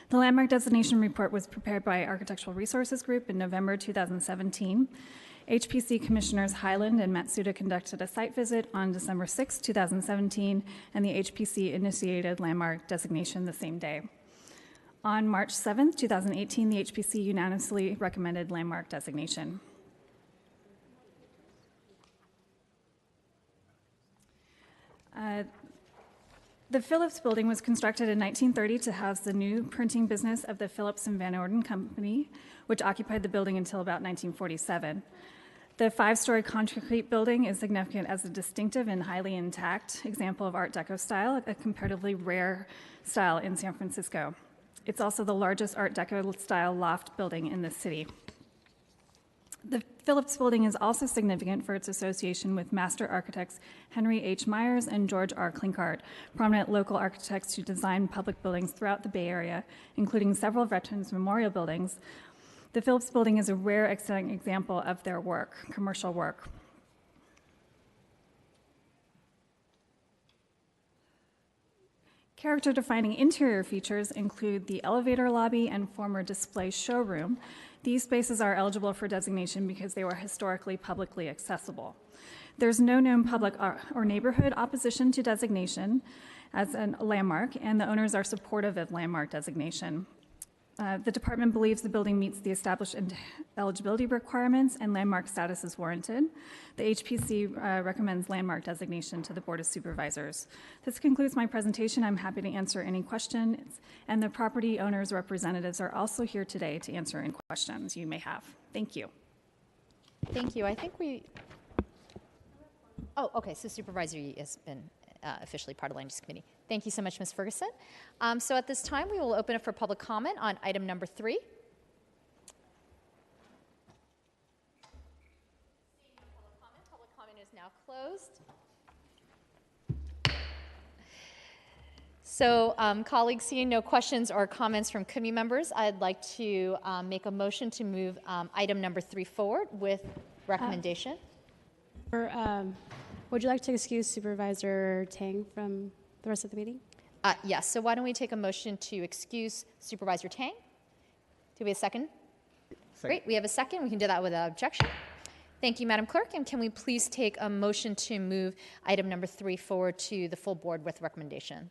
The landmark designation report was prepared by Architectural Resources Group in November 2017. HPC Commissioners Highland and Matsuda conducted a site visit on December 6, 2017, and the HPC initiated landmark designation the same day. On March 7, 2018, the HPC unanimously recommended landmark designation. The Phillips Building was constructed in 1930 to house the new printing business of the Phillips and Van Orden Company, which occupied the building until about 1947. The five-story concrete building is significant as a distinctive and highly intact example of Art Deco style, a comparatively rare style in San Francisco. It's also the largest Art Deco style loft building in the city. The Phillips Building is also significant for its association with master architects Henry H. Myers and George R. Klinkart, prominent local architects who designed public buildings throughout the Bay Area, including several veterans memorial buildings. The Phillips Building is a rare example of their work, commercial work. Character-defining interior features include the elevator lobby and former display showroom. These spaces are eligible for designation because they were historically publicly accessible. There's no known public or neighborhood opposition to designation as a landmark, and the owners are supportive of landmark designation. The department believes the building meets the established eligibility requirements and landmark status is warranted. The HPC recommends landmark designation to the Board of Supervisors. This concludes my presentation. I'm happy to answer any questions, and the property owners' representatives are also here today to answer any questions you may have. Thank you. Thank you. I think we... Oh, okay, so Supervisor Yee has been officially part of the Land Use Committee. Thank you so much, Ms. Ferguson. So at this time, we will open up for public comment on item number 3. Public comment is now closed. So, colleagues, seeing no questions or comments from committee members, I'd like to make a motion to move item number 3 forward with recommendation. Would you like to excuse Supervisor Tang from the rest of the meeting? Yes, so why don't we take a motion to excuse Supervisor Tang? Do we have a second? Great, we have a second. We can do that without objection. Thank you, Madam Clerk. And can we please take a motion to move item number 3 forward to the full board with recommendation?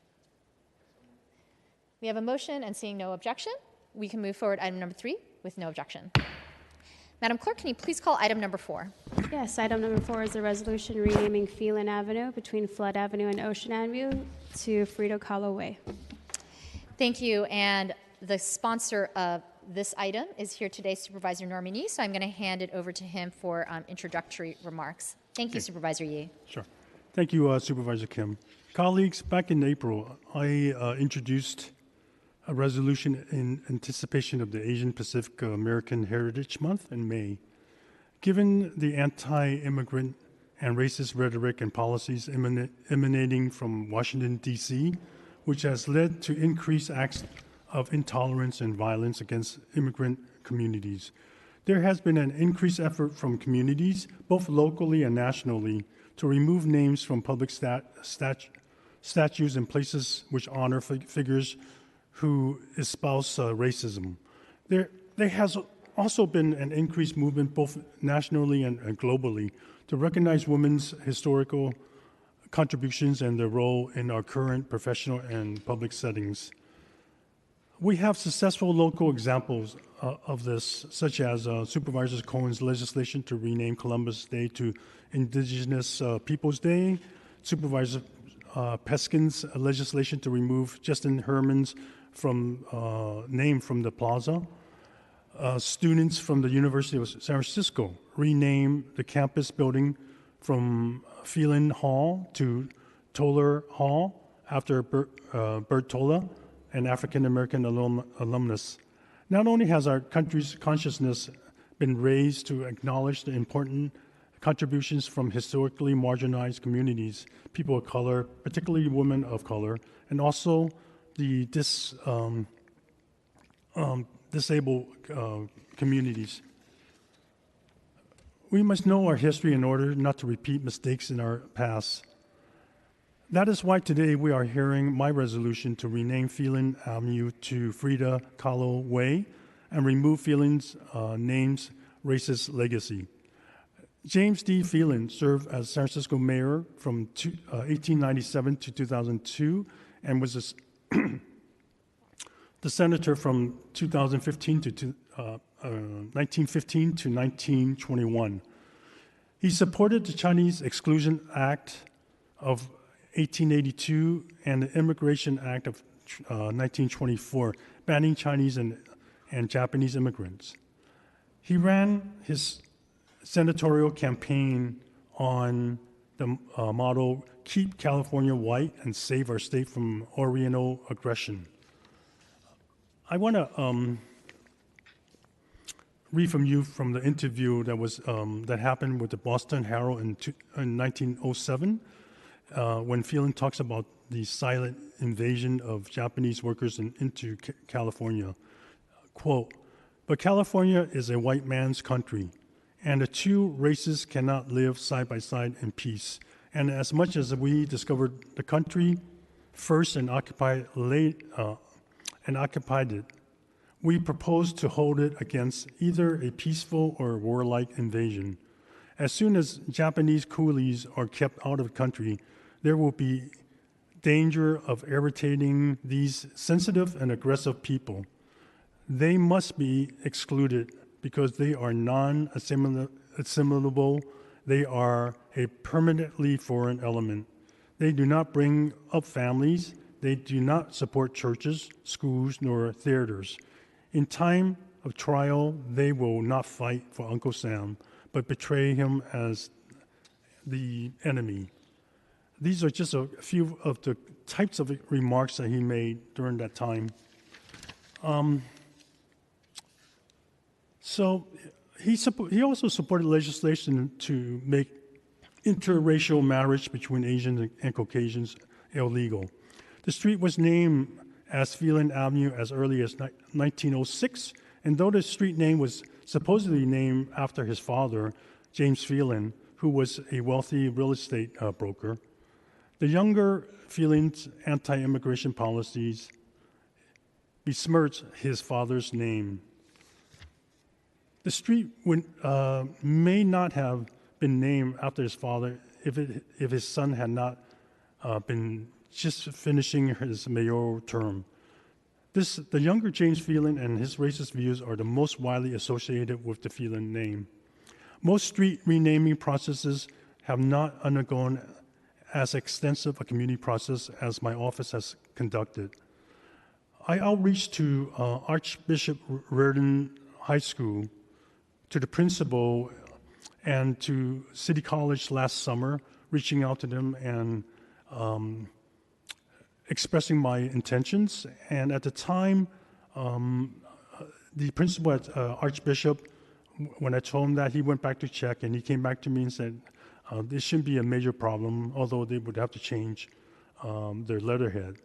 We have a motion, and seeing no objection, we can move forward item number 3 with no objection. Madam Clerk, can you please call item number 4? Yes, item number 4 is a resolution renaming Phelan Avenue between Flood Avenue and Ocean Avenue to Frito Kahlo Way. Thank you. And the sponsor of this item is here today, Supervisor Norman Yee, so I'm going to hand it over to him for introductory remarks. Thank you, Supervisor Yee. Sure. Thank you, Supervisor Kim. Colleagues, back in April, I introduced a resolution in anticipation of the Asian Pacific American Heritage Month in May. Given the anti-immigrant and racist rhetoric and policies emanating from Washington, D.C., which has led to increased acts of intolerance and violence against immigrant communities, there has been an increased effort from communities, both locally and nationally, to remove names from public statues and places which honor figures who espouse racism. There has also been an increased movement both nationally and globally to recognize women's historical contributions and their role in our current professional and public settings. We have successful local examples of this, such as Supervisor Cohen's legislation to rename Columbus Day to Indigenous Peoples Day, Supervisor Peskin's legislation to remove Justin Herman's name from the plaza. Students from the University of San Francisco rename the campus building from Phelan Hall to Toller Hall after Bert Toller, an African-American alumnus. Not only has our country's consciousness been raised to acknowledge the important contributions from historically marginalized communities, people of color, particularly women of color, and also the disabled communities. We must know our history in order not to repeat mistakes in our past. That is why today we are hearing my resolution to rename Phelan Avenue to Frida Kahlo Way and remove Phelan's name's racist legacy. James D. Phelan served as San Francisco mayor from 1897 to 2002 and was the senator from 2015 to 1915 to 1921. He supported the Chinese Exclusion Act of 1882 and the Immigration Act of 1924, banning Chinese and Japanese immigrants. He ran his senatorial campaign on the motto, "Keep California white and save our state from Oriental aggression." I want to read from you from the interview that happened with the Boston Herald in 1907, when Phelan talks about the silent invasion of Japanese workers into California. Quote, "But California is a white man's country, and the two races cannot live side by side in peace. And as much as we discovered the country first and occupied it, we propose to hold it against either a peaceful or warlike invasion. As soon as Japanese coolies are kept out of the country, there will be danger of irritating these sensitive and aggressive people. They must be excluded because they are non-assimilable. They are a permanently foreign element. They do not bring up families. They do not support churches, schools, nor theaters. In time of trial, they will not fight for Uncle Sam, but betray him as the enemy." These are just a few of the types of remarks that he made during that time. So he also supported legislation to make interracial marriage between Asians and Caucasians illegal. The street was named as Phelan Avenue as early as 1906, and though the street name was supposedly named after his father, James Phelan, who was a wealthy real estate broker, the younger Phelan's anti-immigration policies besmirched his father's name. The street may not have been named after his father if his son had not been just finishing his mayoral term. The younger James Phelan and his racist views are the most widely associated with the Phelan name. Most street renaming processes have not undergone as extensive a community process as my office has conducted. I outreached to Archbishop Riordan High School, to the principal, and to City College last summer, reaching out to them and expressing my intentions. And at the time, the principal at Archbishop, when I told him that, he went back to check, and he came back to me and said, this shouldn't be a major problem, although they would have to change their letterhead.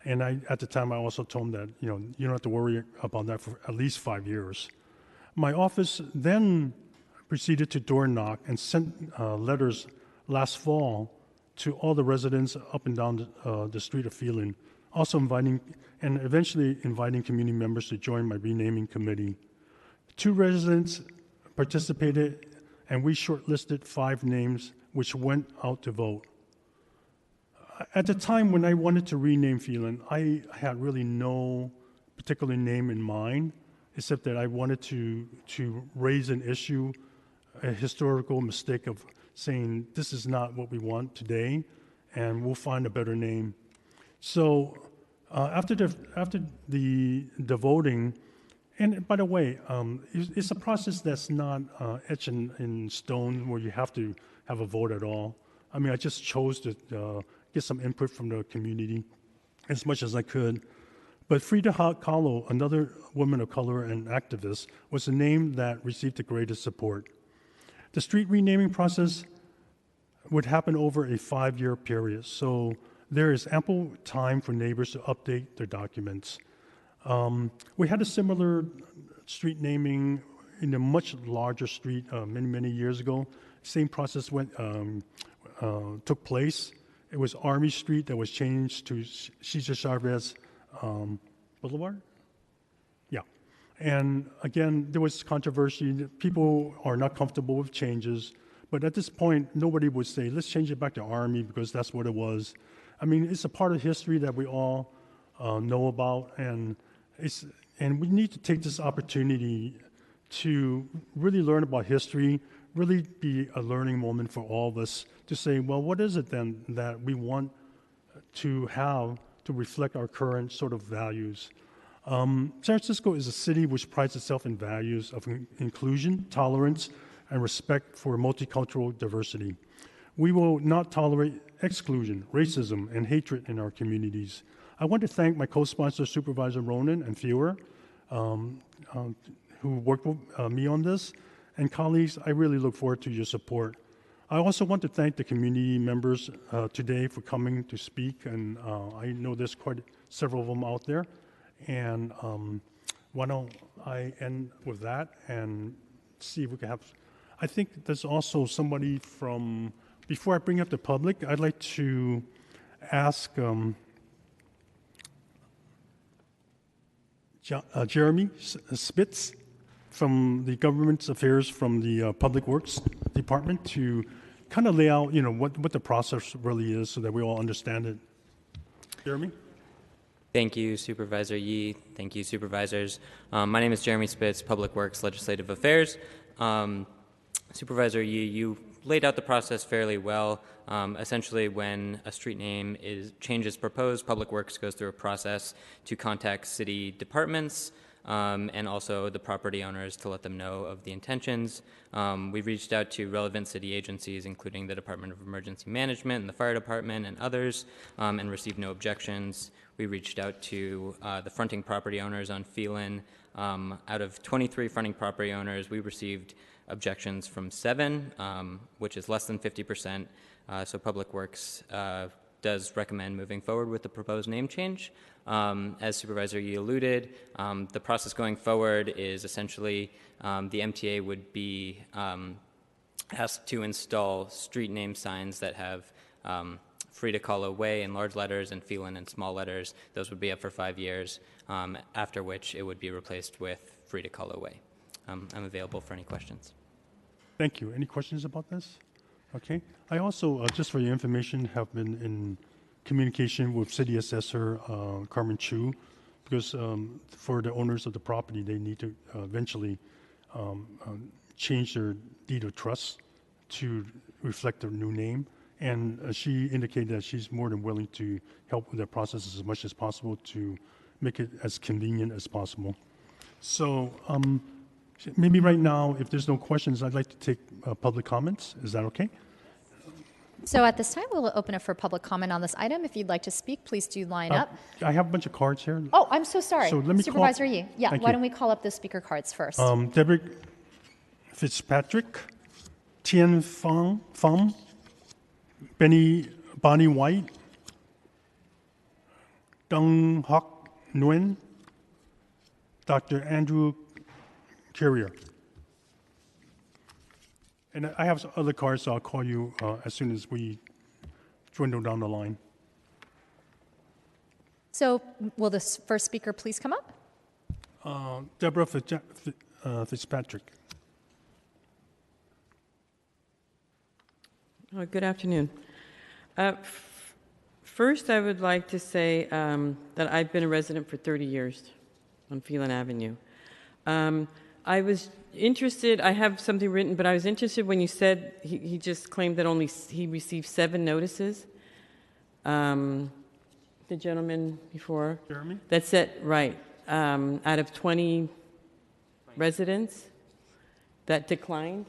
And at the time, I also told him that, you don't have to worry about that for at least 5 years. My office then proceeded to door knock and sent letters last fall to all the residents up and down the street of Phelan, also eventually inviting community members to join my renaming committee. 2 residents participated, and we shortlisted 5 names, which went out to vote. At the time when I wanted to rename Phelan, I had really no particular name in mind, except that I wanted to raise an issue, a historical mistake of saying this is not what we want today, and we'll find a better name. So after the voting, and by the way, it's a process that's not etched in stone where you have to have a vote at all. I mean, I just chose to get some input from the community as much as I could. But Frida Kahlo, another woman of color and activist, was the name that received the greatest support. The street renaming process would happen over a 5-year period, so there is ample time for neighbors to update their documents. We had a similar street naming in a much larger street many years ago. Same process took place. It was Army Street that was changed to Cesar Chavez Boulevard. Yeah. And again, there was controversy. People are not comfortable with changes. But at this point, nobody would say, let's change it back to Army because that's what it was. I mean, it's a part of history that we all know about. And we need to take this opportunity to really learn about history, really be a learning moment for all of us to say, well, what is it then that we want to have to reflect our current sort of values? San Francisco is a city which prides itself in values of inclusion, tolerance, and respect for multicultural diversity. We will not tolerate exclusion, racism, and hatred in our communities. I want to thank my co-sponsors, Supervisor Ronan and Fiora, who worked with me on this. And colleagues, I really look forward to your support. I also want to thank the community members today for coming to speak, and I know there's quite several of them out there. And why don't I end with that and see if we can have, I think there's also somebody from, before I bring up the public, I'd like to ask Jeremy Spitz from the Government Affairs from the Public Works Department to kind of lay out, what the process really is so that we all understand it. Jeremy? Thank you, Supervisor Yee. Thank you, Supervisors. My name is Jeremy Spitz, Public Works Legislative Affairs. Supervisor Yee, you laid out the process fairly well. Essentially, when a street name change is proposed, Public Works goes through a process to contact city departments and also the property owners to let them know of the intentions. We've reached out to relevant city agencies, including the Department of Emergency Management and the Fire Department and others, and received no objections. We reached out to the fronting property owners on Phelan. Out of 23 fronting property owners, we received objections from 7, which is less than 50%. So Public Works does recommend moving forward with the proposed name change. As Supervisor Yee alluded, the process going forward is essentially the MTA would be asked to install street name signs that have Frida Kahlo Way in large letters and Phelan in small letters. Those would be up for 5 years, after which it would be replaced with Frida Kahlo Way. I'm available for any questions. Thank you. Any questions about this? Okay. I also, just for your information, have been in communication with City Assessor Carmen Chu, because for the owners of the property, they need to eventually change their deed of trust to reflect their new name. And she indicated that she's more than willing to help with that process as much as possible to make it as convenient as possible. So maybe right now, if there's no questions, I'd like to take public comments. Is that okay? So at this time, we'll open it for public comment on this item. If you'd like to speak, please do line up. I have a bunch of cards here. Oh, I'm so sorry. So let me Supervisor Yee. Yeah, Thank why you. don't we call up the speaker cards first? Deborah Fitzpatrick, Tien Pham, Bonnie White, Dong Hock Nguyen, Dr. Andrew Carrier. And I have some other cards, so I'll call you as soon as we dwindle down the line. So will this first speaker please come up? Deborah Fitzpatrick. Good afternoon. First, I would like to say that I've been a resident for 30 years on Phelan Avenue. I was interested, I have something written, but I was interested when you said he just claimed that he received 7 notices. The gentleman before. Jeremy? That's it, right. Out of 20 residents that declined.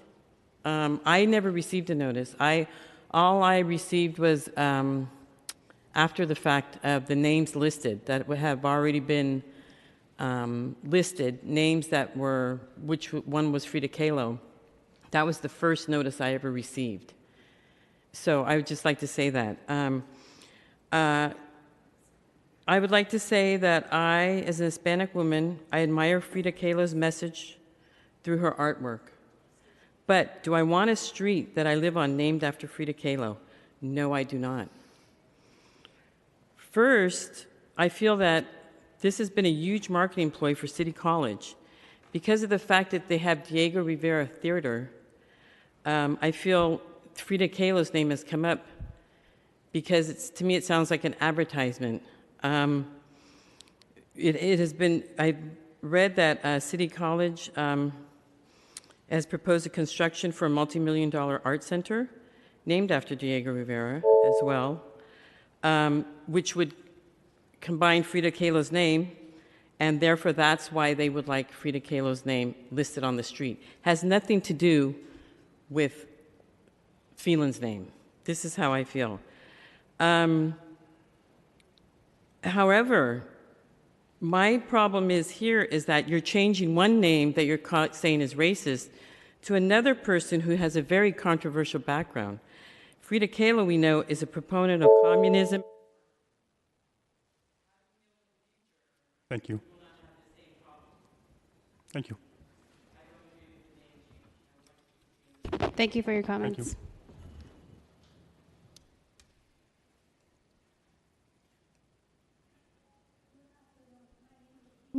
I never received a notice. All I received was after the fact of the names listed that would have already been listed, names that were, which one was Frida Kahlo. That was the first notice I ever received. So I would just like to say that. I would like to say that I, as a Hispanic woman, I admire Frida Kahlo's message through her artwork. But do I want a street that I live on named after Frida Kahlo? No, I do not. First, I feel that this has been a huge marketing ploy for City College. Because of the fact that they have Diego Rivera Theater, I feel Frida Kahlo's name has come up because to me it sounds like an advertisement. It has been, I read that City College has proposed a construction for a multi-million-dollar art center named after Diego Rivera as well, which would combine Frida Kahlo's name, and therefore that's why they would like Frida Kahlo's name listed on the street. Has nothing to do with Phelan's name. This is how I feel. However, my problem is that you're changing one name that you're saying is racist to another person who has a very controversial background. Frida Kahlo, we know, is a proponent of communism. Thank you. Thank you. Thank you for your comments.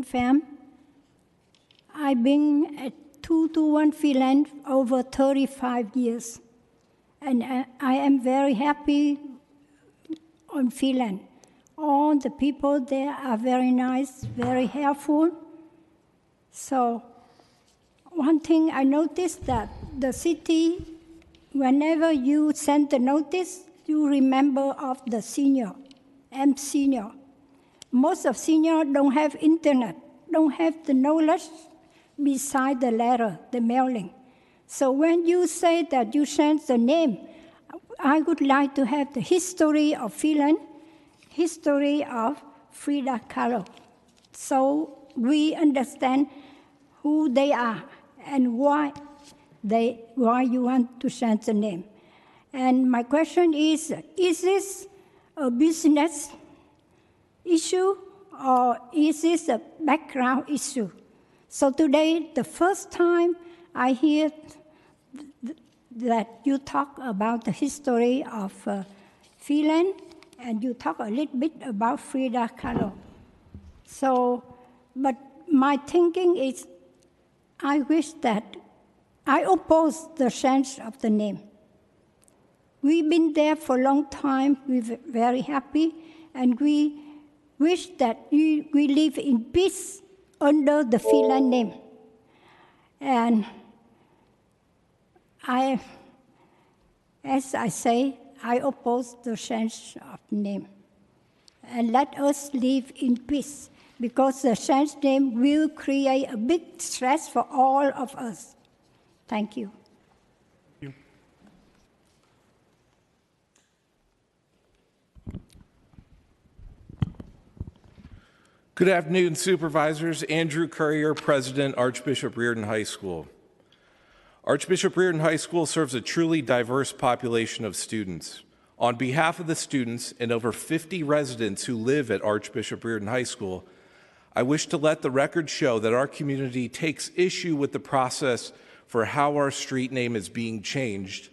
Fam, I've been at 221 Phelan over 35 years, and I am very happy on Phelan. All the people there are very nice, very helpful. So one thing I noticed that the city, whenever you send the notice, you remember of the senior, M senior. Most of seniors don't have internet, don't have the knowledge beside the letter, the mailing. So when you say that you send the name, I would like to have the history of Phelan, history of Frida Kahlo, so we understand who they are and why you want to change the name. And my question is this a business issue or is this a background issue? So today, the first time I hear that you talk about the history of Phelan, and you talk a little bit about Frida Kahlo. So, but my thinking is, I wish that I oppose the change of the name. We've been there for a long time. We're very happy, and we wish that we live in peace under the Phelan name. And as I say, I oppose the change of name. And let us live in peace, because the change name will create a big stress for all of us. Thank you. Thank you. Good afternoon, supervisors. Andrew Currier, President, Archbishop Reardon High School. Archbishop Reardon High School serves a truly diverse population of students. On behalf of the students and over 50 residents who live at Archbishop Reardon High School, I wish to let the record show that our community takes issue with the process for how our street name is being changed,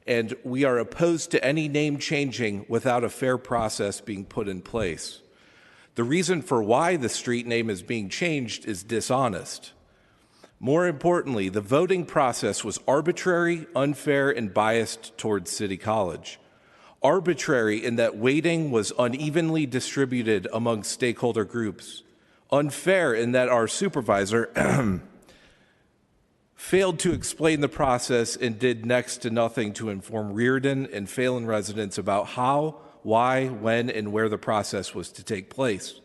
and we are opposed to any name changing without a fair process being put in place. The reason for why the street name is being changed is dishonest. More importantly, the voting process was arbitrary, unfair, and biased towards City College. Arbitrary in that weighting was unevenly distributed among stakeholder groups. Unfair in that our supervisor failed to explain the process and did next to nothing to inform Reardon and Phelan residents about how, why, when, and where the process was to take place.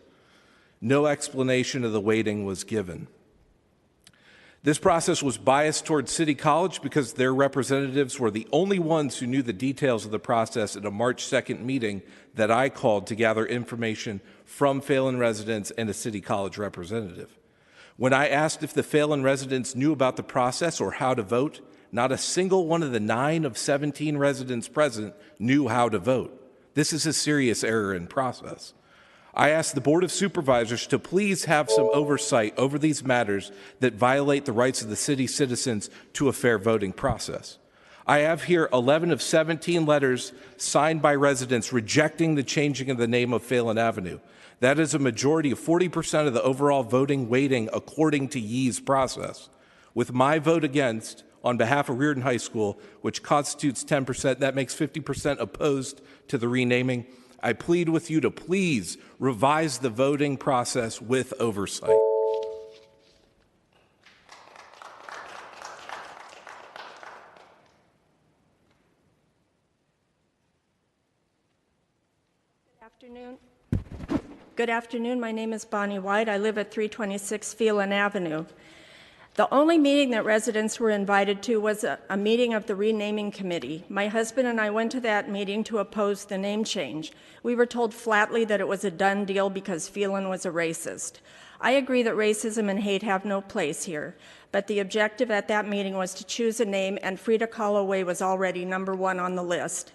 No explanation of the weighting was given. This process was biased towards City College because their representatives were the only ones who knew the details of the process at a March 2nd meeting that I called to gather information from Phelan residents and a City College representative. When I asked if the Phelan residents knew about the process or how to vote, not a single one of the 9 of 17 residents present knew how to vote. This is a serious error in process. I ask the Board of Supervisors to please have some oversight over these matters that violate the rights of the city citizens to a fair voting process. I have here 11 of 17 letters signed by residents rejecting the changing of the name of Phelan Avenue. That is a majority of 40% of the overall voting weighting according to Yee's process. With my vote against, on behalf of Reardon High School, which constitutes 10%, that makes 50% opposed to the renaming. I plead with you to please revise the voting process with oversight. Good afternoon. My name is Bonnie White. I live at 326 Phelan Avenue. The only meeting that residents were invited to was a meeting of the renaming committee. My husband and I went to that meeting to oppose the name change. We were told flatly that it was a done deal because Phelan was a racist. I agree that racism and hate have no place here, but the objective at that meeting was to choose a name, and Frida Kahlo Way was already #1 on the list.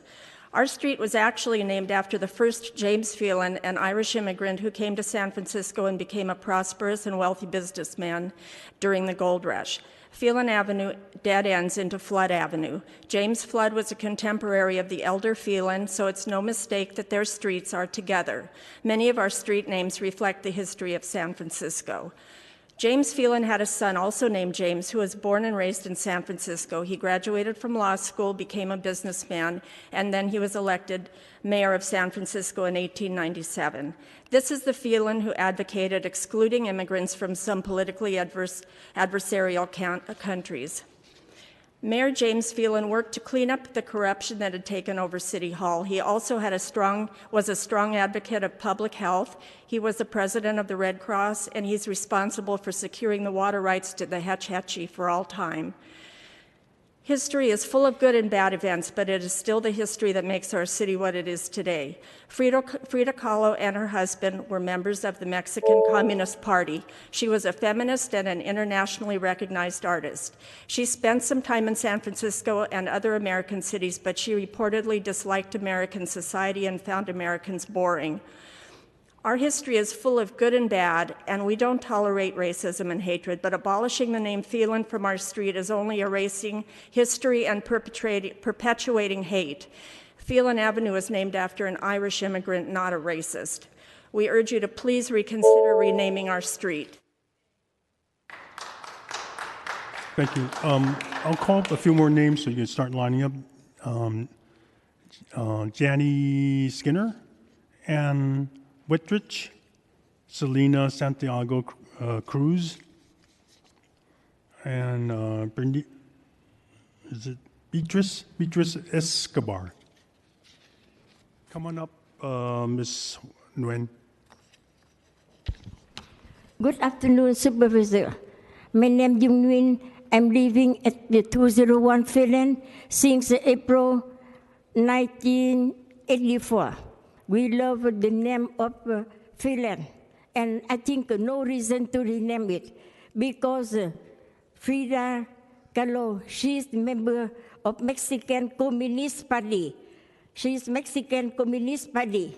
Our street was actually named after the first James Phelan, an Irish immigrant who came to San Francisco and became a prosperous and wealthy businessman during the gold rush. Phelan Avenue dead ends into Flood Avenue. James Flood was a contemporary of the elder Phelan, so it's no mistake that their streets are together. Many of our street names reflect the history of San Francisco. James Phelan had a son also named James who was born and raised in San Francisco. He graduated from law school, became a businessman, and then he was elected mayor of San Francisco in 1897. This is the Phelan who advocated excluding immigrants from some politically adversarial countries. Mayor James Phelan worked to clean up the corruption that had taken over City Hall. He also was a strong advocate of public health. He was the president of the Red Cross, and he's responsible for securing the water rights to the Hetch Hetchy for all time. History is full of good and bad events, but it is still the history that makes our city what it is today. Frida Kahlo and her husband were members of the Mexican Communist Party. She was a feminist and an internationally recognized artist. She spent some time in San Francisco and other American cities, but she reportedly disliked American society and found Americans boring. Our history is full of good and bad, and we don't tolerate racism and hatred, but abolishing the name Phelan from our street is only erasing history and perpetuating hate. Phelan Avenue is named after an Irish immigrant, not a racist. We urge you to please reconsider renaming our street. Thank you. I'll call up a few more names so you can start lining up. Janie Skinner and Whitridge, Selena Santiago Cruz, and Beatrice Escobar. Come on up, Ms. Nguyen. Good afternoon, Supervisor. My name is Dung Nguyen. I'm living at the 201 Phelan since April 1984. We love the name of Phelan, and I think no reason to rename it because Frida Kahlo, she's a member of Mexican Communist Party. She's Mexican Communist Party,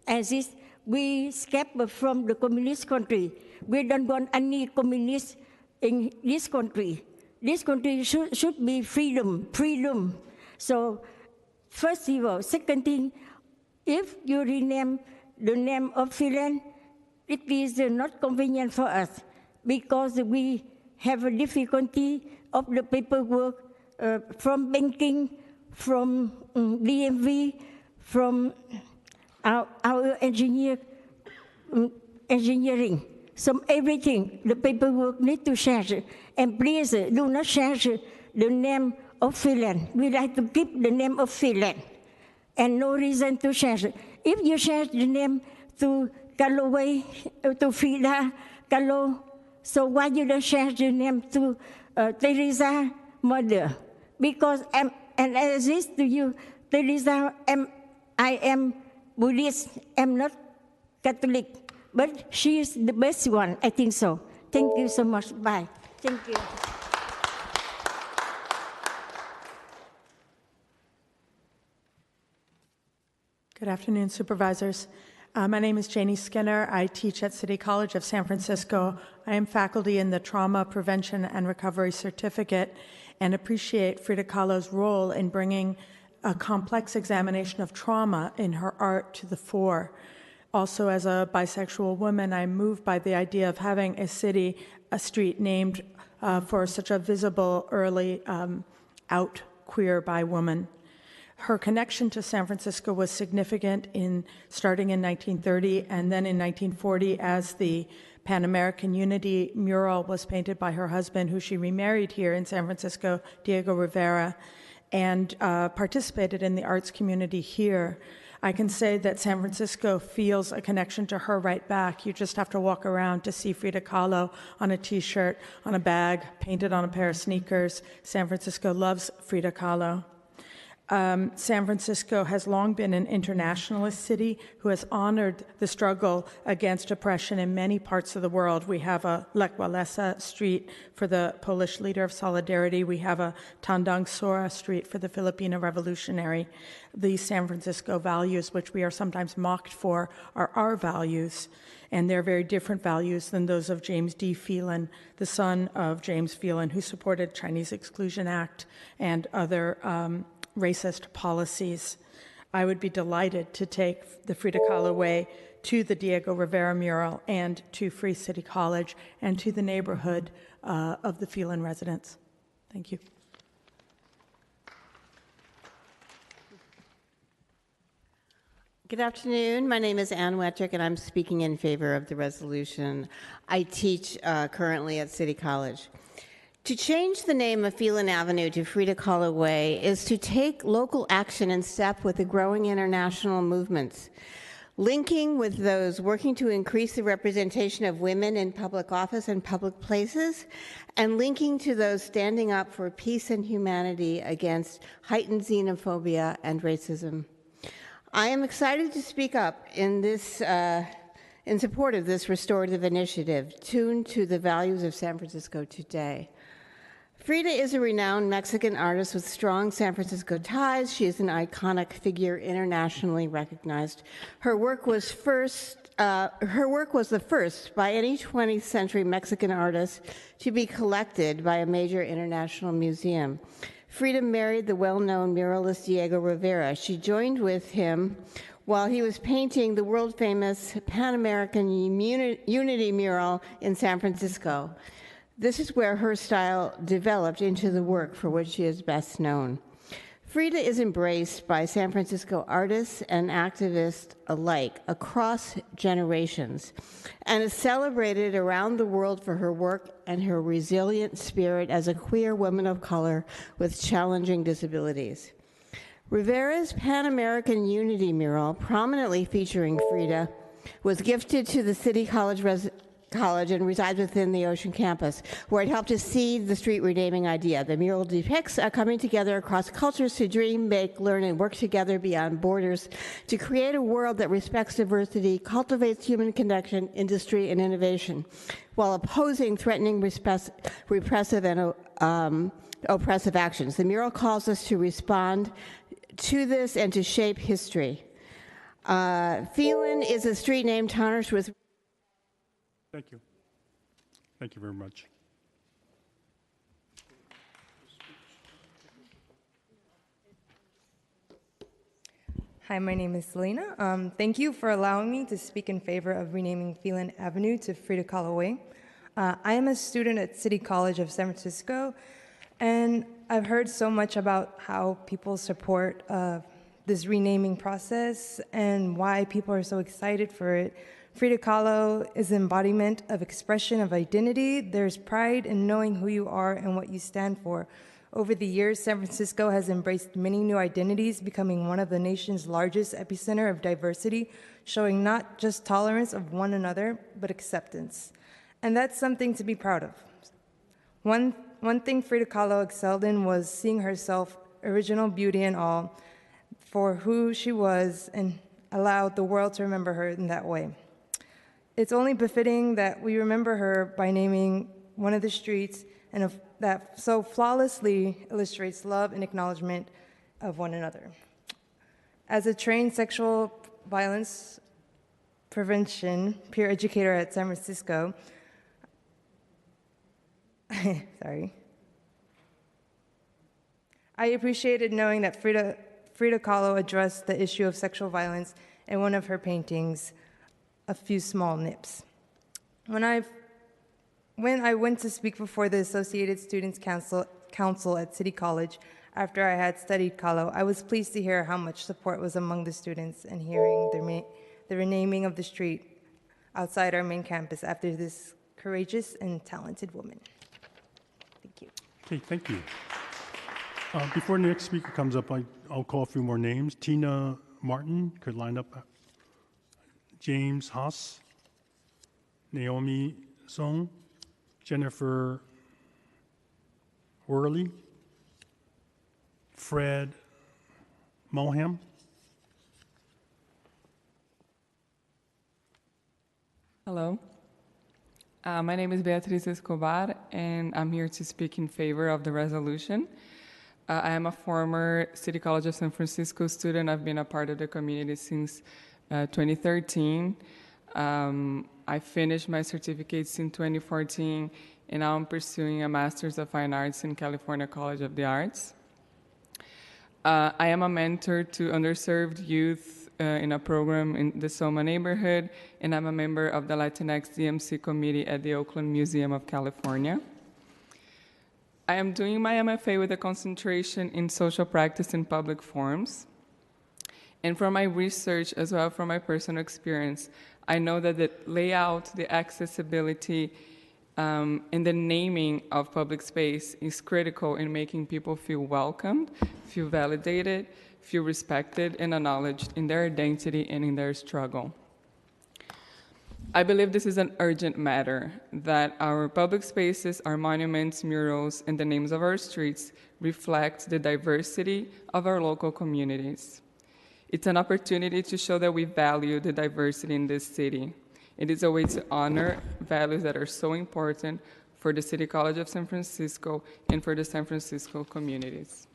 and we escaped from the communist country. We don't want any communist in this country. This country should be freedom. So, first of all, second thing, if you rename the name of Phelan, it is not convenient for us because we have a difficulty of the paperwork from banking, from DMV, from our engineering. So everything, the paperwork need to change. And please do not change the name of Phelan. We like to keep the name of Phelan. And no reason to change it. If you change the name to Kahlo Way, to Frida Kahlo, so why you don't change the name to Teresa Mother? Because and as this to you, Teresa, I am Buddhist, I'm not Catholic, but she is the best one, I think so. Thank you so much. Bye. Thank you. Good afternoon, Supervisors. My name is Janie Skinner. I teach at City College of San Francisco. I am faculty in the Trauma Prevention and Recovery Certificate and appreciate Frida Kahlo's role in bringing a complex examination of trauma in her art to the fore. Also, as a bisexual woman, I'm moved by the idea of having a street named for such a visible early out queer bi woman. Her connection to San Francisco was significant starting in 1930 and then in 1940 as the Pan American Unity mural was painted by her husband, who she remarried here in San Francisco, Diego Rivera, and participated in the arts community here. I can say that San Francisco feels a connection to her right back. You just have to walk around to see Frida Kahlo on a t-shirt, on a bag, painted on a pair of sneakers. San Francisco loves Frida Kahlo. San Francisco has long been an internationalist city who has honored the struggle against oppression in many parts of the world. We have a Lech Walesa street for the Polish leader of Solidarity. We have a Tandang Sora street for the Filipino revolutionary. These San Francisco values, which we are sometimes mocked for, are our values. And they're very different values than those of James D. Phelan, the son of James Phelan, who supported Chinese Exclusion Act and other racist policies. I would be delighted to take the Frida Kahlo Way to the Diego Rivera mural and to Free City College and to the neighborhood of the Phelan residents. Thank you. Good afternoon. My name is Ann Wettrick, and I'm speaking in favor of the resolution. I teach currently at City College. To change the name of Phelan Avenue to Frida Kahlo Way is to take local action in step with the growing international movements, linking with those working to increase the representation of women in public office and public places, and linking to those standing up for peace and humanity against heightened xenophobia and racism. I am excited to speak up in support of this restorative initiative, tuned to the values of San Francisco today. Frida is a renowned Mexican artist with strong San Francisco ties. She is an iconic figure, internationally recognized. Her work was the first by any 20th century Mexican artist to be collected by a major international museum. Frida married the well-known muralist Diego Rivera. She joined with him while he was painting the world-famous Pan American Unity mural in San Francisco. This is where her style developed into the work for which she is best known. Frida is embraced by San Francisco artists and activists alike across generations and is celebrated around the world for her work and her resilient spirit as a queer woman of color with challenging disabilities. Rivera's Pan American Unity mural, prominently featuring Frida, was gifted to the City College and resides within the Ocean Campus, where it helped to seed the street renaming idea. The mural depicts a coming together across cultures to dream, make, learn, and work together beyond borders to create a world that respects diversity, cultivates human connection, industry, and innovation, while opposing threatening, repressive, and oppressive actions. The mural calls us to respond to this and to shape history. Phelan is a street name tarnished with. Thank you. Thank you very much. Hi, my name is Selena. Thank you for allowing me to speak in favor of renaming Phelan Avenue to Frida Kahlo Way. I am a student at City College of San Francisco, and I've heard so much about how people support this renaming process and why people are so excited for it. Frida Kahlo is an embodiment of expression of identity. There's pride in knowing who you are and what you stand for. Over the years, San Francisco has embraced many new identities, becoming one of the nation's largest epicenter of diversity, showing not just tolerance of one another, but acceptance. And that's something to be proud of. One thing Frida Kahlo excelled in was seeing herself, original beauty and all, for who she was, and allowed the world to remember her in that way. It's only befitting that we remember her by naming one of the streets and that so flawlessly illustrates love and acknowledgement of one another. As a trained sexual violence Prevention peer educator at San Francisco. Sorry. I appreciated knowing that Frida Kahlo addressed the issue of sexual violence in one of her paintings, A Few Small Nips. When I went to speak before the Associated Students Council at City College after I had studied Kahlo, I was pleased to hear how much support was among the students and hearing the renaming of the street outside our main campus after this courageous and talented woman. Thank you. Okay, thank you. Before the next speaker comes up, I'll call a few more names. Tina Martin could line up. James Haas, Naomi Song, Jennifer Worley, Fred Moham. Hello. My name is Beatriz Escobar, and I'm here to speak in favor of the resolution. I am a former City College of San Francisco student. I've been a part of the community since 2013. I finished my certificates in 2014, and now I'm pursuing a Master's of Fine Arts in California College of the Arts. I am a mentor to underserved youth in a program in the Soma neighborhood, and I'm a member of the Latinx DMC committee at the Oakland Museum of California. I am doing my MFA with a concentration in social practice in public forums. And from my research, as well from my personal experience, I know that the layout, the accessibility, and the naming of public space is critical in making people feel welcomed, feel validated, feel respected, and acknowledged in their identity and in their struggle. I believe this is an urgent matter, that our public spaces, our monuments, murals, and the names of our streets reflect the diversity of our local communities. It's an opportunity to show that we value the diversity in this city. It is a way to honor values that are so important for the City College of San Francisco and for the San Francisco communities.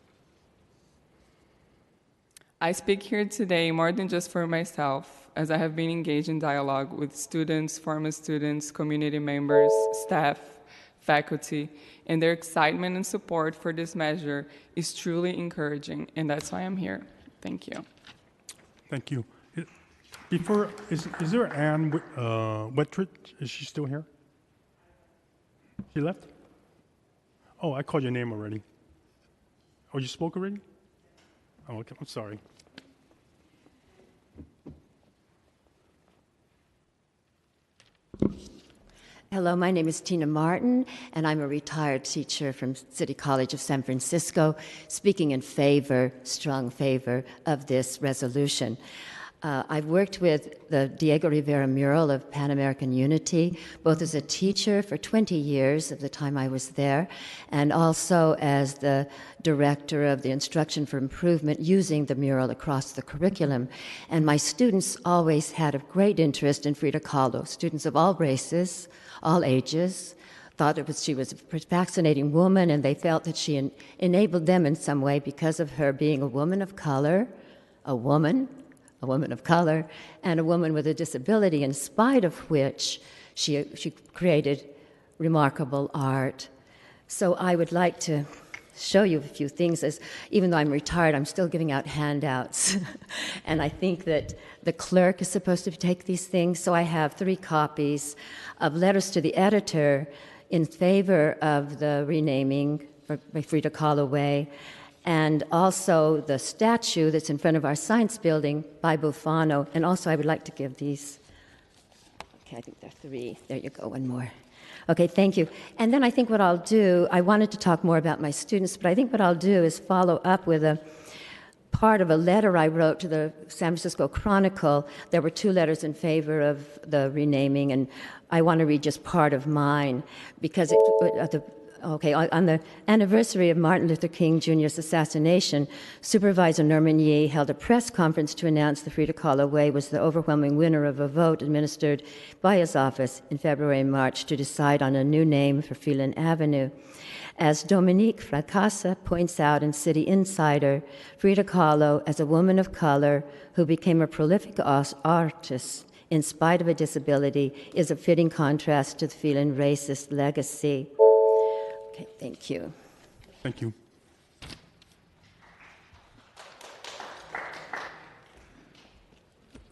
I speak here today more than just for myself, as I have been engaged in dialogue with students, former students, community members, staff, faculty, and their excitement and support for this measure is truly encouraging, and that's why I'm here. Thank you. Thank you. Is there Ann Wettrich? Is she still here? She left? Oh, I called your name already. Oh, you spoke already? Oh, okay. I'm sorry. Hello, my name is Tina Martin, and I'm a retired teacher from City College of San Francisco, speaking in favor, strong favor, of this resolution. I've worked with the Diego Rivera mural of Pan American Unity, both as a teacher for 20 years of the time I was there, and also as the director of the Instruction for Improvement using the mural across the curriculum. And my students always had a great interest in Frida Kahlo, students of all races, all ages, thought she was a fascinating woman, and they felt that she enabled them in some way because of her being a woman of color, a woman of color, and a woman with a disability, in spite of which she created remarkable art. So I would like to show you a few things. Even though I'm retired, I'm still giving out handouts. And I think that the clerk is supposed to take these things. So I have 3 copies of letters to the editor in favor of the renaming by Frida Kahlo Way, and also the statue that's in front of our science building by Bufano. And also I would like to give these. Okay, I think there are 3. There you go, one more. Okay, thank you. And then I think what I'll do, I wanted to talk more about my students, but I think what I'll do is follow up with a part of a letter I wrote to the San Francisco Chronicle. There were 2 letters in favor of the renaming, and I want to read just part of mine, because on the anniversary of Martin Luther King Jr.'s assassination, Supervisor Norman Yee held a press conference to announce the Frida Kahlo Way was the overwhelming winner of a vote administered by his office in February and March to decide on a new name for Phelan Avenue. As Dominique Fracassa points out in City Insider, Frida Kahlo, as a woman of color who became a prolific artist in spite of a disability, is a fitting contrast to the Phelan racist legacy. Okay, thank you. Thank you.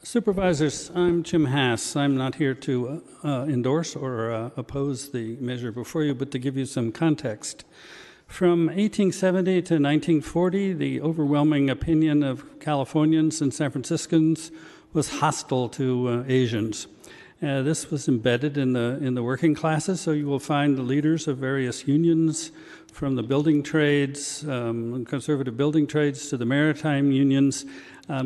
Supervisors, I'm Jim Hass. I'm not here to endorse or oppose the measure before you, but to give you some context. From 1870 to 1940, the overwhelming opinion of Californians and San Franciscans was hostile to Asians. This was embedded in the working classes, so you will find the leaders of various unions, from the building trades, conservative building trades, to the maritime unions,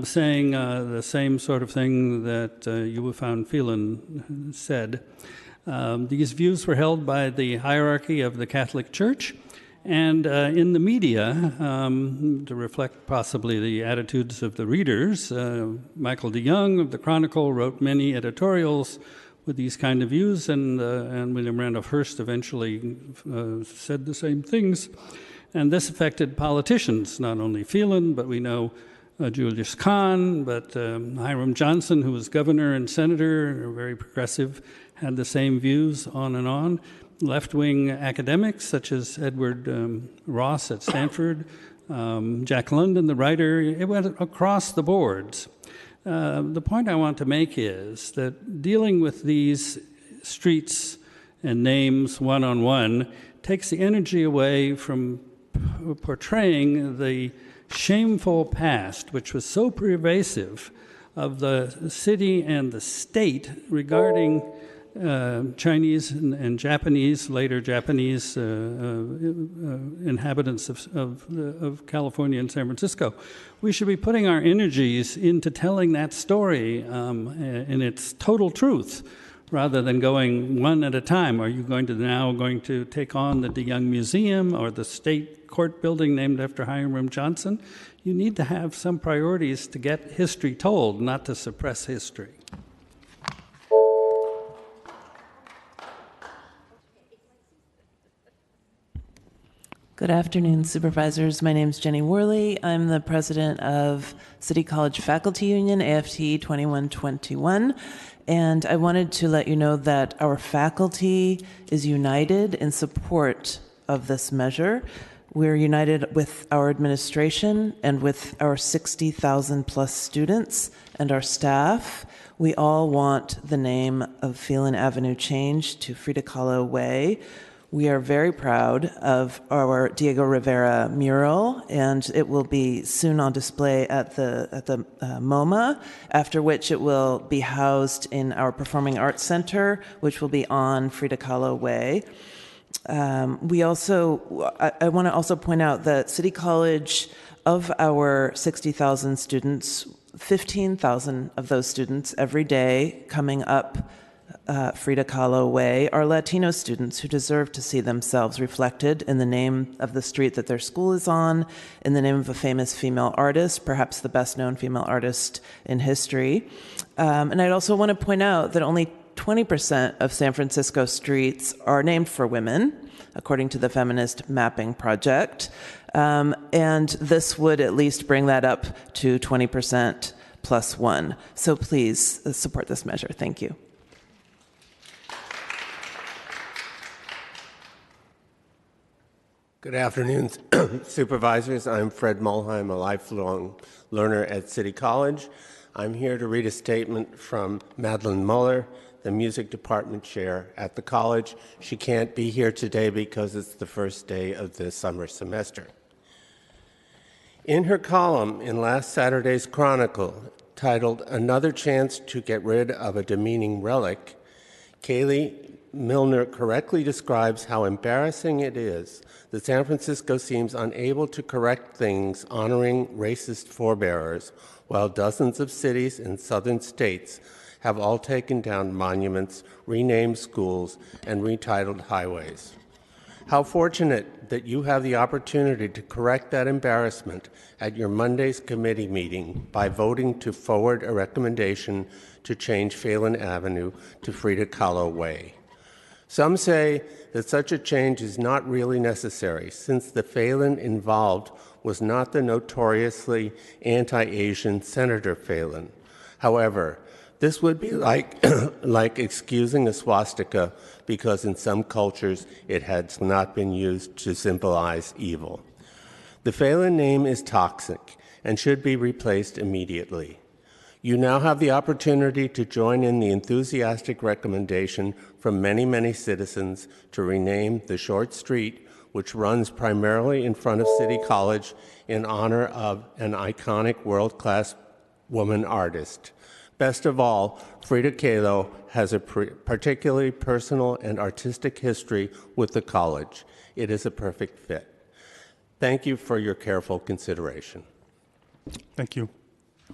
saying the same sort of thing that you will find Phelan said. These views were held by the hierarchy of the Catholic Church, and in the media, to reflect possibly the attitudes of the readers, Michael DeYoung of the Chronicle wrote many editorials with these kind of views, and William Randolph Hearst eventually said the same things. And this affected politicians, not only Phelan, but we know Julius Kahn, but Hiram Johnson, who was governor and senator, very progressive, had the same views, on and on. Left-wing academics such as Edward Ross at Stanford, Jack London, the writer, it went across the boards. The point I want to make is that dealing with these streets and names one-on-one takes the energy away from portraying the shameful past, which was so pervasive, of the city and the state regarding Chinese and Japanese, later Japanese inhabitants of California and San Francisco. We should be putting our energies into telling that story in its total truth, rather than going one at a time. Are you going to take on the DeYoung Museum or the state court building named after Hiram Johnson? You need to have some priorities to get history told, not to suppress history. Good afternoon, supervisors. My name is Jenny Worley. I'm the president of City College Faculty Union, AFT 2121. And I wanted to let you know that our faculty is united in support of this measure. We're united with our administration and with our 60,000 plus students and our staff. We all want the name of Phelan Avenue changed to Frida Kahlo Way. We are very proud of our Diego Rivera mural, and it will be soon on display at the MoMA, after which it will be housed in our Performing Arts Center, which will be on Frida Kahlo Way. I want to also point out that City College, of our 60,000 students, 15,000 of those students every day coming up Frida Kahlo Way are Latino students who deserve to see themselves reflected in the name of the street that their school is on, in the name of a famous female artist, perhaps the best known female artist in history. And I'd also want to point out that only 20% of San Francisco streets are named for women, according to the Feminist Mapping Project. And this would at least bring that up to 20% plus one. So please support this measure. Thank you. Good afternoon, supervisors. I'm Fred Mulheim, a lifelong learner at City College. I'm here to read a statement from Madeline Muller, the music department chair at the college. She can't be here today because it's the first day of the summer semester. In her column in last Saturday's Chronicle, titled "Another Chance to Get Rid of a Demeaning Relic," Kaylee Milner correctly describes how embarrassing it is that San Francisco seems unable to correct things honoring racist forebearers, while dozens of cities in southern states have all taken down monuments, renamed schools, and retitled highways. How fortunate that you have the opportunity to correct that embarrassment at your Monday's committee meeting by voting to forward a recommendation to change Phelan Avenue to Frida Kahlo Way. Some say that such a change is not really necessary, since the Phelan involved was not the notoriously anti-Asian Senator Phelan. However, This would be like, like excusing a swastika because in some cultures it has not been used to symbolize evil. The Phelan name is toxic and should be replaced immediately. You now have the opportunity to join in the enthusiastic recommendation from many, many citizens to rename the short street, which runs primarily in front of City College, in honor of an iconic world-class woman artist. Best of all, Frida Kahlo has a particularly personal and artistic history with the college. It is a perfect fit. Thank you for your careful consideration. Thank you.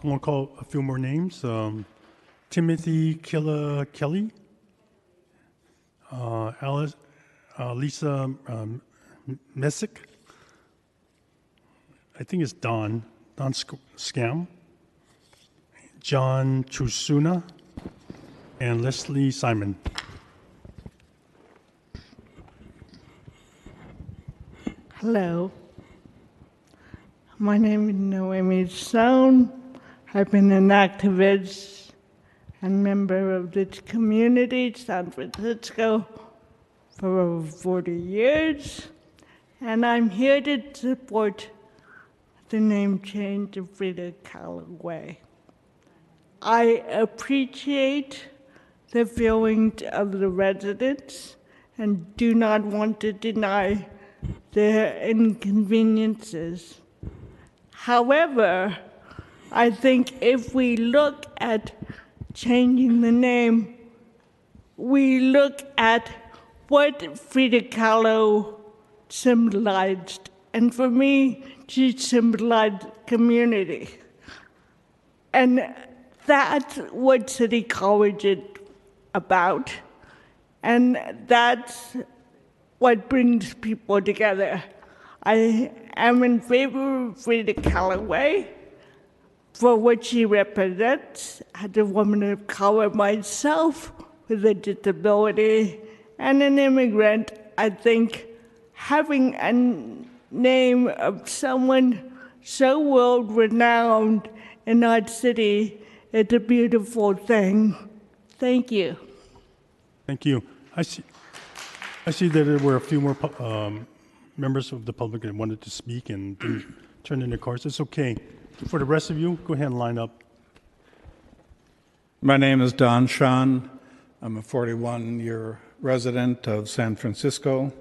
I want to call a few more names. Timothy Killa Kelly, Lisa Messick, I think it's Don Scam, John Chusuna, and Leslie Simon. Hello. My name is Noemi Stone. I've been an activist and member of this community, San Francisco, for over 40 years, and I'm here to support the name change of Frida Kahlo Way. I appreciate the feelings of the residents and do not want to deny their inconveniences. However, I think if we look at changing the name, we look at what Frida Kahlo symbolized. And for me, she symbolized community. And that's what City College is about. And that's what brings people together. I am in favor of Frida Kahlo Way for what she represents as a woman of color myself with a disability and an immigrant. I think having a name of someone so world-renowned in our city is a beautiful thing. Thank you. Thank you. I see that there were a few more members of the public that wanted to speak and didn't turn in their cards. It's okay. For the rest of you, go ahead and line up. My name is Don Sean. I'm a 41-year resident of San Francisco.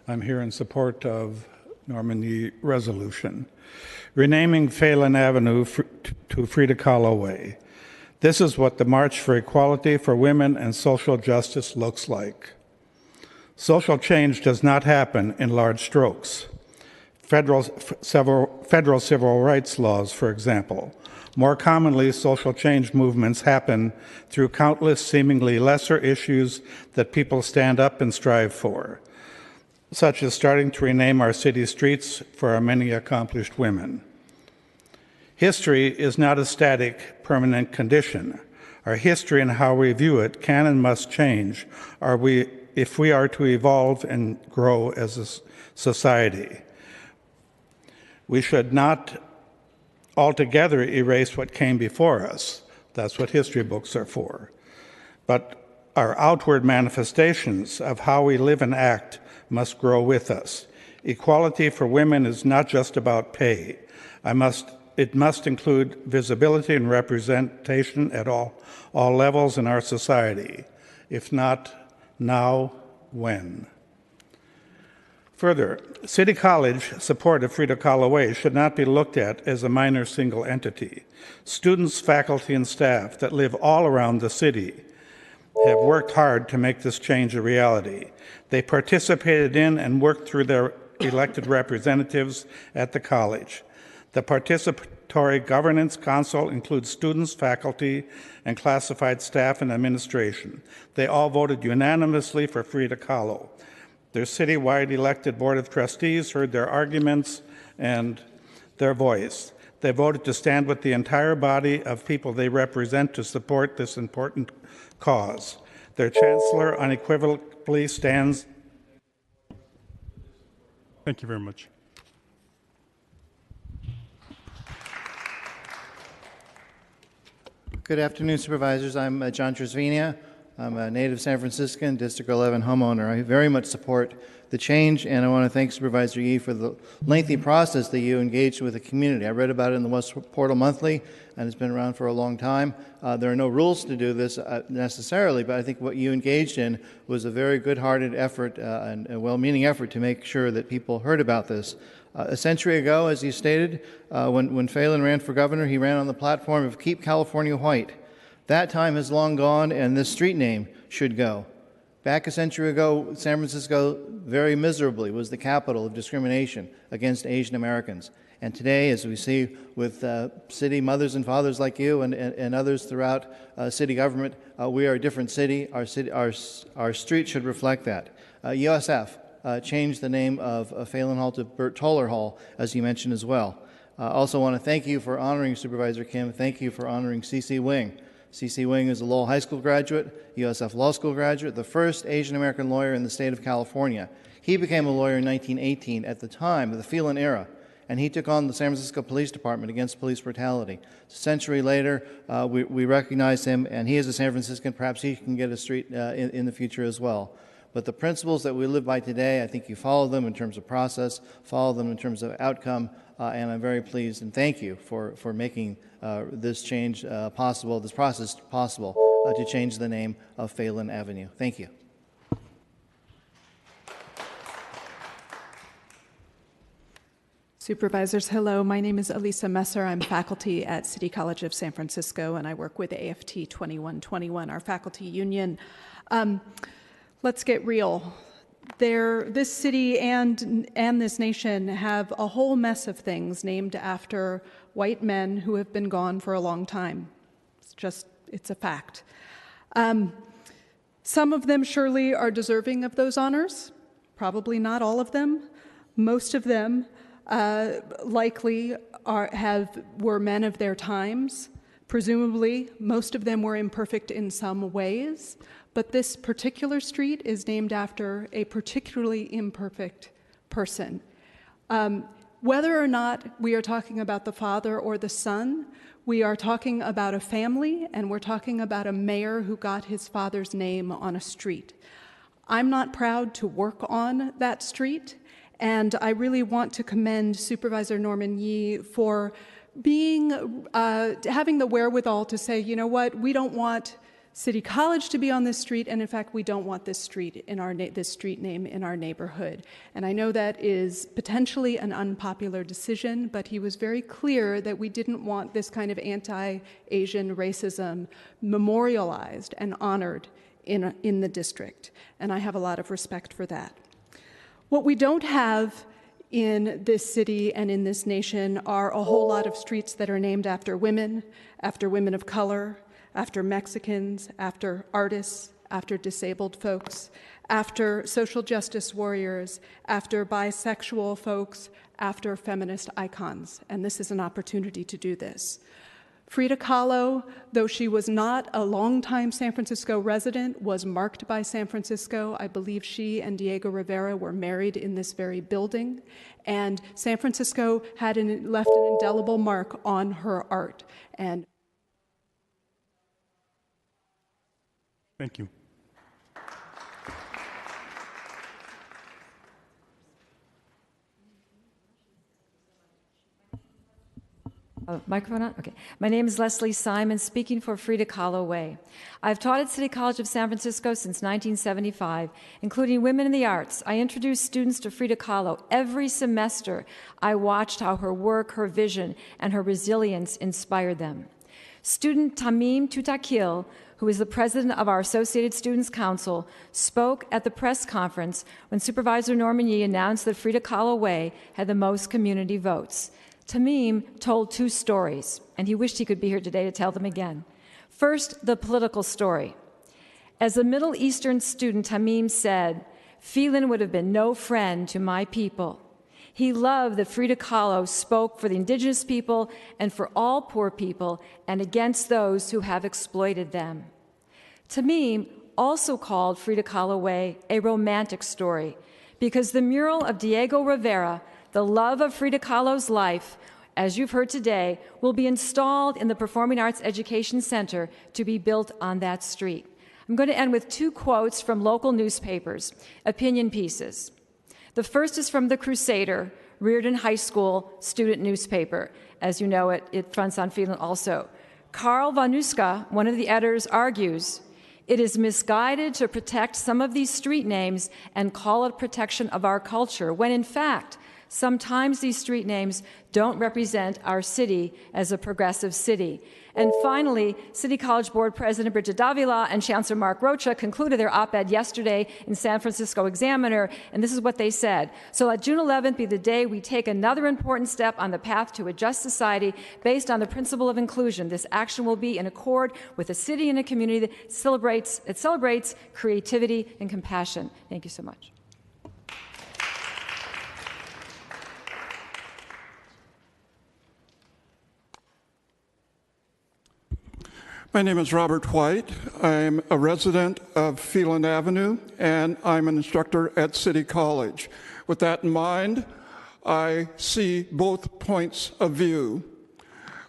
I'm here in support of Normandy Resolution, renaming Phelan Avenue to Frida Kahlo Way. This is what the March for Equality for Women and Social Justice looks like. Social change does not happen in large strokes. Federal civil rights laws, for example. More commonly, social change movements happen through countless seemingly lesser issues that people stand up and strive for, such as starting to rename our city streets for our many accomplished women. History is not a static, permanent condition. Our history and how we view it can and must change if we are to evolve and grow as a society. We should not altogether erase what came before us. That's what history books are for. But our outward manifestations of how we live and act must grow with us. Equality for women is not just about pay. It must include visibility and representation at all levels in our society. If not now, when? Further, City College support of Frida Kahlo Way should not be looked at as a minor single entity. Students, faculty, and staff that live all around the city have worked hard to make this change a reality. They participated in and worked through their elected representatives at the college. The participatory governance council includes students, faculty, and classified staff and administration. They all voted unanimously for Frida Kahlo. Their citywide elected board of trustees heard their arguments and their voice. They voted to stand with the entire body of people they represent to support this important cause. Their chancellor unequivocally stands. Thank you very much. Good afternoon, Supervisors. I'm John Tresvenia. I'm a native San Franciscan, District 11 homeowner. I very much support the change, and I want to thank Supervisor Yee for the lengthy process that you engaged with the community. I read about it in the West Portal Monthly, and it's been around for a long time. There are no rules to do this necessarily, but I think what you engaged in was a very good-hearted effort and a well-meaning effort to make sure that people heard about this. A century ago, as you stated, when Phelan ran for governor, he ran on the platform of Keep California White. That time has long gone, and this street name should go. Back a century ago, San Francisco very miserably was the capital of discrimination against Asian Americans. And today, as we see with city mothers and fathers like you and others throughout city government, we are a different city. Our street should reflect that. USF changed the name of Phelan Hall to Bert Toller Hall, as you mentioned as well. Also want to thank you for honoring Supervisor Kim. Thank you for honoring C.C. Wing. C.C. Wing is a Lowell High School graduate, USF Law School graduate, the first Asian American lawyer in the state of California. He became a lawyer in 1918 at the time of the Phelan era, and he took on the San Francisco Police Department against police brutality. A century later, we recognize him, and he is a San Franciscan. Perhaps he can get a street in the future as well. But the principles that we live by today, I think you follow them in terms of process, follow them in terms of outcome, and I'm very pleased and thank you for making this change possible, this process possible to change the name of Phelan Avenue. Thank you. Supervisors, hello. My name is Elisa Messer. I'm faculty at City College of San Francisco, and I work with AFT 2121, our faculty union. Let's get real. This city and this nation have a whole mess of things named after white men who have been gone for a long time. It's a fact. Some of them surely are deserving of those honors. Probably not all of them. Most of them likely were men of their times. Presumably, most of them were imperfect in some ways. But this particular street is named after a particularly imperfect person. Whether or not we are talking about the father or the son, we are talking about a family, and we're talking about a mayor who got his father's name on a street. I'm not proud to work on that street, and I really want to commend Supervisor Norman Yee for having the wherewithal to say, you know what, we don't want City College to be on this street, and in fact, we don't want this street this street name in our neighborhood. And I know that is potentially an unpopular decision, but he was very clear that we didn't want this kind of anti-Asian racism memorialized and honored in the district. And I have a lot of respect for that. What we don't have in this city and in this nation are a whole lot of streets that are named after women of color, after Mexicans, after artists, after disabled folks, after social justice warriors, after bisexual folks, after feminist icons. And this is an opportunity to do this. Frida Kahlo, though she was not a longtime San Francisco resident, was marked by San Francisco. I believe she and Diego Rivera were married in this very building. And San Francisco left an indelible mark on her art. And thank you. Microphone on? Okay. My name is Leslie Simon, speaking for Frida Kahlo Way. I've taught at City College of San Francisco since 1975, including Women in the Arts. I introduced students to Frida Kahlo. Every semester, I watched how her work, her vision, and her resilience inspired them. Student Tamim Tutakil, who is the president of our Associated Students Council, spoke at the press conference when Supervisor Norman Yee announced that Frida Kahlo Way had the most community votes. Tamim told two stories, and he wished he could be here today to tell them again. First, the political story. As a Middle Eastern student, Tamim said, "Phelan would have been no friend to my people." He loved that Frida Kahlo spoke for the indigenous people and for all poor people and against those who have exploited them. Tamim also called Frida Kahlo Way a romantic story because the mural of Diego Rivera, the love of Frida Kahlo's life, as you've heard today, will be installed in the Performing Arts Education Center to be built on that street. I'm going to end with 2 quotes from local newspapers, opinion pieces. The first is from The Crusader, Reardon High School student newspaper. As you know, it fronts on Phelan also. Karl Vanuska, one of the editors, argues, "It is misguided to protect some of these street names and call it protection of our culture, when in fact, sometimes these street names don't represent our city as a progressive city." And finally, City College Board President Bridget Davila and Chancellor Mark Rocha concluded their op-ed yesterday in San Francisco Examiner, and this is what they said. "So let June 11th be the day we take another important step on the path to a just society based on the principle of inclusion. This action will be in accord with a city and a community that celebrates creativity and compassion." Thank you so much. My name is Robert White. I'm a resident of Phelan Avenue, and I'm an instructor at City College. With that in mind, I see both points of view.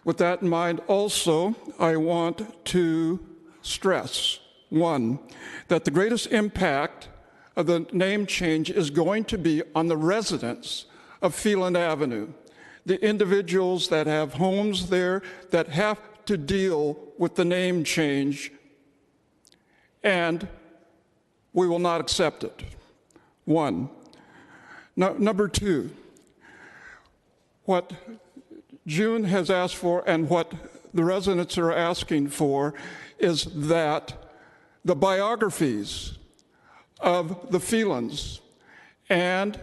With that in mind also, I want to stress, 1, that the greatest impact of the name change is going to be on the residents of Phelan Avenue, the individuals that have homes there that have to deal with the name change, and we will not accept it. 1. Number 2, what June has asked for and what the residents are asking for is that the biographies of the Phelans and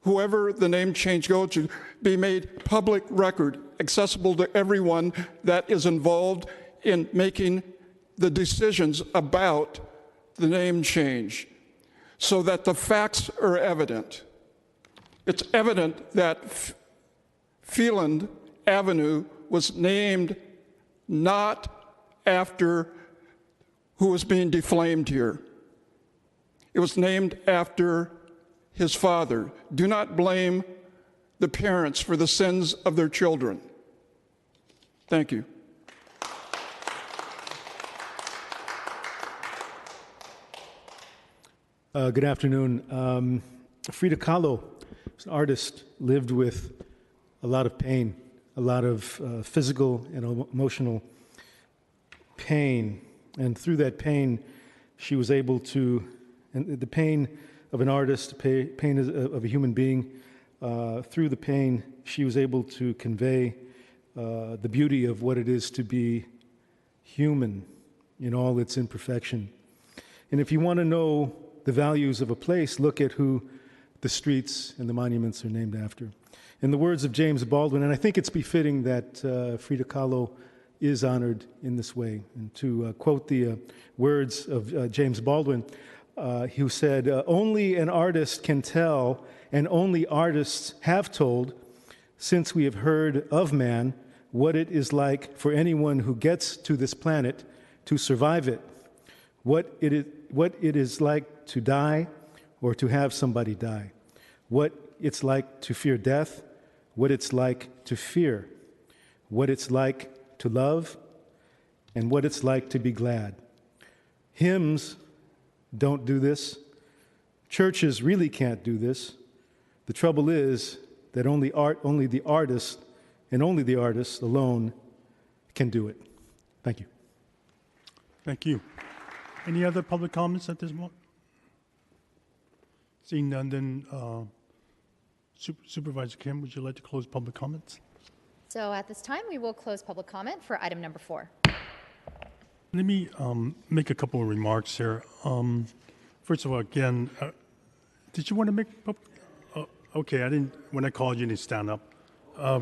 whoever the name change goes to be made public record, accessible to everyone that is involved in making the decisions about the name change, so that the facts are evident. It's evident that Phelan Avenue was named not after who was being defamed here. It was named after his father. Do not blame the parents for the sins of their children. Thank you. Good afternoon. Frida Kahlo, an artist, lived with a lot of pain, a lot of physical and emotional pain. And through that pain, she was able to, and the pain of an artist, pain of a human being, through the pain, she was able to convey the beauty of what it is to be human in all its imperfection. And if you want to know the values of a place, look at who the streets and the monuments are named after. In the words of James Baldwin, and I think it's befitting that Frida Kahlo is honored in this way, and to quote the words of James Baldwin, who said, "Only an artist can tell, and only artists have told, since we have heard of man, what it is like for anyone who gets to this planet to survive it, what it is like to die or to have somebody die, what it's like to fear death, what it's like to fear, what it's like to love, and what it's like to be glad. Hymns don't do this. Churches really can't do this. The trouble is that only the artist, and only the artist alone, can do it." Thank you. Thank you. Any other public comments at this moment? Seeing none, then Supervisor Kim, would you like to close public comments? So at this time, we will close public comment for item number 4. Let me make a couple of remarks here. First of all, again, did you want to make? Okay, I didn't. When I called you, you didn't stand up.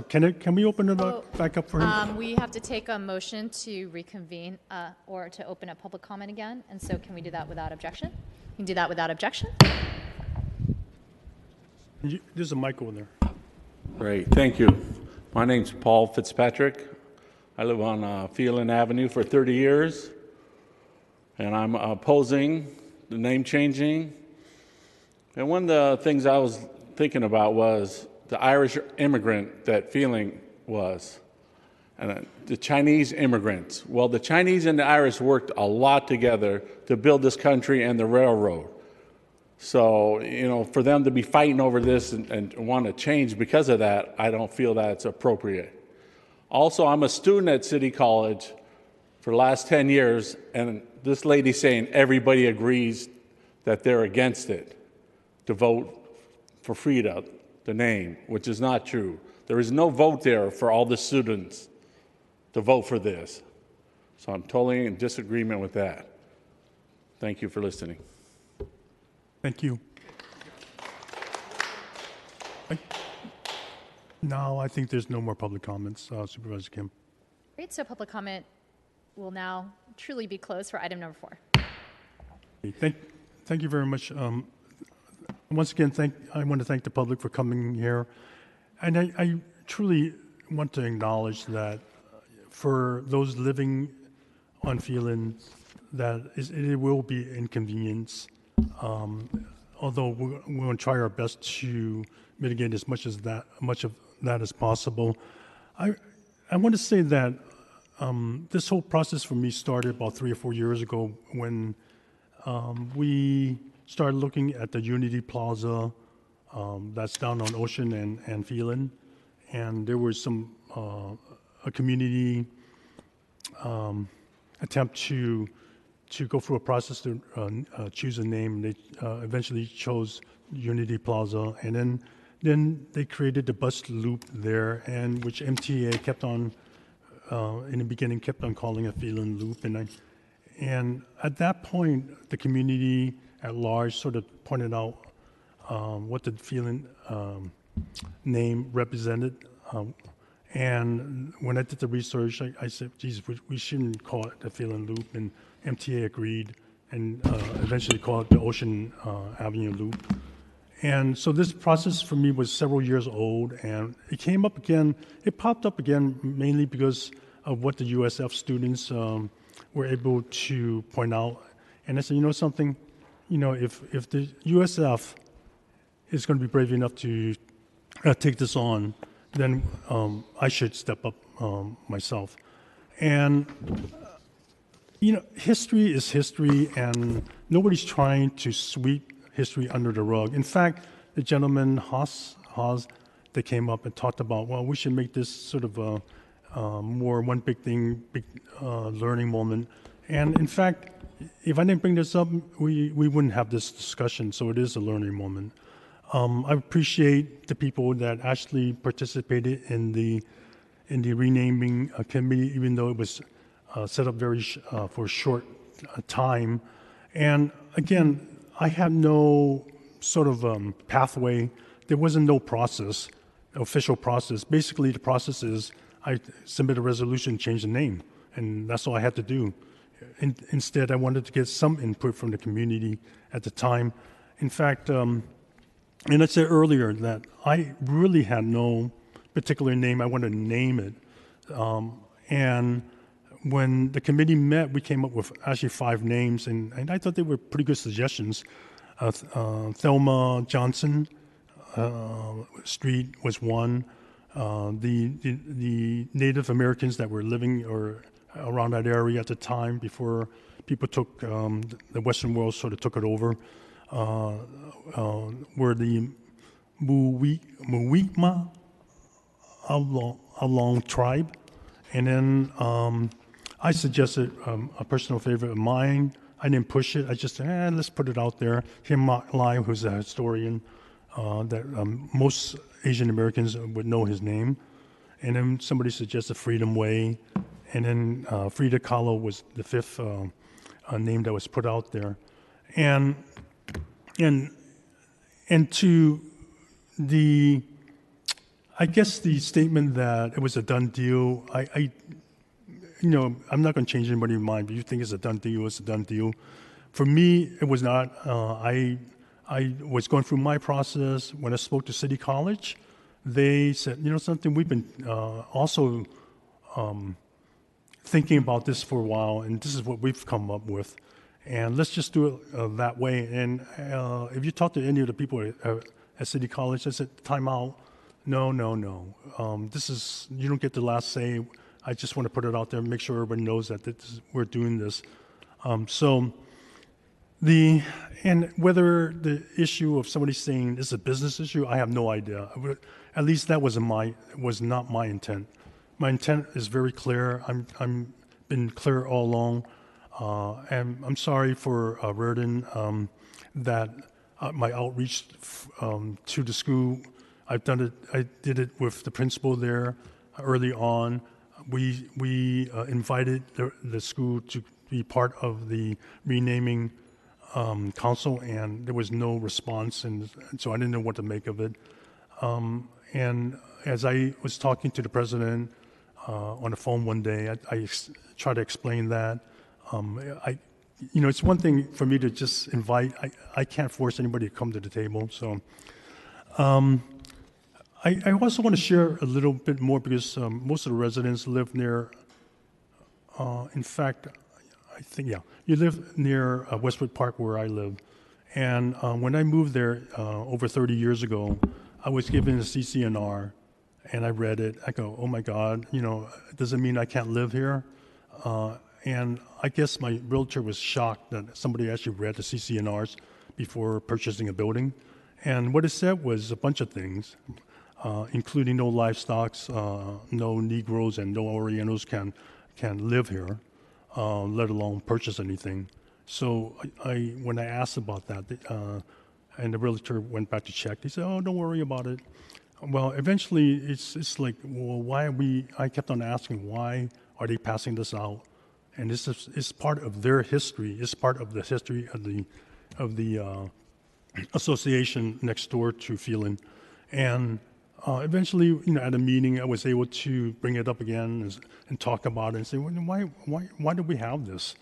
Can we open it back up for him? We have to take a motion to reconvene or to open up public comment again, and so can we do that without objection? You can do that without objection. There's a mic over there. Great, thank you. My name's Paul Fitzpatrick. I live on Phelan Avenue for 30 years, and I'm opposing the name changing. And one of the things I was thinking about was the Irish immigrant that Phelan was. And the Chinese immigrants. Well, the Chinese and the Irish worked a lot together to build this country and the railroad. So, for them to be fighting over this and want to change because of that, I don't feel that it's appropriate. Also, I'm a student at City College for the last 10 years, and this lady saying everybody agrees that they're against it, to vote for Frida, the name, which is not true. There is no vote there for all the students to vote for this. So I'm totally in disagreement with that. Thank you for listening. Thank you. Now I think there's no more public comments, Supervisor Kim. Great, so public comment will now truly be closed for item number 4. Thank you very much. Once again, I want to thank the public for coming here. And I truly want to acknowledge that for those living on Phelan, it will be inconvenience. Although we're going to try our best to mitigate as much of that as possible. I want to say that this whole process for me started about 3 or 4 years ago when we started looking at the Unity Plaza that's down on Ocean and Phelan, and there was a community attempt to go through a process to choose a name. They eventually chose Unity Plaza, and then they created the bus loop there, and which MTA kept on in the beginning kept on calling it Phelan Loop, and at that point the community at large sort of pointed out what the Phelan name represented. And when I did the research, I said, geez, we shouldn't call it the Phelan Loop, and MTA agreed and eventually called it the Ocean Avenue Loop. And so this process for me was several years old, and it came up again, it popped up again mainly because of what the USF students were able to point out. And I said, something, if the USF is going to be brave enough to take this on, then I should step up myself. And, history is history, and nobody's trying to sweep history under the rug. In fact, the gentleman, Haas, they came up and talked about, well, we should make this sort of a more one big thing, big learning moment. And in fact, if I didn't bring this up, we wouldn't have this discussion, so it is a learning moment. I appreciate the people that actually participated in the renaming committee, even though it was set up for a short time. And again, I have no sort of pathway. There wasn't no process, official process. Basically, the process is I submit a resolution, change the name, and that's all I had to do. Instead, I wanted to get some input from the community at the time. In fact, and I said earlier that I really had no particular name. I wanted to name it. And when the committee met, we came up with actually 5 names, and I thought they were pretty good suggestions. Thelma Johnson Street was one. The Native Americans that were living or around that area at the time before people took, the Western world sort of took it over, were the Muwekma Along tribe. And then I suggested a personal favorite of mine. I didn't push it. I just said, let's put it out there. Kim Lai, who's a historian, that most Asian Americans would know his name. And then somebody suggested Freedom Way. And then Frida Kahlo was the 5th name that was put out there. And to the, I guess the statement that it was a done deal, I'm not going to change anybody's mind, but you think it's a done deal, it's a done deal. For me, it was not. I was going through my process. When I spoke to City College, they said, something, we've been also thinking about this for a while, and this is what we've come up with. And let's just do it that way. And if you talk to any of the people at City College, I said, time out. No. This is, you don't get the last say. I just want to put it out there, make sure everybody knows that we're doing this. And whether the issue of somebody saying it's a business issue, I have no idea. At least that was not my intent. My intent is very clear. I'm been clear all along. And I'm sorry for Reardon that my outreach to the school, I did it with the principal there early on. We invited the school to be part of the renaming council, and there was no response, and so I didn't know what to make of it. And as I was talking to the president on the phone one day, I tried to explain that. It's one thing for me to just invite. I can't force anybody to come to the table. So I also want to share a little bit more because most of the residents live near, in fact, I think, yeah, you live near Westwood Park where I live. And when I moved there over 30 years ago, I was given a CCNR and I read it. I go, oh my God, does it mean I can't live here? And I guess my realtor was shocked that somebody actually read the CCNRs before purchasing a building. And what it said was a bunch of things, including no livestock, no Negroes and no Orientals can live here, let alone purchase anything. So when I asked about that, and the realtor went back to check, he said, oh, don't worry about it. Well, eventually it's like, well, I kept on asking, why are they passing this out? And this is part of their history. It's part of the history of the association next door to Phelan. And eventually, at a meeting, I was able to bring it up again and talk about it and say, well, why do we have this?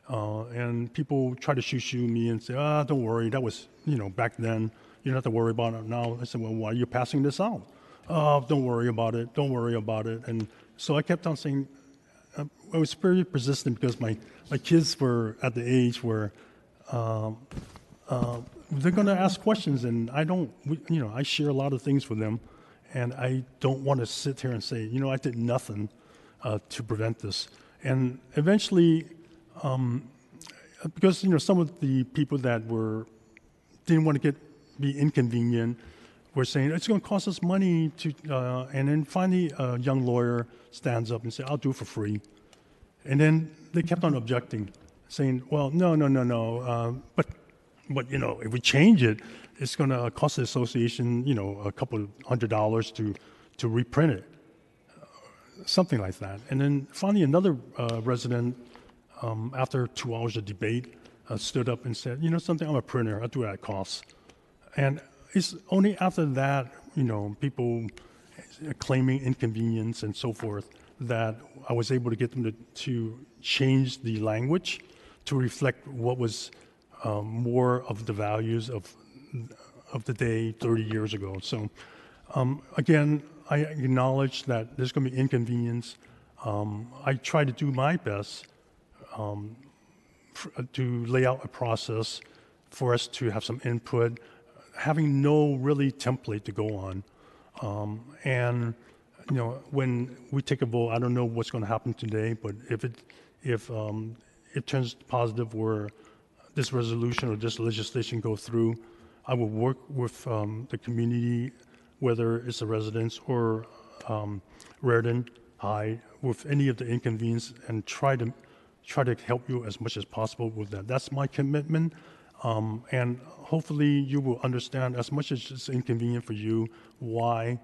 And people try to shoo me and say, don't worry, that was, back then. You don't have to worry about it now. I said, well, why are you passing this out? Don't worry about it. Don't worry about it. And so I kept on saying, I was very persistent because my kids were at the age where they're going to ask questions, and I share a lot of things with them, and I don't want to sit here and say, I did nothing to prevent this. And eventually, because some of the people that didn't want to be inconvenient were saying it's going to cost us money to, and then finally a young lawyer stands up and says, I'll do it for free. And then they kept on objecting, saying, well, no. But if we change it, it's going to cost the association, a couple $100 to reprint it, something like that. And then finally another resident, after 2 hours of debate, stood up and said, something, I'm a printer, I'll do it at cost. And it's only after that, people claiming inconvenience and so forth, that I was able to get them to change the language to reflect what was more of the values of the day 30 years ago. So again, I acknowledge that there's going to be inconvenience. I try to do my best to lay out a process for us to have some input, having no really template to go on. And when we take a vote, I don't know what's going to happen today, but if it turns positive where this resolution or this legislation go through, I will work with the community, whether it's the residents or Reardon High, with any of the inconvenience, and try to help you as much as possible with that. That's my commitment, and hopefully you will understand, as much as it's inconvenient for you, what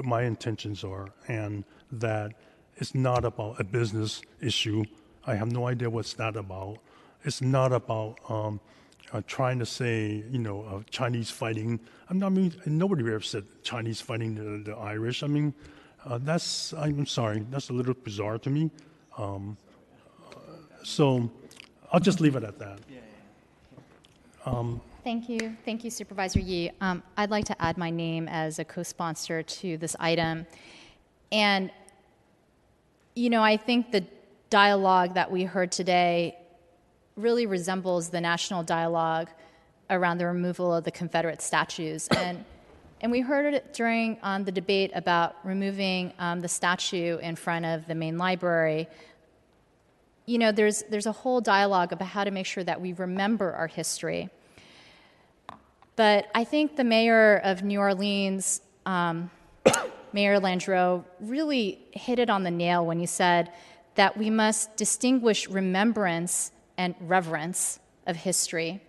my intentions are, and that it's not about a business issue. I have no idea what's that about. It's not about trying to say, Chinese fighting. Nobody ever said Chinese fighting the Irish. I'm sorry, that's a little bizarre to me. So I'll just leave it at that. Thank you, Supervisor Yee. I'd like to add my name as a co-sponsor to this item. And, I think the dialogue that we heard today really resembles the national dialogue around the removal of the Confederate statues. And And we heard it during the debate about removing the statue in front of the main library. You know, there's a whole dialogue about how to make sure that we remember our history. But I think the mayor of New Orleans, Mayor Landrieu, really hit it on the nail when he said that we must distinguish remembrance and reverence of history.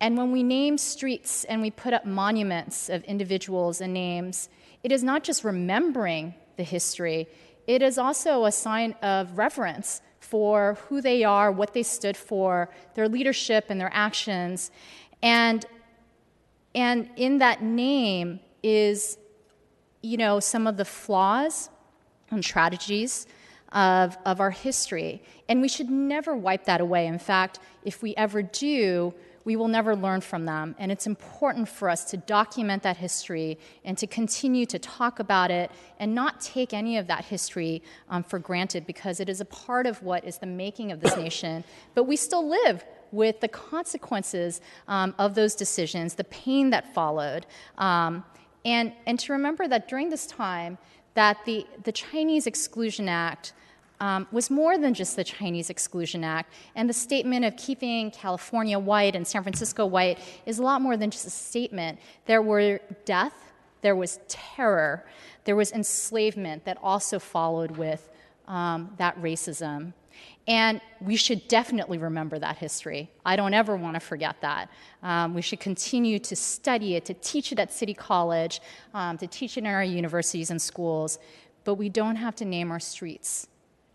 And when we name streets and we put up monuments of individuals and names, it is not just remembering the history, it is also a sign of reverence for who they are, what they stood for, their leadership and their actions. And in that name is, you know, some of the flaws and tragedies of our history. And we should never wipe that away. In fact, if we ever do, we will never learn from them. And it's important for us to document that history and to continue to talk about it and not take any of that history for granted, because it is a part of what is the making of this nation. But we still live with the consequences of those decisions, the pain that followed. And to remember that during this time, that the Chinese Exclusion Act was more than just the Chinese Exclusion Act. And the statement of keeping California white and San Francisco white is a lot more than just a statement. There were death, there was terror, there was enslavement that also followed with that racism. And we should definitely remember that history. I don't ever want to forget that. We should continue to study it, to teach it at City College, to teach it in our universities and schools. But we don't have to name our streets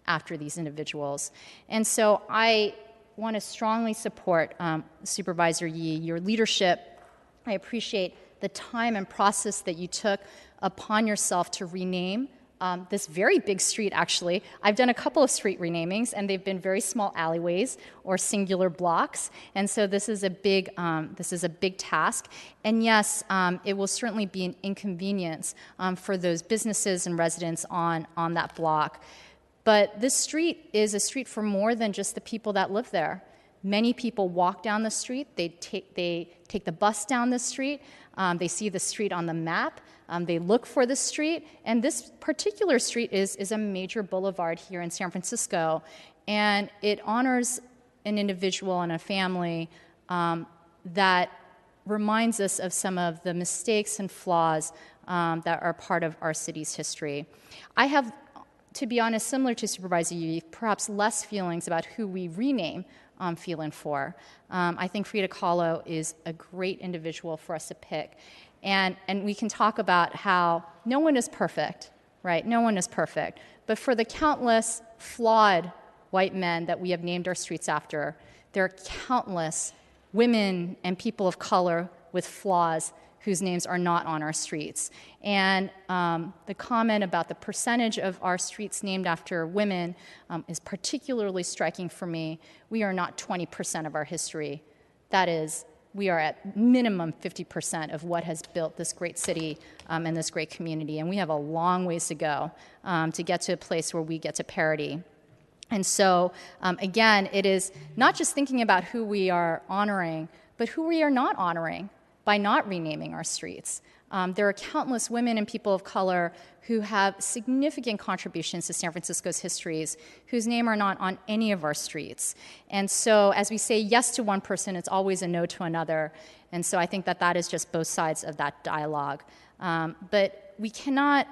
after these individuals. And so I want to strongly support Supervisor Yee, your leadership. I appreciate the time and process that you took upon yourself to rename this very big street, actually. I've done a couple of street renamings, and they've been very small alleyways or singular blocks. And so this is a big task. And yes, it will certainly be an inconvenience for those businesses and residents on that block. But this street is a street for more than just the people that live there. Many people walk down the street. They take the bus down the street. They see the street on the map. They look for the street. And this particular street is a major boulevard here in San Francisco. And it honors an individual and a family that reminds us of some of the mistakes and flaws that are part of our city's history. I have, to be honest, similar to Supervisor Yee, perhaps less feelings about who we rename Phelan for. I think Frida Kahlo is a great individual for us to pick. And we can talk about how no one is perfect, right? No one is perfect. But for the countless flawed white men that we have named our streets after, there are countless women and people of color with flaws whose names are not on our streets. And the comment about the percentage of our streets named after women is particularly striking for me. We are not 20% of our history. That is, we are at minimum 50% of what has built this great city and this great community. And we have a long ways to go to get to a place where we get to parity. And so, again, it is not just thinking about who we are honoring, but who we are not honoring by not renaming our streets. There are countless women and people of color who have significant contributions to San Francisco's histories, whose name are not on any of our streets. And so as we say yes to one person, it's always a no to another. And so I think that that is just both sides of that dialogue. But we cannot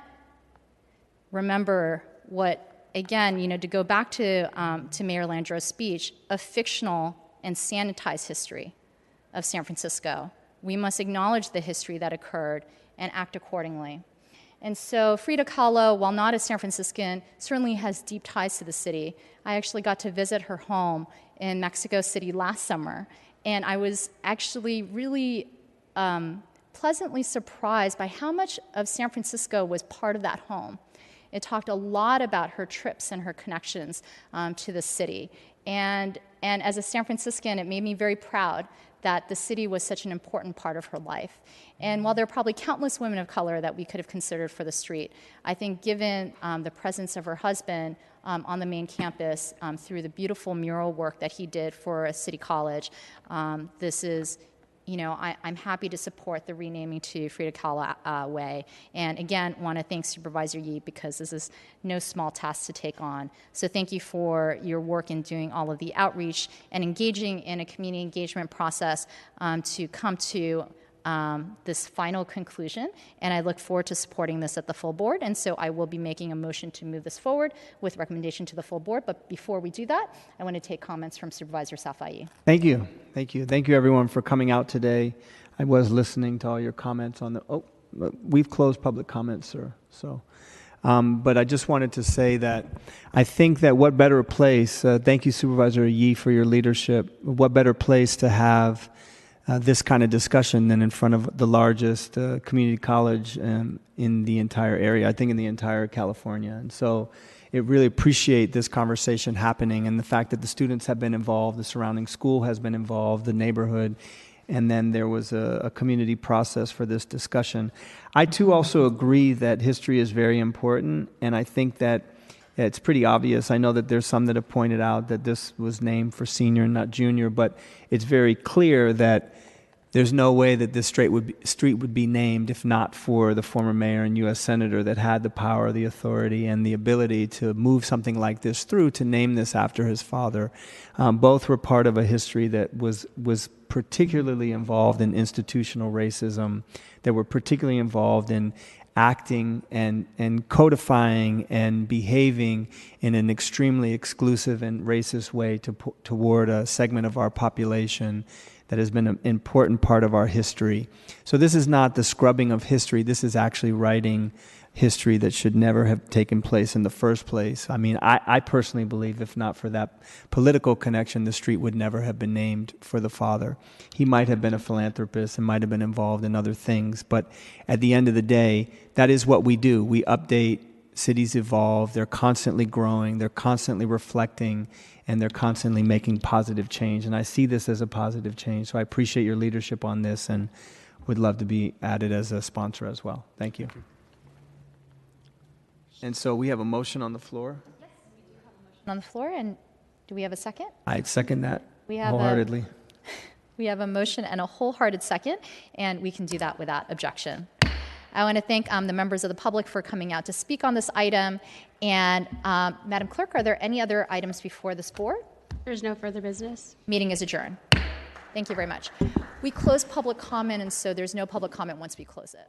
remember what, again, to go back to Mayor Landrieu's speech, a fictional and sanitized history of San Francisco. We must acknowledge the history that occurred and act accordingly. And so Frida Kahlo, while not a San Franciscan, certainly has deep ties to the city. I actually got to visit her home in Mexico City last summer, and I was actually really pleasantly surprised by how much of San Francisco was part of that home. It talked a lot about her trips and her connections to the city. And as a San Franciscan, it made me very proud that the city was such an important part of her life. And while there are probably countless women of color that we could have considered for the street, I think given the presence of her husband on the main campus through the beautiful mural work that he did for City College, this is I'm happy to support the renaming to Frida Kahlo Way. And again, want to thank Supervisor Yee because this is no small task to take on. So thank you for your work in doing all of the outreach and engaging in a community engagement process to come to this final conclusion, and I look forward to supporting this at the full board. And so I will be making a motion to move this forward with recommendation to the full board. But before we do that, I want to take comments from Supervisor Safai. Thank you. Thank you. Thank you, everyone, for coming out today. I was listening to all your comments on the, we've closed public comments, sir. So, but I just wanted to say that I think that what better place, thank you, Supervisor Yee, for your leadership, what better place to have this kind of discussion than in front of the largest community college in the entire area, I think in the entire California. And so I really appreciate this conversation happening and the fact that the students have been involved, the surrounding school has been involved, the neighborhood, and then there was a community process for this discussion. I too also agree that history is very important, and I think that it's pretty obvious. I know that there's some that have pointed out that this was named for senior and not junior, but it's very clear that there's no way that this street would be named if not for the former mayor and U.S. senator that had the power, the authority, and the ability to move something like this through to name this after his father. Both were part of a history that was particularly involved in institutional racism, that were particularly involved in acting and codifying and behaving in an extremely exclusive and racist way toward a segment of our population that has been an important part of our history. So this is not the scrubbing of history. This is actually writing history that should never have taken place in the first place. I mean, I personally believe if not for that political connection, the street would never have been named for the father. He might have been a philanthropist and might have been involved in other things, but at the end of the day, that is what we do. We update, cities evolve, they're constantly growing, they're constantly reflecting, and they're constantly making positive change. And I see this as a positive change. So I appreciate your leadership on this and would love to be added as a sponsor as well. Thank you. And so we have a motion on the floor. Yes, we do have a motion on the floor. And do we have a second? I second that We have wholeheartedly. We have a motion and a wholehearted second, and we can do that without objection. I want to thank the members of the public for coming out to speak on this item. And Madam Clerk, are there any other items before this board? There's no further business. Meeting is adjourned. Thank you very much. We close public comment, and so there's no public comment once we close it.